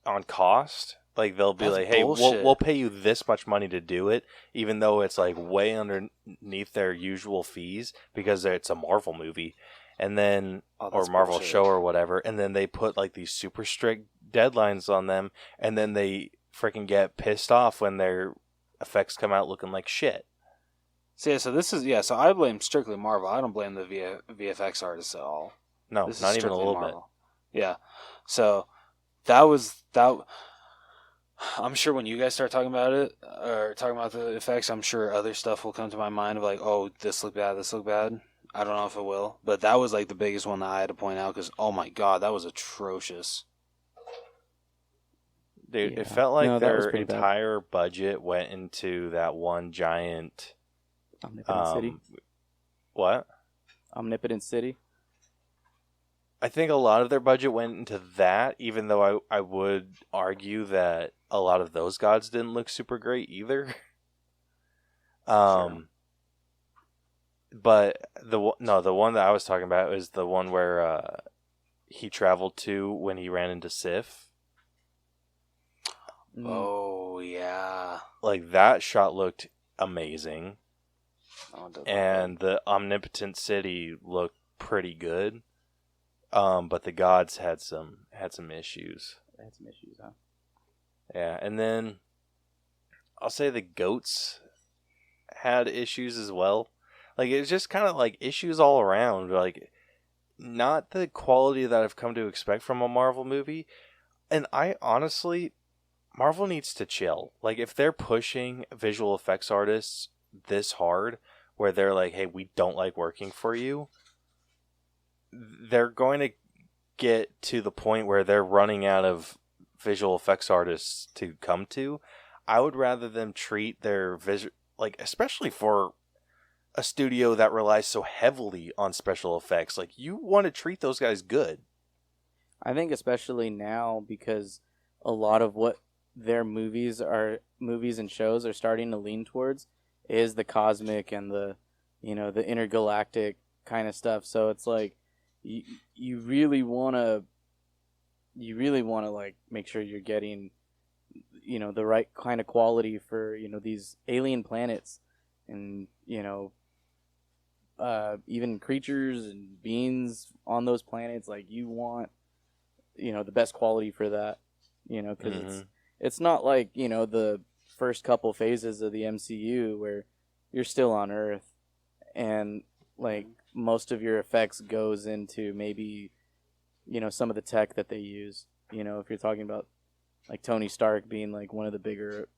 on cost. Like they'll be That's like, "Hey, bullshit. we'll pay you this much money to do it," even though it's like way underneath their usual fees because it's a Marvel movie, and then or Marvel bullshit. show or whatever, and then they put like these super strict deadlines on them, and then they freaking get pissed off when their effects come out looking like shit. So so I blame strictly Marvel. I don't blame the VFX artists at all. No, This is not even a strictly little Marvel. Yeah. So that. I'm sure when you guys start talking about it, or talking about the effects, I'm sure other stuff will come to my mind of like, oh, this looked bad, this looked bad. I don't know if it will. But that was like the biggest one that I had to point out because, oh my God, that was atrocious. Dude, Yeah. it felt like No, that was their pretty bad. entire budget went into that one giant. Omnipotent City. What? Omnipotent City. I think a lot of their budget went into that, even though I would argue that a lot of those gods didn't look super great either. Sure. But the one that I was talking about is the one where he traveled to when he ran into Sif. Oh, yeah. Like that shot looked amazing. Oh, it does look And the Omnipotent City looked pretty good. But the gods had some issues. They had some issues, huh? Yeah, and then I'll say the goats had issues as well. Like it's just kind of like issues all around. Like not the quality that I've come to expect from a Marvel movie. And I honestly, Marvel needs to chill. Like if they're pushing visual effects artists this hard, where they're like, "Hey, we don't like working for you," they're going to get to the point where they're running out of visual effects artists to come to. I would rather them treat their especially for a studio that relies so heavily on special effects. Like you want to treat those guys good. I think especially now because a lot of what their movies and shows are starting to lean towards is the cosmic and the the intergalactic kind of stuff. So it's like you really want to like make sure you're getting the right kind of quality for these alien planets and even creatures and beings on those planets. Like you want the best quality for that, because it's not like the first couple phases of the MCU where you're still on Earth and like most of your effects goes into maybe some of the tech that they use. If you're talking about like Tony Stark being like one of the bigger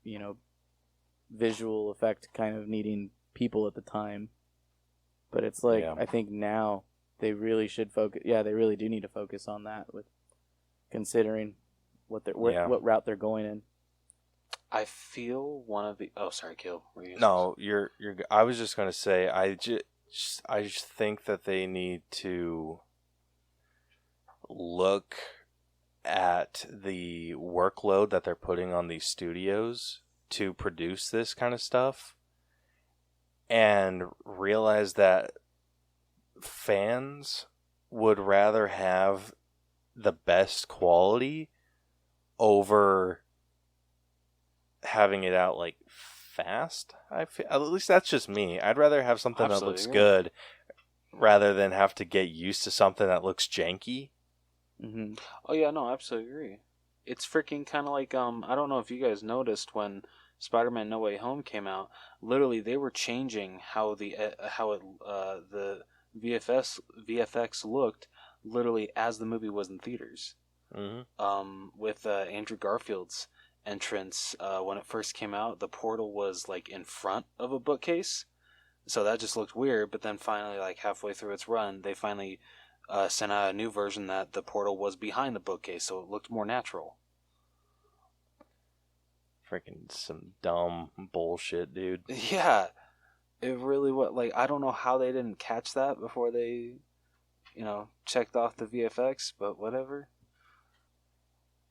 visual effect kind of needing people at the time. But it's like I think now they really should focus. Yeah, they really do need to focus on that with considering what route they're going in. I feel one of the. Oh, sorry, Kill. No, you're. I was just gonna say I just think that they need to look at the workload that they're putting on these studios to produce this kind of stuff and realize that fans would rather have the best quality over having it out like fast. I feel, at least that's just me. I'd rather have something that looks good rather than have to get used to something that looks janky. Mm-hmm. Oh yeah, no, I absolutely agree. It's freaking kind of like I don't know if you guys noticed when Spider-Man: No Way Home came out. Literally, they were changing how the VFX looked literally as the movie was in theaters. Mm-hmm. With Andrew Garfield's entrance when it first came out, the portal was like in front of a bookcase, so that just looked weird. But then finally, like halfway through its run, they finally sent out a new version that the portal was behind the bookcase, so it looked more natural. Freaking some dumb bullshit, dude. Yeah, it really was. Like, I don't know how they didn't catch that before they, checked off the VFX, but whatever.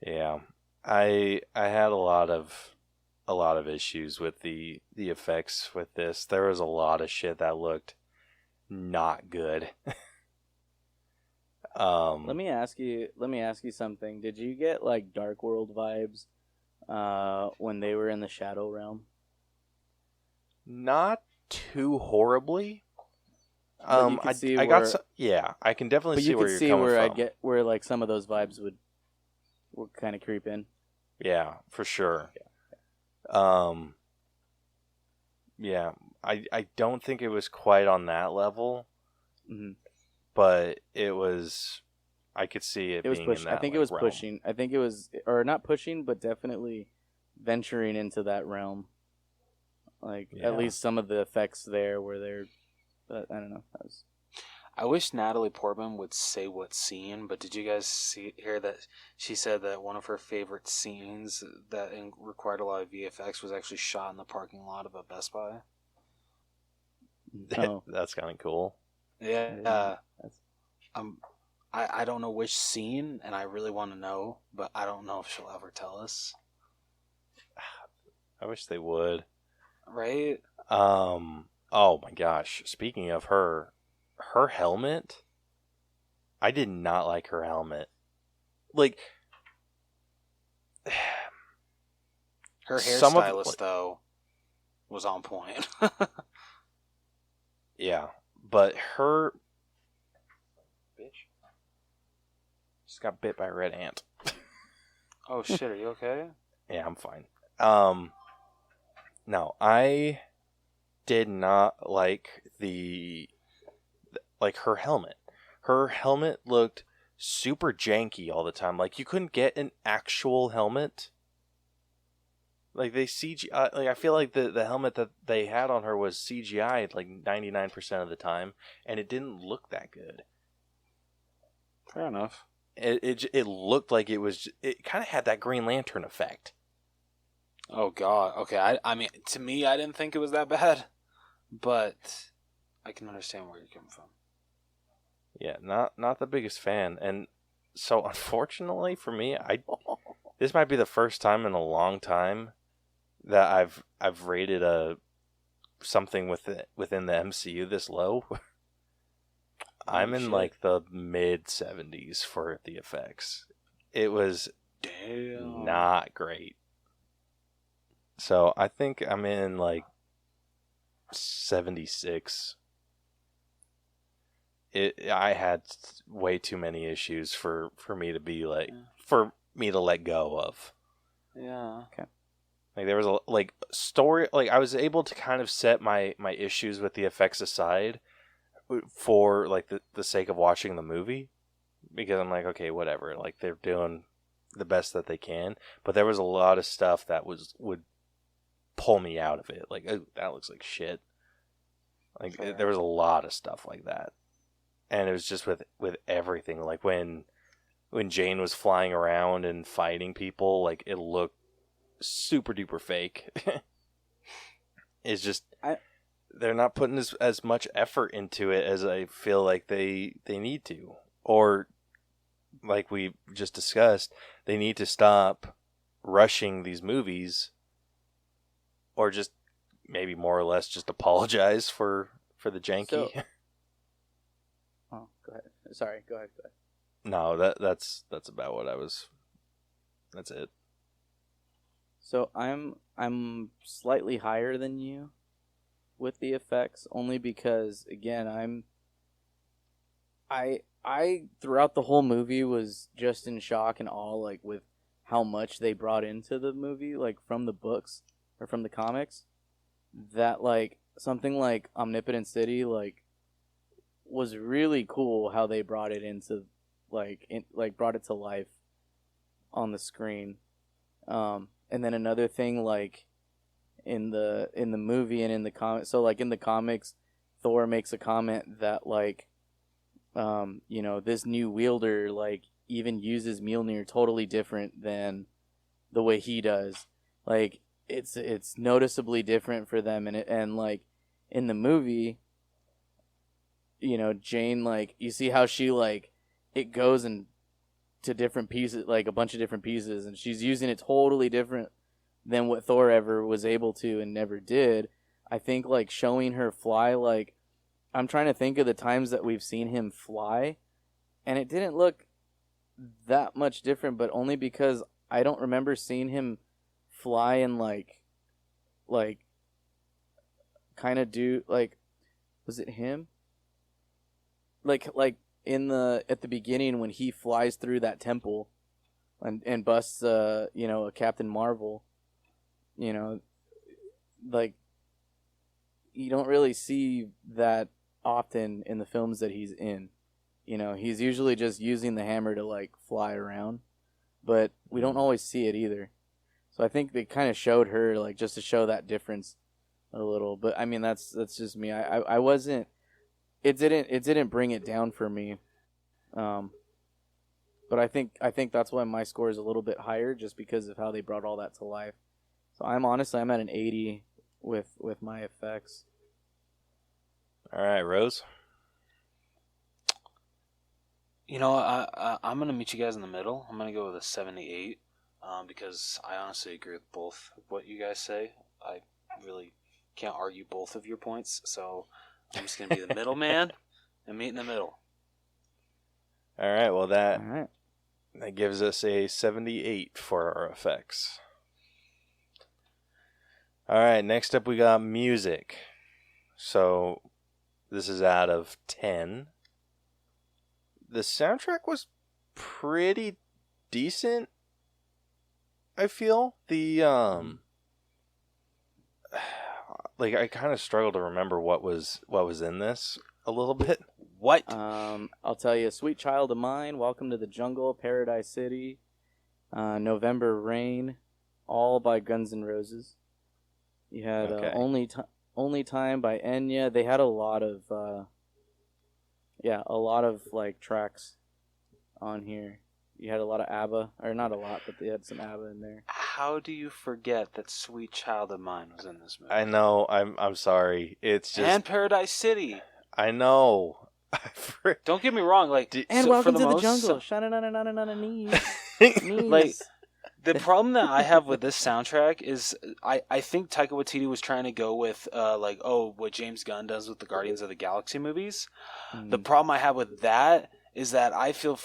Yeah, I had a lot of a lot of issues with the effects with this. There was a lot of shit that looked not good. Let me ask you something. Did you get like Dark World vibes when they were in the Shadow Realm? Not too horribly. But you can see I where, got some, yeah, I can definitely but see you where could you're see coming where from. I get where like some of those vibes would kind of creep in. Yeah, for sure. Yeah, I don't think it was quite on that level, but it was. I could see it was being push. in that. I think it like, was realm. pushing. I think it was, or not pushing, but definitely venturing into that realm. Like Yeah. at least some of the effects there were there. But I don't know. I wish Natalie Portman would say what scene, but did you guys hear that she said that one of her favorite scenes that required a lot of VFX was actually shot in the parking lot of a Best Buy? Oh. That's kind of cool. Yeah. I don't know which scene, and I really want to know, but I don't know if she'll ever tell us. I wish they would. Right? Oh my gosh. Speaking of her helmet, I did not like her helmet. Like, her hairstylist, though, was on point. Yeah, but her... Bitch. Just got bit by a red ant. Oh shit, are you okay? Yeah, I'm fine. No, I did not like her helmet. Her helmet looked super janky all the time. Like, you couldn't get an actual helmet. Like, they CGI. Like, I feel like the helmet that they had on her was CGI'd like 99% of the time, and it didn't look that good. Fair enough. It looked like it was. It kind of had that Green Lantern effect. Oh god. Okay. I mean, to me, I didn't think it was that bad, but I can understand where you're coming from. Yeah, not the biggest fan, and so unfortunately for me, this might be the first time in a long time that I've rated something within the MCU this low. I'm in like the mid 70s for the effects. It was not great. So I think I'm in like 76. I had way too many issues for me to be like for me to let go of. Yeah. Okay. Like there was a story, like I was able to kind of set my issues with the effects aside for like the sake of watching the movie, because I'm like, okay, whatever, like they're doing the best that they can, but there was a lot of stuff that would pull me out of it. Like, oh, that looks like shit. Like there was a lot of stuff like that. And it was just with everything. Like when Jane was flying around and fighting people, like it looked super duper fake. It's just they're not putting as much effort into it as I feel like they need to. Or like we just discussed, they need to stop rushing these movies, or just maybe more or less just apologize for the janky. So, oh, go ahead. Sorry, go ahead. No, that's about what I was. That's it. So I'm slightly higher than you with the effects, only because again I throughout the whole movie was just in shock and awe, like with how much they brought into the movie, like from the books or from the comics. That like something like Omnipotent City like was really cool how they brought it into brought it to life on the screen. And then another thing, like in the movie and in the comics, so like in the comics, Thor makes a comment that like this new wielder like even uses Mjolnir totally different than the way he does. Like it's noticeably different for them, and like in the movie, Jane, like you see how she like it goes to different pieces, like a bunch of different pieces, and she's using it totally different than what Thor ever was able to and never did. I think like showing her fly, like I'm trying to think of the times that we've seen him fly, and it didn't look that much different, but only because I don't remember seeing him fly and like kind of do like, was it him? Like at the beginning when he flies through that temple and busts a Captain Marvel, like you don't really see that often in the films that he's in. He's usually just using the hammer to like fly around, but we don't always see it either. So I think they kind of showed her like just to show that difference a little. But I mean that's just me. I wasn't. It didn't bring it down for me. But I think that's why my score is a little bit higher, just because of how they brought all that to life. So I'm at an 80 with my effects. All right, Rose. I'm going to meet you guys in the middle. I'm going to go with a 78 because I honestly agree with both of what you guys say. I really can't argue both of your points, so I'm just going to be the middleman and meet in the middle. All right, well, that All right. That gives us a 78 for our effects. All right, next up we got music. So this is out of 10. The soundtrack was pretty decent, I feel. The like I kind of struggle to remember what was in this a little bit. What? I'll tell you, Sweet Child of Mine, Welcome to the Jungle, Paradise City, November Rain, all by Guns N' Roses. You had Okay. Only Time by Enya. They had a lot of like tracks on here. You had a lot of ABBA, or not a lot, but they had some ABBA in there. How do you forget that Sweet Child of Mine was in this movie? I know. I'm sorry. It's just. And Paradise City. I know. Don't get me wrong. Like, And so Welcome for to the most, Jungle. Sha-na-na-na-na-na-na knees. Like, the problem that I have with this soundtrack is I think Taika Waititi was trying to go with what James Gunn does with the Guardians of the Galaxy movies. The problem I have with that is that I feel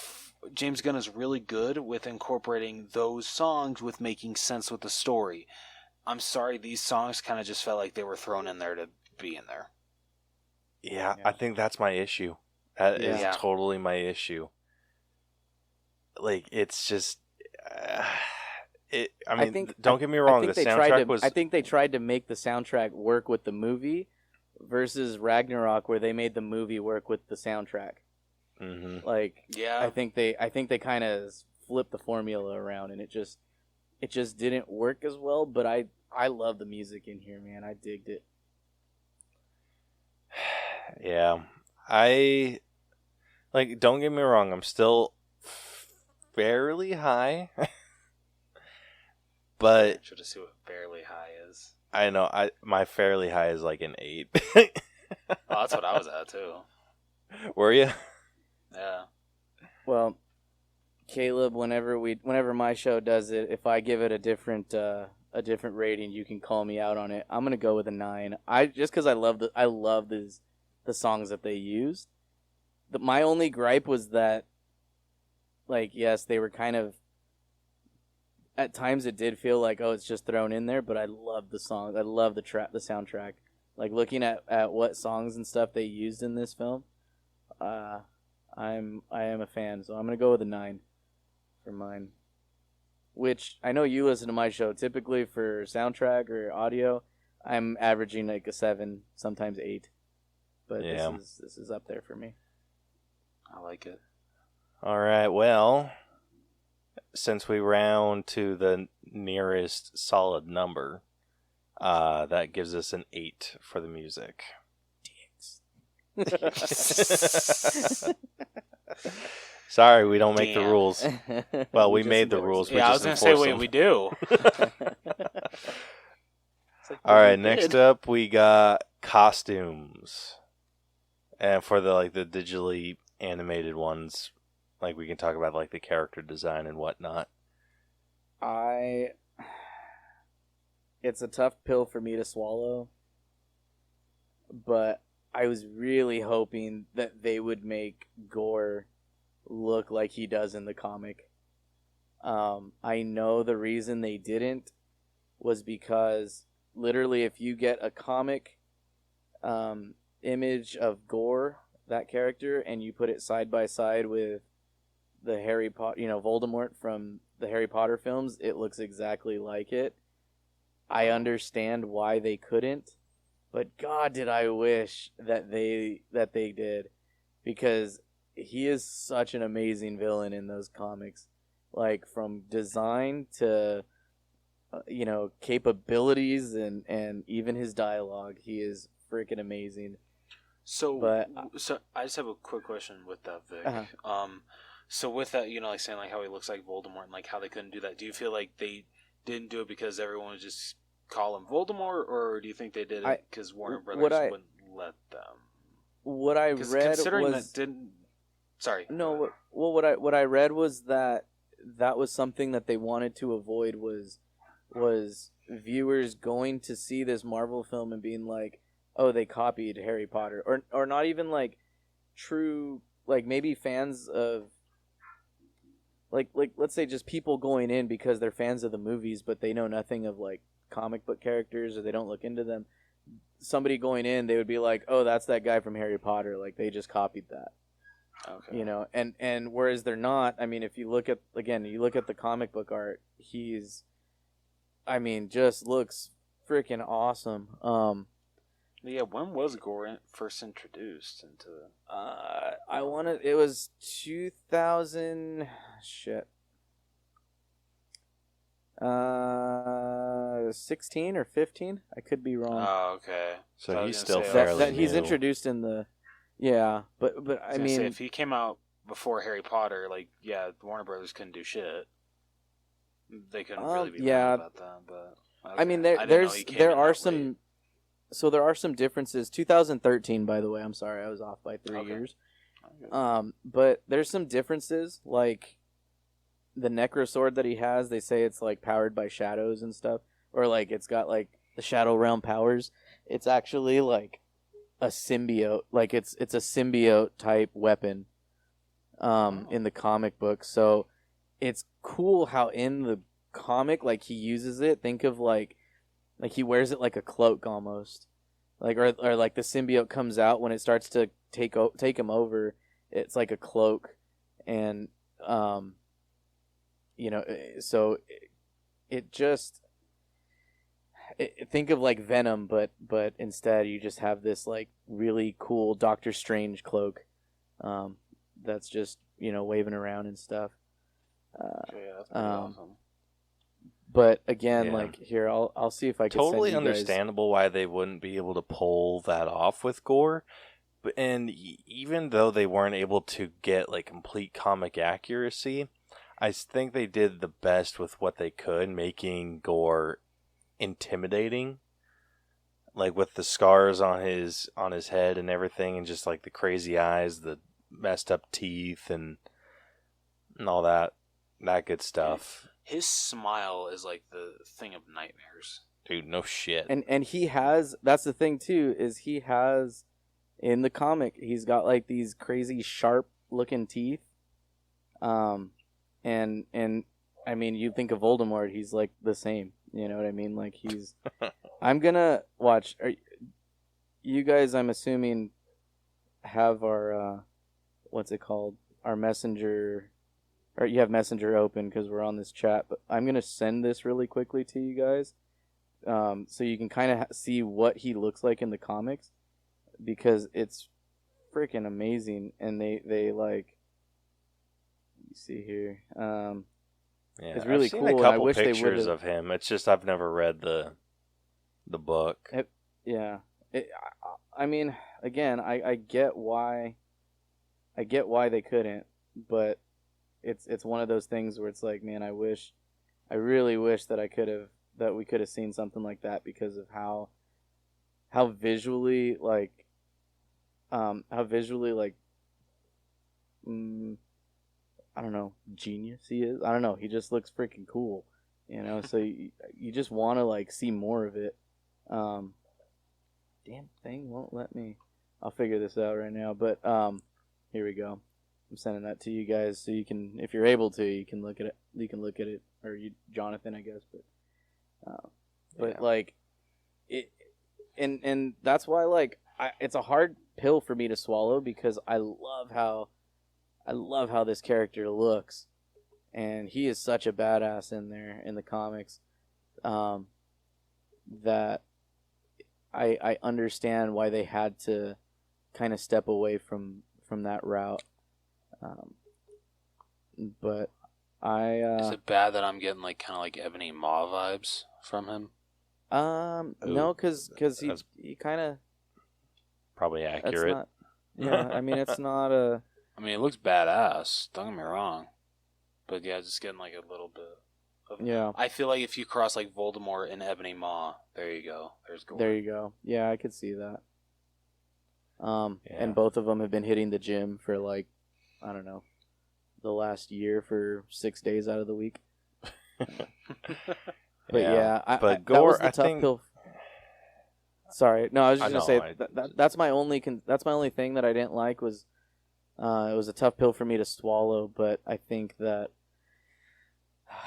James Gunn is really good with incorporating those songs with making sense with the story. I'm sorry, these songs kind of just felt like they were thrown in there to be in there. Yeah, I think that's my issue. That is Yeah. totally my issue. Like, it's just... don't get me wrong, the soundtrack was... I think they tried to make the soundtrack work with the movie versus Ragnarok, where they made the movie work with the soundtrack. Mm-hmm. Like, Yeah. I think they kind of flipped the formula around, and it just didn't work as well. But I love the music in here, man. I digged it. Yeah. Don't get me wrong, I'm still fairly high. But... I'm sure to see what fairly high is. I know, my fairly high is like an 8. Oh, that's what I was at, too. Were you? Yeah. Well, Caleb, whenever my show does it, if I give it a different rating, you can call me out on it. I'm gonna go with a 9. Just because I love the songs that they used. My only gripe was that, like, yes, they were kind of, at times it did feel like, oh, it's just thrown in there, but I love the songs. I love the soundtrack. Like, looking at what songs and stuff they used in this film, I am a fan, so I'm gonna go with a 9 for mine. Which I know you listen to my show. Typically for soundtrack or audio, I'm averaging like a 7, sometimes 8. But yeah. This is up there for me. I like it. All right, well, since we round to the nearest solid number, that gives us an 8 for the music. Sorry, we don't make the rules. Well, we made the rules. Yeah, I was going to say, wait, we do. All right, next up we got costumes. And for the digitally animated ones, like, we can talk about like the character design and whatnot. I it's a tough pill for me to swallow, but I was really hoping that they would make Gore look like he does in the comic. I know the reason they didn't was because literally if you get a comic image of Gore, that character, and you put it side by side with the Harry Potter, Voldemort from the Harry Potter films, it looks exactly like it. I understand why they couldn't, but God, did I wish that they did, because he is such an amazing villain in those comics, like from design to capabilities and even his dialogue. He is freaking amazing. So I just have a quick question with that, Vic. Uh-huh. So with that, like saying like how he looks like Voldemort and like how they couldn't do that, do you feel like they didn't do it because everyone would just call him Voldemort, or do you think they did it because Warner Brothers wouldn't let them? What I read considering was that didn't. Sorry. No, well, what I read was that was something that they wanted to avoid was viewers going to see this Marvel film and being like, oh, they copied Harry Potter, or not even like true, like maybe fans of like let's say just people going in because they're fans of the movies but they know nothing of like comic book characters or they don't look into them. Somebody going in, they would be like, oh, that's that guy from Harry Potter, like they just copied that. Okay. And whereas they're not, I mean, if you look at the comic book art, just looks freaking awesome. Yeah, when was Gore first introduced into? It was 2000. Shit. 16 or 15. I could be wrong. Oh, okay. So he's still say, fairly that he's new. introduced in the. Yeah, but I mean, if he came out before Harry Potter, like Warner Brothers couldn't do shit. They couldn't really be mad about that. But okay. I mean, there are some differences. 2013, by the way. I'm sorry, I was off by 3 years. Okay. But there's some differences, like the Necro sword that he has. They say it's like powered by shadows and stuff, or like it's got like the Shadow Realm powers. It's actually like a symbiote, like it's a symbiote type weapon in the comic book. So it's cool how in the comic like he uses it. Think of like he wears it like a cloak almost, like or like the symbiote comes out when it starts to take him over. It's like a cloak, and so it just think of like Venom, but instead you just have this like really cool Doctor Strange cloak that's just waving around and stuff. That's pretty awesome. But again, like here, I'll see if I can totally send you understandable why they wouldn't be able to pull that off with Gore. And even though they weren't able to get like complete comic accuracy, I think they did the best with what they could, making Gore intimidating, like with the scars on his head and everything, and just like the crazy eyes, the messed up teeth, and all that good stuff. His smile is like the thing of nightmares. Dude, no shit. And he has, that's the thing too, is he has in the comic, he's got like these crazy sharp looking teeth. And I mean, you think of Voldemort, he's like the same. You know what I mean? Like he's. I'm gonna watch. You guys, I'm assuming, have our what's it called? Our messenger, or you have Messenger open because we're on this chat. But I'm gonna send this really quickly to you guys, so you can kind of see what he looks like in the comics, because it's freaking amazing. And they like. Let me see here. Yeah, it's really I've seen cool. a couple I wish pictures they of him. It's just I've never read the book. I mean, again, I get why they couldn't, but it's one of those things where it's like, man, I really wish that we could have seen something like that, because of how visually like I don't know, genius he is. I don't know. He just looks freaking cool. So you just want to like see more of it. Damn thing won't let me. I'll figure this out right now. But here we go. I'm sending that to you guys so you can, if you're able to, you can look at it. You can look at it, or you, Jonathan, I guess. But like it, and that's why like it's a hard pill for me to swallow because I love how this character looks, and he is such a badass in there in the comics, that I understand why they had to kind of step away from that route. But is it bad that I'm getting like kind of like Ebony Maw vibes from him? No, because he kind of probably accurate. Not, yeah, I mean it's not a. I mean, it looks badass. Don't get me wrong, but yeah, just getting like a little bit. Yeah. I feel like if you cross like Voldemort and Ebony Maw, there you go. There's Gore. There you go. Yeah, I could see that. And both of them have been hitting the gym for like, I don't know, the last year for 6 days out of the week. But but Gore, that was I the tough think. pill. Sorry, no, I was just gonna say that's my only thing that I didn't like was, it was a tough pill for me to swallow. But I think that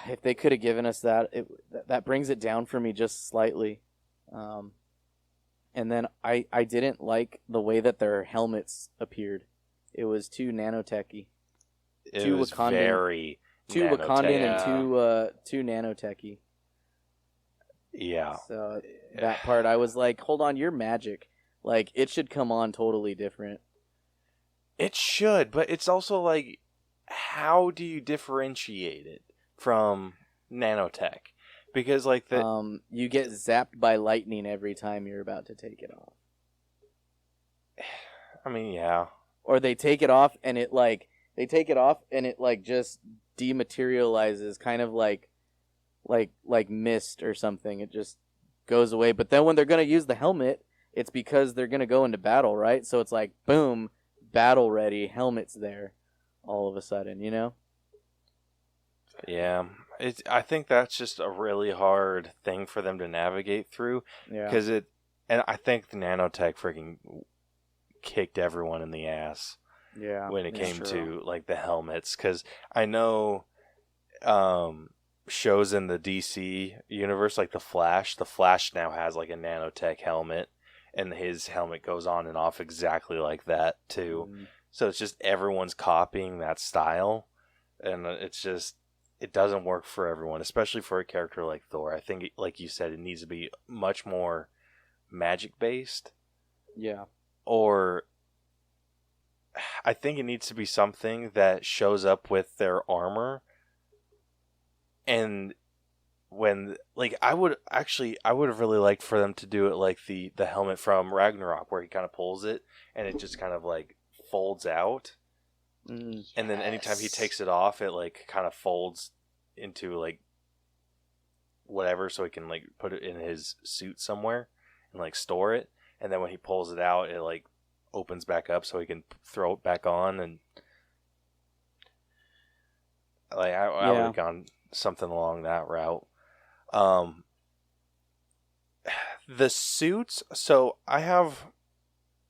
if they could have given us that, that brings it down for me just slightly. And then I didn't like the way that their helmets appeared. It was too nanotechy. It was Wakandan, very too Wakandan and too nanotechy. Yeah. So that part, I was like, hold on, you're magic. Like, it should come on totally different. It should, but it's also like, how do you differentiate it from nanotech? Because like you get zapped by lightning every time you're about to take it off. I mean, yeah. Or they take it off and it just dematerializes, kind of like mist or something. It just goes away. But then when they're gonna use the helmet, it's because they're gonna go into battle, right? So it's like boom, battle ready, helmet's there, all of a sudden, Yeah. I think that's just a really hard thing for them to navigate through. Yeah. Because and I think the nanotech freaking kicked everyone in the ass. Yeah. When it came to like the helmets, because I know shows in the DC universe like the Flash now has like a nanotech helmet, and his helmet goes on and off exactly like that too. So it's just everyone's copying that style, and it's just. It doesn't work for everyone, especially for a character like Thor. I think, like you said, it needs to be much more magic-based. Yeah. Or I think it needs to be something that shows up with their armor. And when, like, I would have really liked for them to do it like the helmet from Ragnarok, where he kind of pulls it, and it just kind of, like, folds out. And then anytime he takes it off, it like kind of folds into like whatever, so he can like put it in his suit somewhere and like store it. And then when he pulls it out, it like opens back up so he can throw it back on. And like I would have gone something along that route. The suits. So I have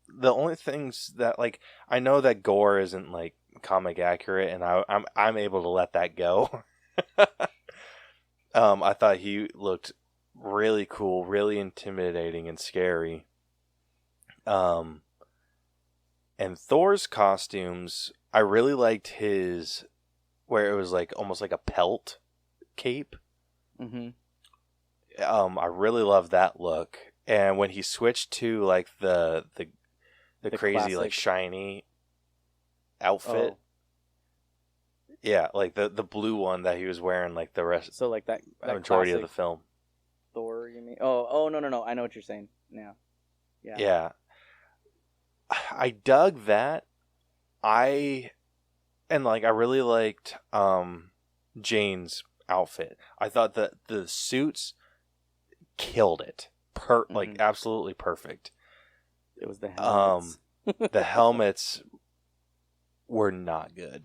the only things that like I know that Gore isn't like comic accurate, and I'm able to let that go. I thought he looked really cool, really intimidating and scary. And Thor's costumes, I really liked his where it was like almost like a pelt cape. Mm-hmm. I really love that look. And when he switched to like the crazy classic, like shiny outfit. Oh. Yeah, like the blue one that he was wearing like the rest. So like that majority of the film. Thor, you mean? Oh no. I know what you're saying now. Yeah. Yeah. I dug that. I really liked Jane's outfit. I thought that the suits killed it. Like absolutely perfect. It was the helmets. The helmets were not good.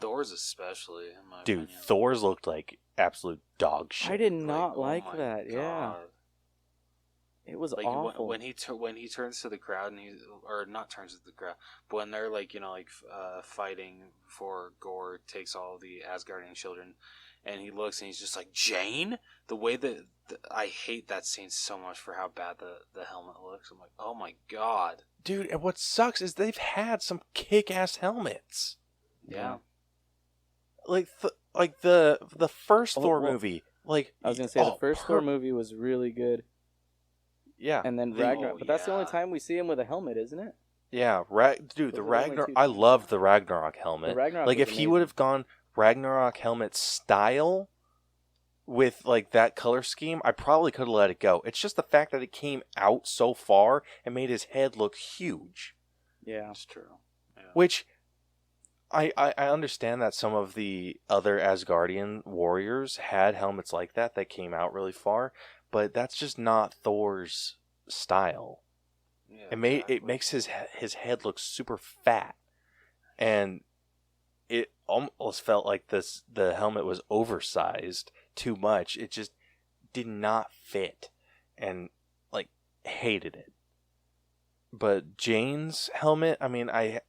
Thor's especially, in my Dude, opinion. Thor's looked like absolute dog shit. I did not oh like my that. Yeah, God. it was Like awful. when he turns to the crowd and or not turns to the crowd, but when they're like fighting before Gore takes all the Asgardian children, and he looks and he's just like, Jane. The way that I hate that scene so much for how bad the helmet looks. I'm like, oh my God, Dude, and what sucks is they've had some kick-ass helmets. yeah. Like the first Thor well, movie. Like I was gonna say the first Thor movie was really good, Yeah, and then Ragnarok. But that's the only time we see him with a helmet, isn't it? yeah, dude, Those the are the only Ragnarok. two I times. love the Ragnarok helmet. The Ragnarok like was if he amazing. would have gone Ragnarok helmet style with like that color scheme, I probably could have let it go. It's just the fact that it came out so far and made his head look huge. Yeah, That's true. Yeah. Which I understand that some of the other Asgardian warriors had helmets like that came out really far, but that's just not Thor's style. Yeah, It makes his head look super fat, and it almost felt like the helmet was oversized too much. It just did not fit, and like hated it. But Jane's helmet, I mean, I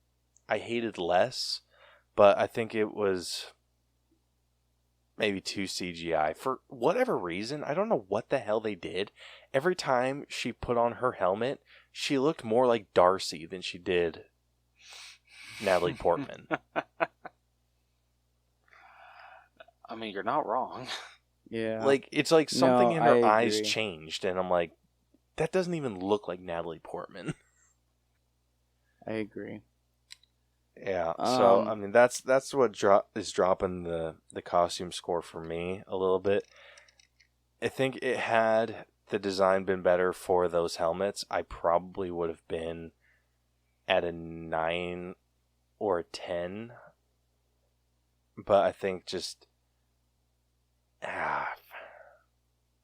hated less, but I think it was maybe too CGI for whatever reason. I don't know what the hell they did. Every time she put on her helmet, she looked more like Darcy than she did Natalie Portman. I mean, you're not wrong. yeah. Like, it's like something in her I eyes agree. changed, and I'm like, that doesn't even look like Natalie Portman. I agree. Yeah, so Um, I mean that's what is dropping the costume score for me a little bit. I think it had the design been better for those helmets, I probably would have been at a 9 or a 10. But I think just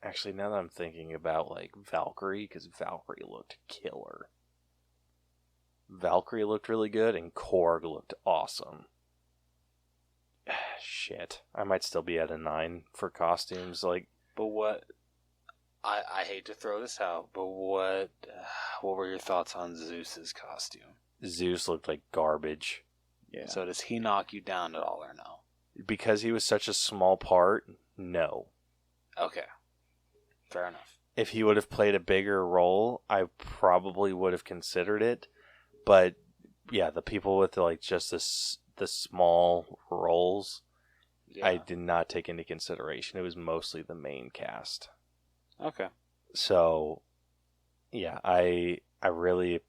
actually now that I'm thinking about like Valkyrie, because Valkyrie looked killer. Valkyrie looked really good, and Korg looked awesome. Shit. I might still be at a 9 for costumes. Like, But what? I hate to throw this out, but what were your thoughts on Zeus's costume? Zeus looked like garbage. yeah. So does he knock you down at all or no? Because he was such a small part, no. Okay, fair enough. If he would have played a bigger role, I probably would have considered it. But yeah, the people with like just the small roles, Yeah. I did not take into consideration. It was mostly the main cast. Okay. So yeah, I really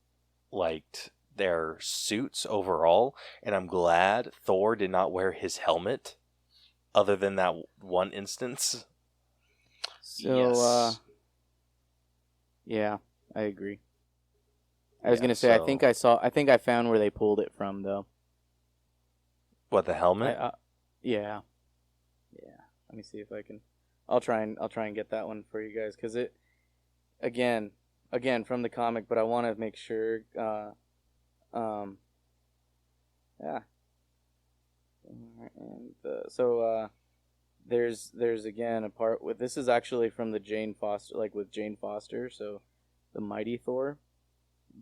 liked their suits overall, and I'm glad Thor did not wear his helmet, other than that one instance. So, Yes. yeah, I agree. I was Yeah, gonna say, so- I think I found where they pulled it from, though. What, the helmet? Yeah. Let me see if I can. I'll try and get that one for you guys, because it, again from the comic, but I want to make sure. Yeah. And so there's again a part with, this is actually from the Jane Foster, like with Jane Foster, so the Mighty Thor,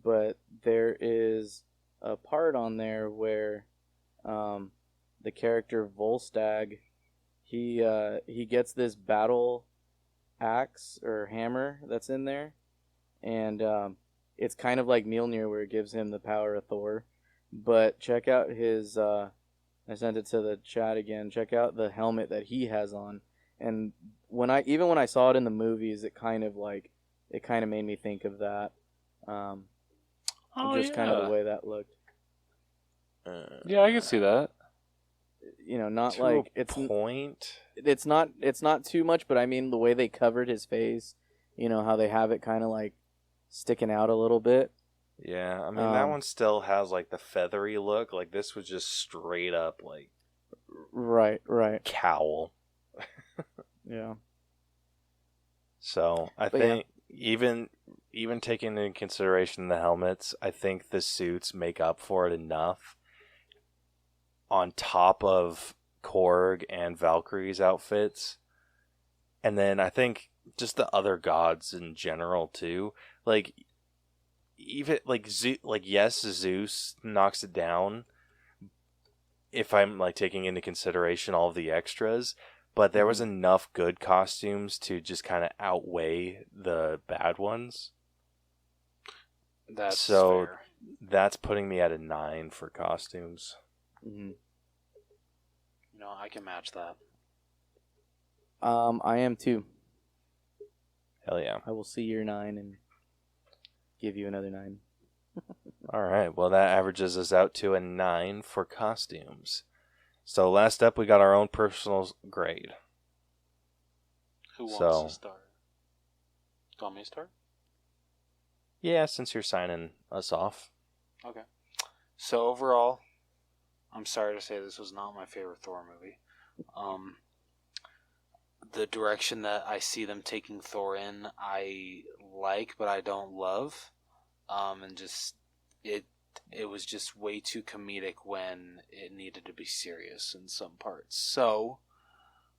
but there is a part on there where the character Volstagg, he gets this battle axe or hammer that's in there, and it's kind of like Mjolnir, where it gives him the power of Thor. But check out his I sent it to the chat again. Check out the helmet that he has on, and when I saw it in the movies, it kind of made me think of that. Just kind of the way that looked. Yeah, I can see that. You know, not To like a point. it's not too much, but I mean the way they covered his face, you know, how they have it kind of like sticking out a little bit. Yeah, I mean that one still has like the feathery look. Like this was just straight up like Right. cowl. Yeah. So I But yeah. think even taking into consideration the helmets, I think the suits make up for it enough. on top of Korg and Valkyrie's outfits. And then I think just the other gods in general too. Like even like yes, Zeus knocks it down if I'm like taking into consideration all of the extras, but there was enough good costumes to just kind of outweigh the bad ones. That's so fair. That's putting me at a 9 for costumes. Mm-hmm. I can match that. I am too. Hell yeah. I will see your 9 and give you another 9. All right. Well, that averages us out to a 9 for costumes. So last up, we got our own personal grade. Who wants to start? Do you want me to start? Yeah, since you're signing us off. Okay. So overall, I'm sorry to say this was not my favorite Thor movie. The direction that I see them taking Thor in, I like, but I don't love. And just it was just way too comedic when it needed to be serious in some parts. So,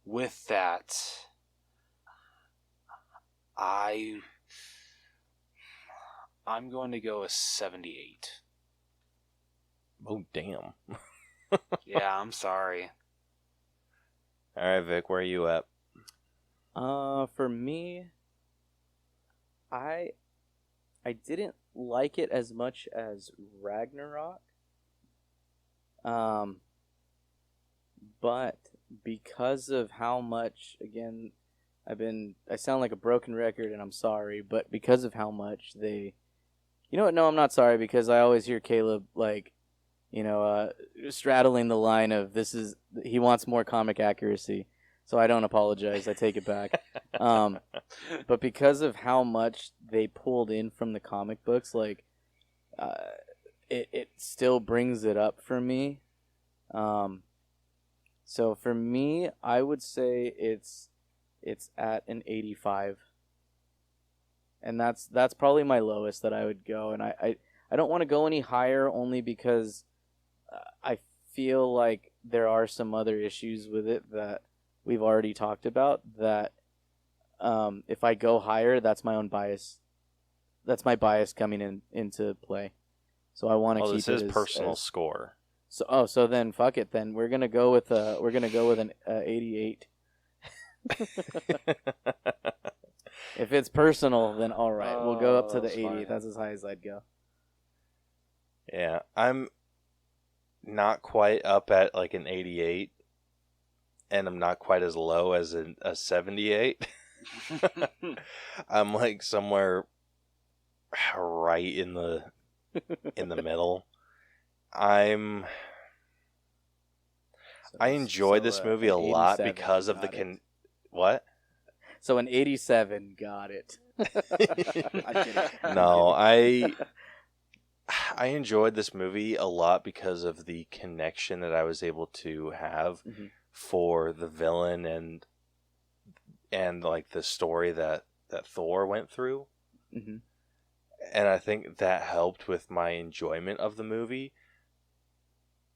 with that, I'm going to go a 78. Oh, damn. Yeah, I'm sorry. All right, Vic, where are you at? For me, I didn't like it as much as Ragnarok. But because of how much, again, I sound like a broken record and I'm sorry, but because of how much you know what? No, I'm not sorry, because I always hear Caleb straddling the line of he wants more comic accuracy. So I don't apologize. I take it back. But because of how much they pulled in from the comic books, it still brings it up for me. So for me, I would say it's at an 85. And that's probably my lowest that I would go. And I don't want to go any higher, only because I feel like there are some other issues with it that we've already talked about, that if I go higher, that's my own bias. That's my bias coming into play. So I want to keep it. This is personal score. So then fuck it. Then we're gonna go with an 88. If it's personal, then all right, we'll go up to the 80. Fine. That's as high as I'd go. Yeah, I'm not quite up at like an 88. And I'm not quite as low as a 78. I'm like somewhere right in the middle. I enjoyed this movie a lot because of what? So an 87, got it. No, I enjoyed this movie a lot because of the connection that I was able to have for the villain and like the story that Thor went through. Mm-hmm. And I think that helped with my enjoyment of the movie.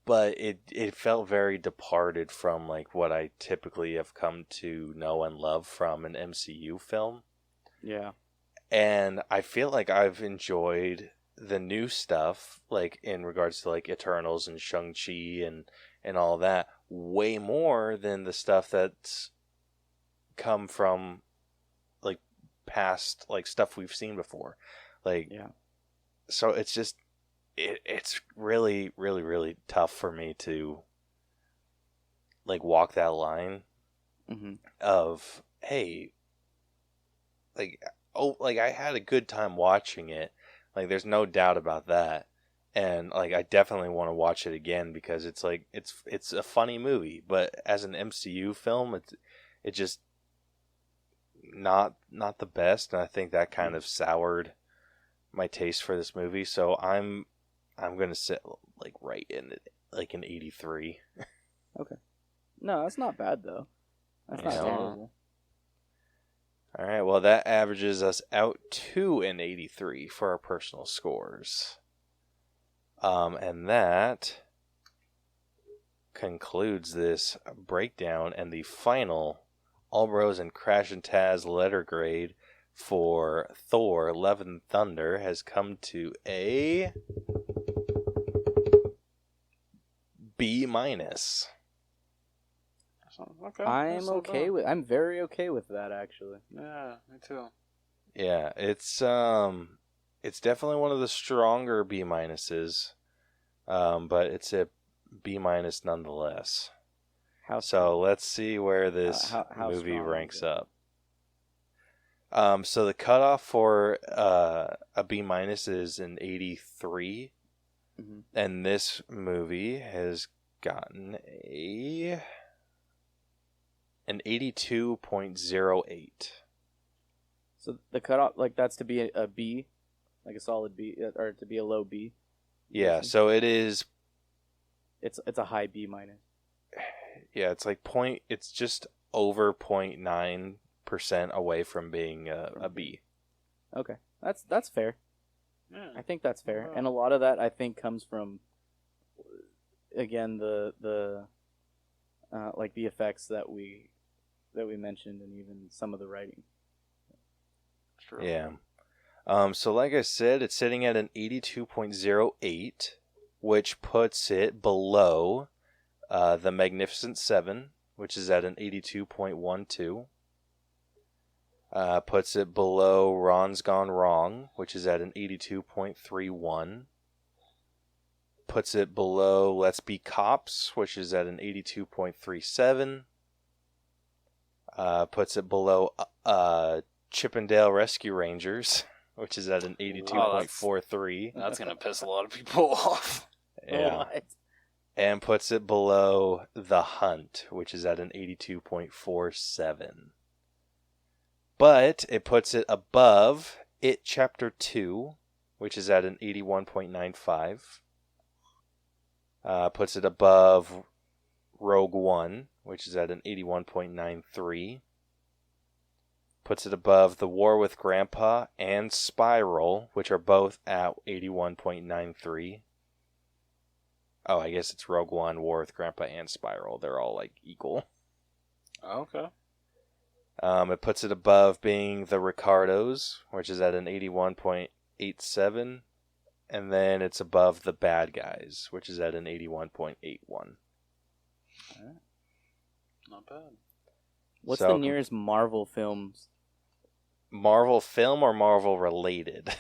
But it felt very departed from like what I typically have come to know and love from an MCU film. Yeah. And I feel like I've enjoyed the new stuff, like in regards to like Eternals and Shang-Chi and all that, way more than the stuff that's come from like past like stuff we've seen before. Like, yeah. So it's just it's really, really, really tough for me to like walk that line of, hey, like, oh, like I had a good time watching it. Like, there's no doubt about that. And like, I definitely want to watch it again because it's like it's a funny movie, but as an MCU film, it's just not the best, and I think that kind of soured my taste for this movie. So I'm gonna sit like right in it, like an 83. Okay, no, that's not bad though. That's not terrible. All right, well that averages us out to an 83 for our personal scores. And that concludes this breakdown, and the final All Bros and Crash and Taz letter grade for Thor: Love and Thunder has come to a B-. Okay. I'm very okay with that, actually. Yeah, me too. Yeah, it's definitely one of the stronger B-minuses, but it's a B- nonetheless. So let's see where this how movie strong ranks is it? up. So the cutoff for a B- is an 83, Mm-hmm. and this movie has gotten an 82.08. So the cutoff, like, that's to be a B, like a solid B, or to be a low B. Yeah, so it is. It's a high B minus. Yeah, it's like it's just over 0.9% away from being a B. Okay, that's fair. Yeah. I think that's fair, Wow. and a lot of that I think comes from, again, the like the effects that we mentioned, and even some of the writing. True. Yeah. So like I said, it's sitting at an 82.08, which puts it below The Magnificent Seven, which is at an 82.12. Puts it below Ron's Gone Wrong, which is at an 82.31. Puts it below Let's Be Cops, which is at an 82.37. Puts it below Chippendale Rescue Rangers, which is at an 82.43. That's going to piss a lot of people off. Yeah. What? And puts it below The Hunt, which is at an 82.47. But it puts it above It Chapter 2, which is at an 81.95. Puts it above Rogue One, which is at an 81.93. Puts it above The War with Grandpa and Spiral, which are both at 81.93. Oh, I guess it's Rogue One, War with Grandpa, and Spiral. They're all like equal. Okay. It puts it above being The Ricardos, which is at an 81.87. And then it's above The Bad Guys, which is at an 81.81. Not bad. What's So- the nearest Marvel films? Marvel film or Marvel related?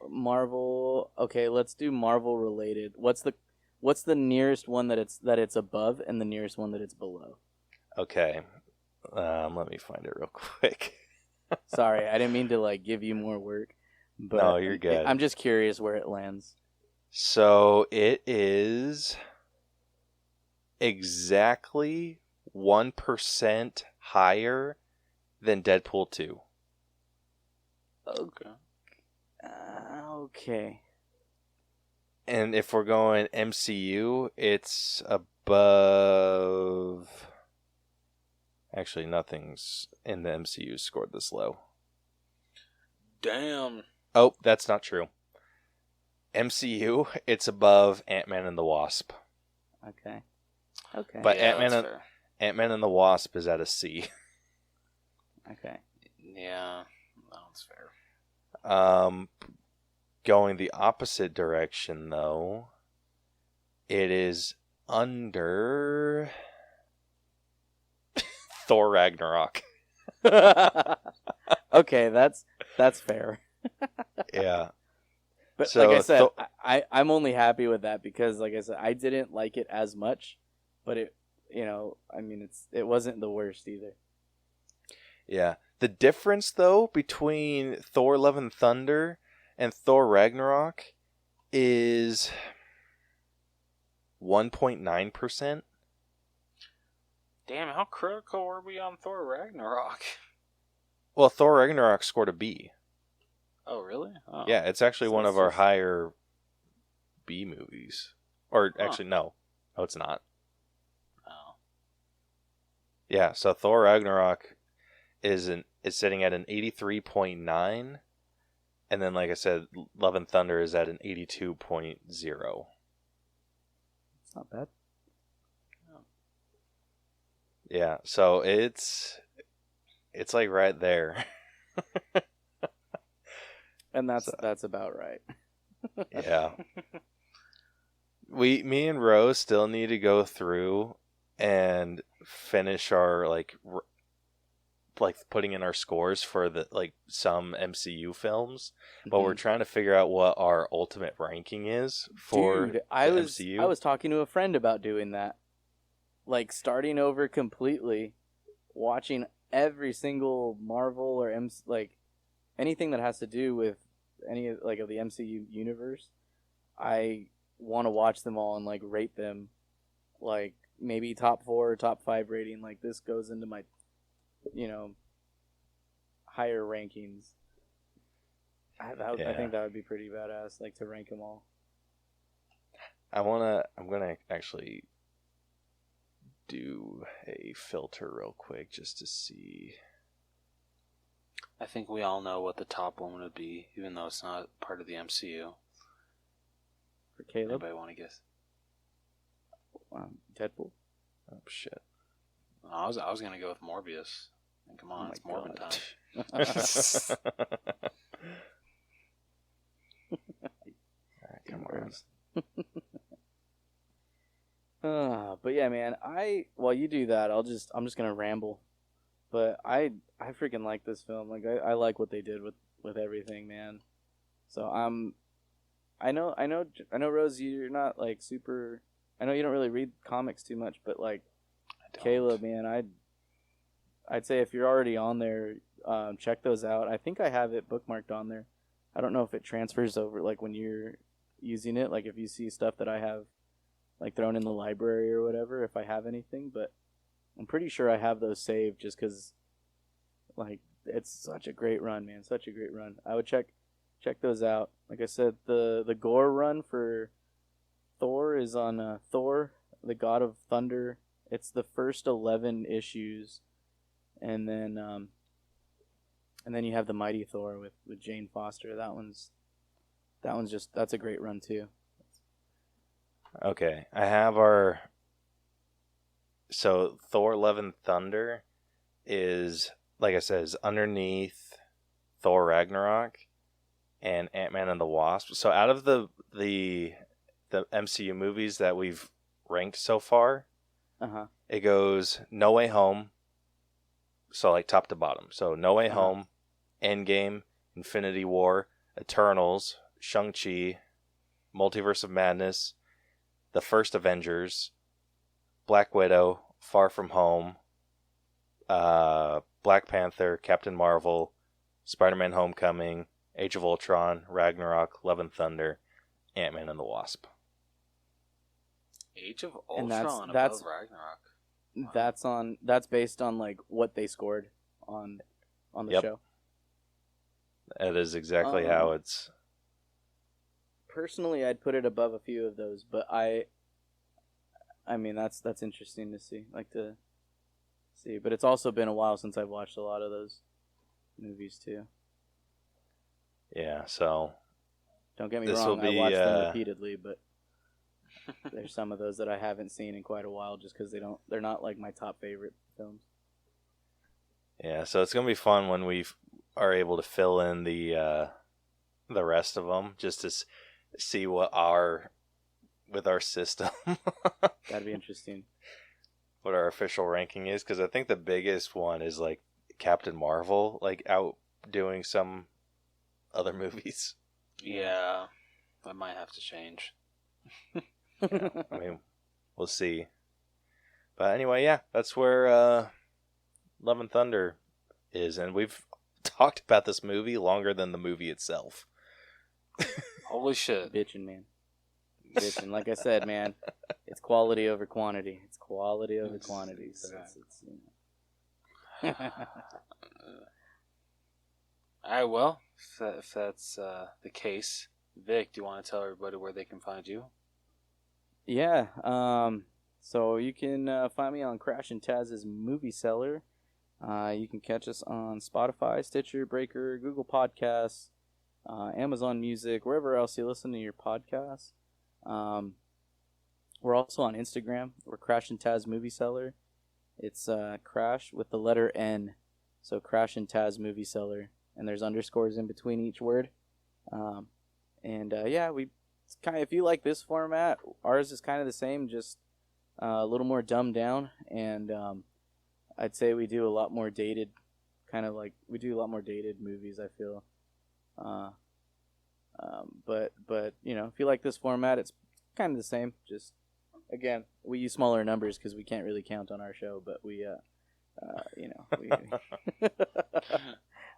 Marvel. Okay, let's do Marvel related. What's the nearest one that it's above, and the nearest one that it's below? Okay. Let me find it real quick. Sorry, I didn't mean to like give you more work. But No, you're good. I'm just curious where it lands. So it is exactly 1% higher than Deadpool 2. Okay. Okay. And if we're going MCU, it's above... Actually, nothing's in the MCU scored this low. Damn. Oh, that's not true. MCU, it's above Ant-Man and the Wasp. Okay. But Yeah, Ant-Man that's fair. Ant-Man and the Wasp is at a C. Okay. Yeah, that's fair. Going the opposite direction, though, it is under Thor Ragnarok. Okay, that's fair. Yeah. But So, like I said, I'm only happy with that because, like I said, I didn't like it as much, but it, I mean, it wasn't the worst either. Yeah. The difference, though, between Thor Love and Thunder and Thor Ragnarok is 1.9%. Damn, how critical were we on Thor Ragnarok? Well, Thor Ragnarok scored a B. Oh, really? Oh. Yeah, it's actually So one it's of our just- higher B movies. Or Huh. actually, no. No, it's not. Oh. Yeah, so Thor Ragnarok is sitting at an 83.9, and then, like I said, Love and Thunder is at an 82.0. It's not bad. Yeah, so it's like right there. And that's So- that's about right. Yeah. Me and Rose still need to go through and finish our like putting in our scores for the like some MCU films, but we're Mhm. trying to figure out what our ultimate ranking is for Dude, the I MCU. was talking to a friend about doing that. Like starting over completely, watching every single Marvel or like anything that has to do with any of like of the MCU universe. I want to watch them all and like rate them, like maybe top 4 or top 5 rating. Like this goes into my, higher rankings. I Yeah. think that would be pretty badass, like to rank them all. I'm gonna actually do a filter real quick just to see. I think we all know what the top one would be, even though it's not part of the MCU. For Caleb, Anybody want to guess? Deadpool. Oh shit. I was gonna go with Morbius. And come on, Oh it's my Morbin God. time. Alright, come on. But yeah, man. While you do that, I'm just gonna ramble. But I freaking like this film. Like I like what they did with everything, man. So I know, Rose, you're not like super. I know you don't really read comics too much, but like I don't. Caleb, man, I'd say if you're already on there, check those out. I think I have it bookmarked on there. I don't know if it transfers over like when you're using it, like if you see stuff that I have like thrown in the library or whatever, if I have anything, but I'm pretty sure I have those saved just because like it's such a great run, man. Such a great run. I would check those out. Like I said, the gore run for Thor is on Thor, the God of Thunder. It's the first 11 issues, and then you have the Mighty Thor with Jane Foster. That's a great run too. Okay, I have our. So Thor: Love and Thunder is, like I said, is underneath Thor: Ragnarok and Ant-Man and the Wasp. So out of the MCU movies that we've ranked so far, it goes No Way Home. So like top to bottom. So No Way Home, Endgame, Infinity War, Eternals, Shang-Chi, Multiverse of Madness, The First Avengers, Black Widow, Far From Home, Black Panther, Captain Marvel, Spider-Man Homecoming, Age of Ultron, Ragnarok, Love and Thunder, Ant-Man and the Wasp. Age of And Ultron that's- above Ragnarok. That's based on like what they scored on the Yep. show. That is exactly how it's. Personally, I'd put it above a few of those, but I mean that's interesting to see, like to see. But it's also been a while since I've watched a lot of those movies too. Yeah, so Don't get me This wrong, will I be, watched them repeatedly, but there's some of those that I haven't seen in quite a while just because they're not like my top favorite films. yeah, so it's gonna be fun when we are able to fill in the rest of them, just to see what with our system, That'd be interesting. what our official ranking is, because I think the biggest one is like Captain Marvel, like outdoing some other movies. Yeah, that might have to change. I mean, we'll see. But anyway, yeah, that's where Love and Thunder is, and we've talked about this movie longer than the movie itself. Holy shit. Bitching, man. Bitching. Like I said, man, it's quality over quantity. It's quality over Yes, quantity. So exactly. it's Alright, well, if that's the case, Vic, do you want to tell everybody where they can find you? Yeah. So you can find me on Crash and Taz's Movie Cellar. You can catch us on Spotify, Stitcher, Breaker, Google Podcasts, Amazon Music, wherever else you listen to your podcasts. We're also on Instagram. We're Crash and Taz Movie Cellar. It's Crash with the letter N. So Crash and Taz Movie Cellar. And there's underscores in between each word. We kind of, if you like this format, ours is kind of the same, just a little more dumbed down. And I'd say we do a lot more dated, movies, I feel. But if you like this format, it's kind of the same. Just, again, we use smaller numbers because we can't really count on our show, but we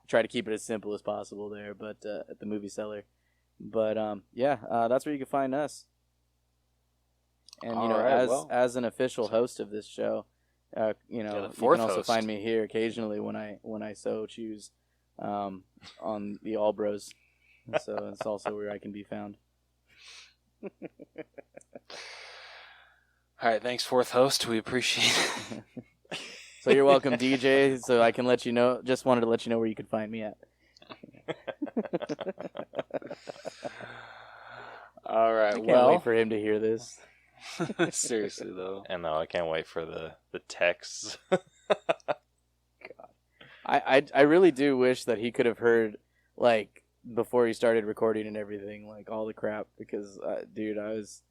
try to keep it as simple as possible there, but at the Movie Cellar. But that's where you can find us. And as an official host of this show, you can also find me here occasionally when I so choose, on the All Bros. So it's also where I can be found. All right, thanks, fourth host. We appreciate it. So you're welcome, DJ. So I can let you know. Just wanted to let you know where you could find me at. All right. I can't wait for him to hear this. Seriously though. And no, I can't wait for the texts. God, I really do wish that he could have heard, like, before he started recording and everything, like all the crap, because dude, I was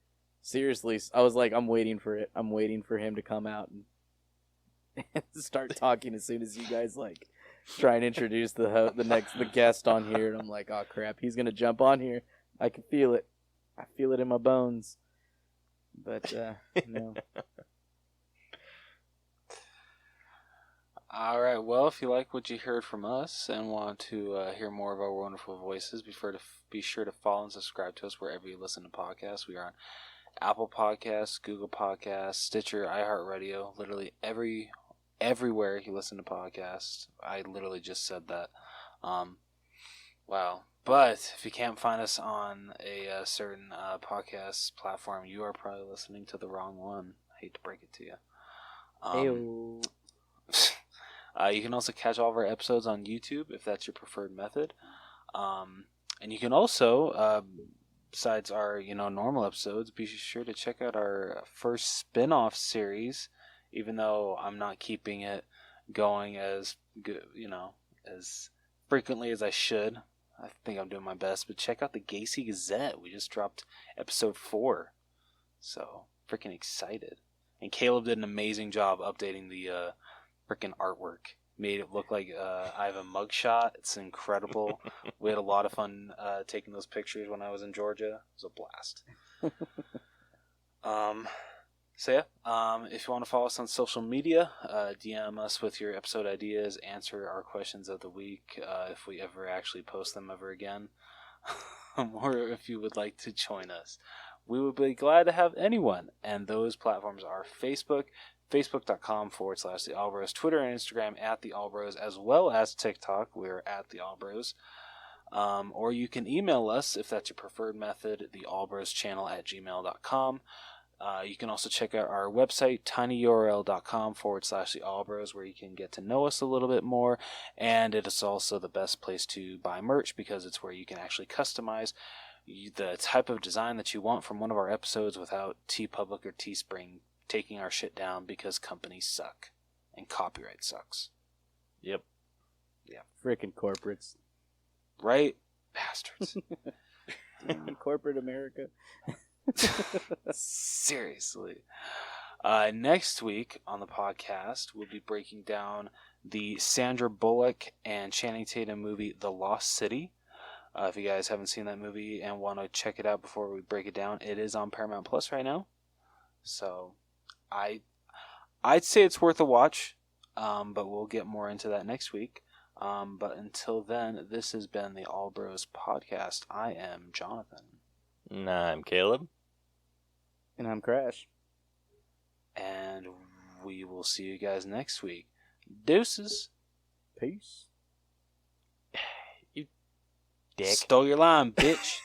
like, I'm waiting for it. I'm waiting for him to come out and start talking as soon as you guys like try and introduce the guest on here, and I'm like, oh crap, he's gonna jump on here. I can feel it. I feel it in my bones. But no. All right. Well, if you like what you heard from us and want to hear more of our wonderful voices, be sure to follow and subscribe to us wherever you listen to podcasts. We are on Apple Podcasts, Google Podcasts, Stitcher, iHeartRadio, literally everywhere you listen to podcasts. I literally just said that. Wow. But if you can't find us on a certain podcast platform, you are probably listening to the wrong one. I hate to break it to you. You can also catch all of our episodes on YouTube if that's your preferred method. And you can also, besides our normal episodes, be sure to check out our first spin-off series, even though I'm not keeping it going as good, as frequently as I should. I think I'm doing my best, but check out the Gacy Gazette. We just dropped episode 4. So, freaking excited. And Caleb did an amazing job updating the freaking artwork. Made it look like I have a mugshot. It's incredible. We had a lot of fun taking those pictures when I was in Georgia. It was a blast. If you want to follow us on social media, DM us with your episode ideas, answer our questions of the week, if we ever actually post them ever again, or if you would like to join us. We would be glad to have anyone, and those platforms are Facebook, facebook.com/The Allbros, Twitter and Instagram @The Allbros, as well as TikTok. We're @The Allbros. Or you can email us if that's your preferred method, theallbroschannel@gmail.com. You can also check out our website, tinyurl.com/The Allbros, where you can get to know us a little bit more. And it is also the best place to buy merch because it's where you can actually customize the type of design that you want from one of our episodes without TeePublic or Teespring taking our shit down because companies suck and copyright sucks. Yep. Yeah. Frickin' corporates. Right? Bastards. Corporate America. Seriously. Next week on the podcast, we'll be breaking down the Sandra Bullock and Channing Tatum movie, The Lost City. If you guys haven't seen that movie and want to check it out before we break it down, it is on Paramount Plus right now. So I'd say it's worth a watch, but we'll get more into that next week. But until then, this has been the All Bros Podcast. I am Jonathan. And I'm Caleb. And I'm Crash. And we will see you guys next week. Deuces. Peace. You dick. Stole your line, bitch.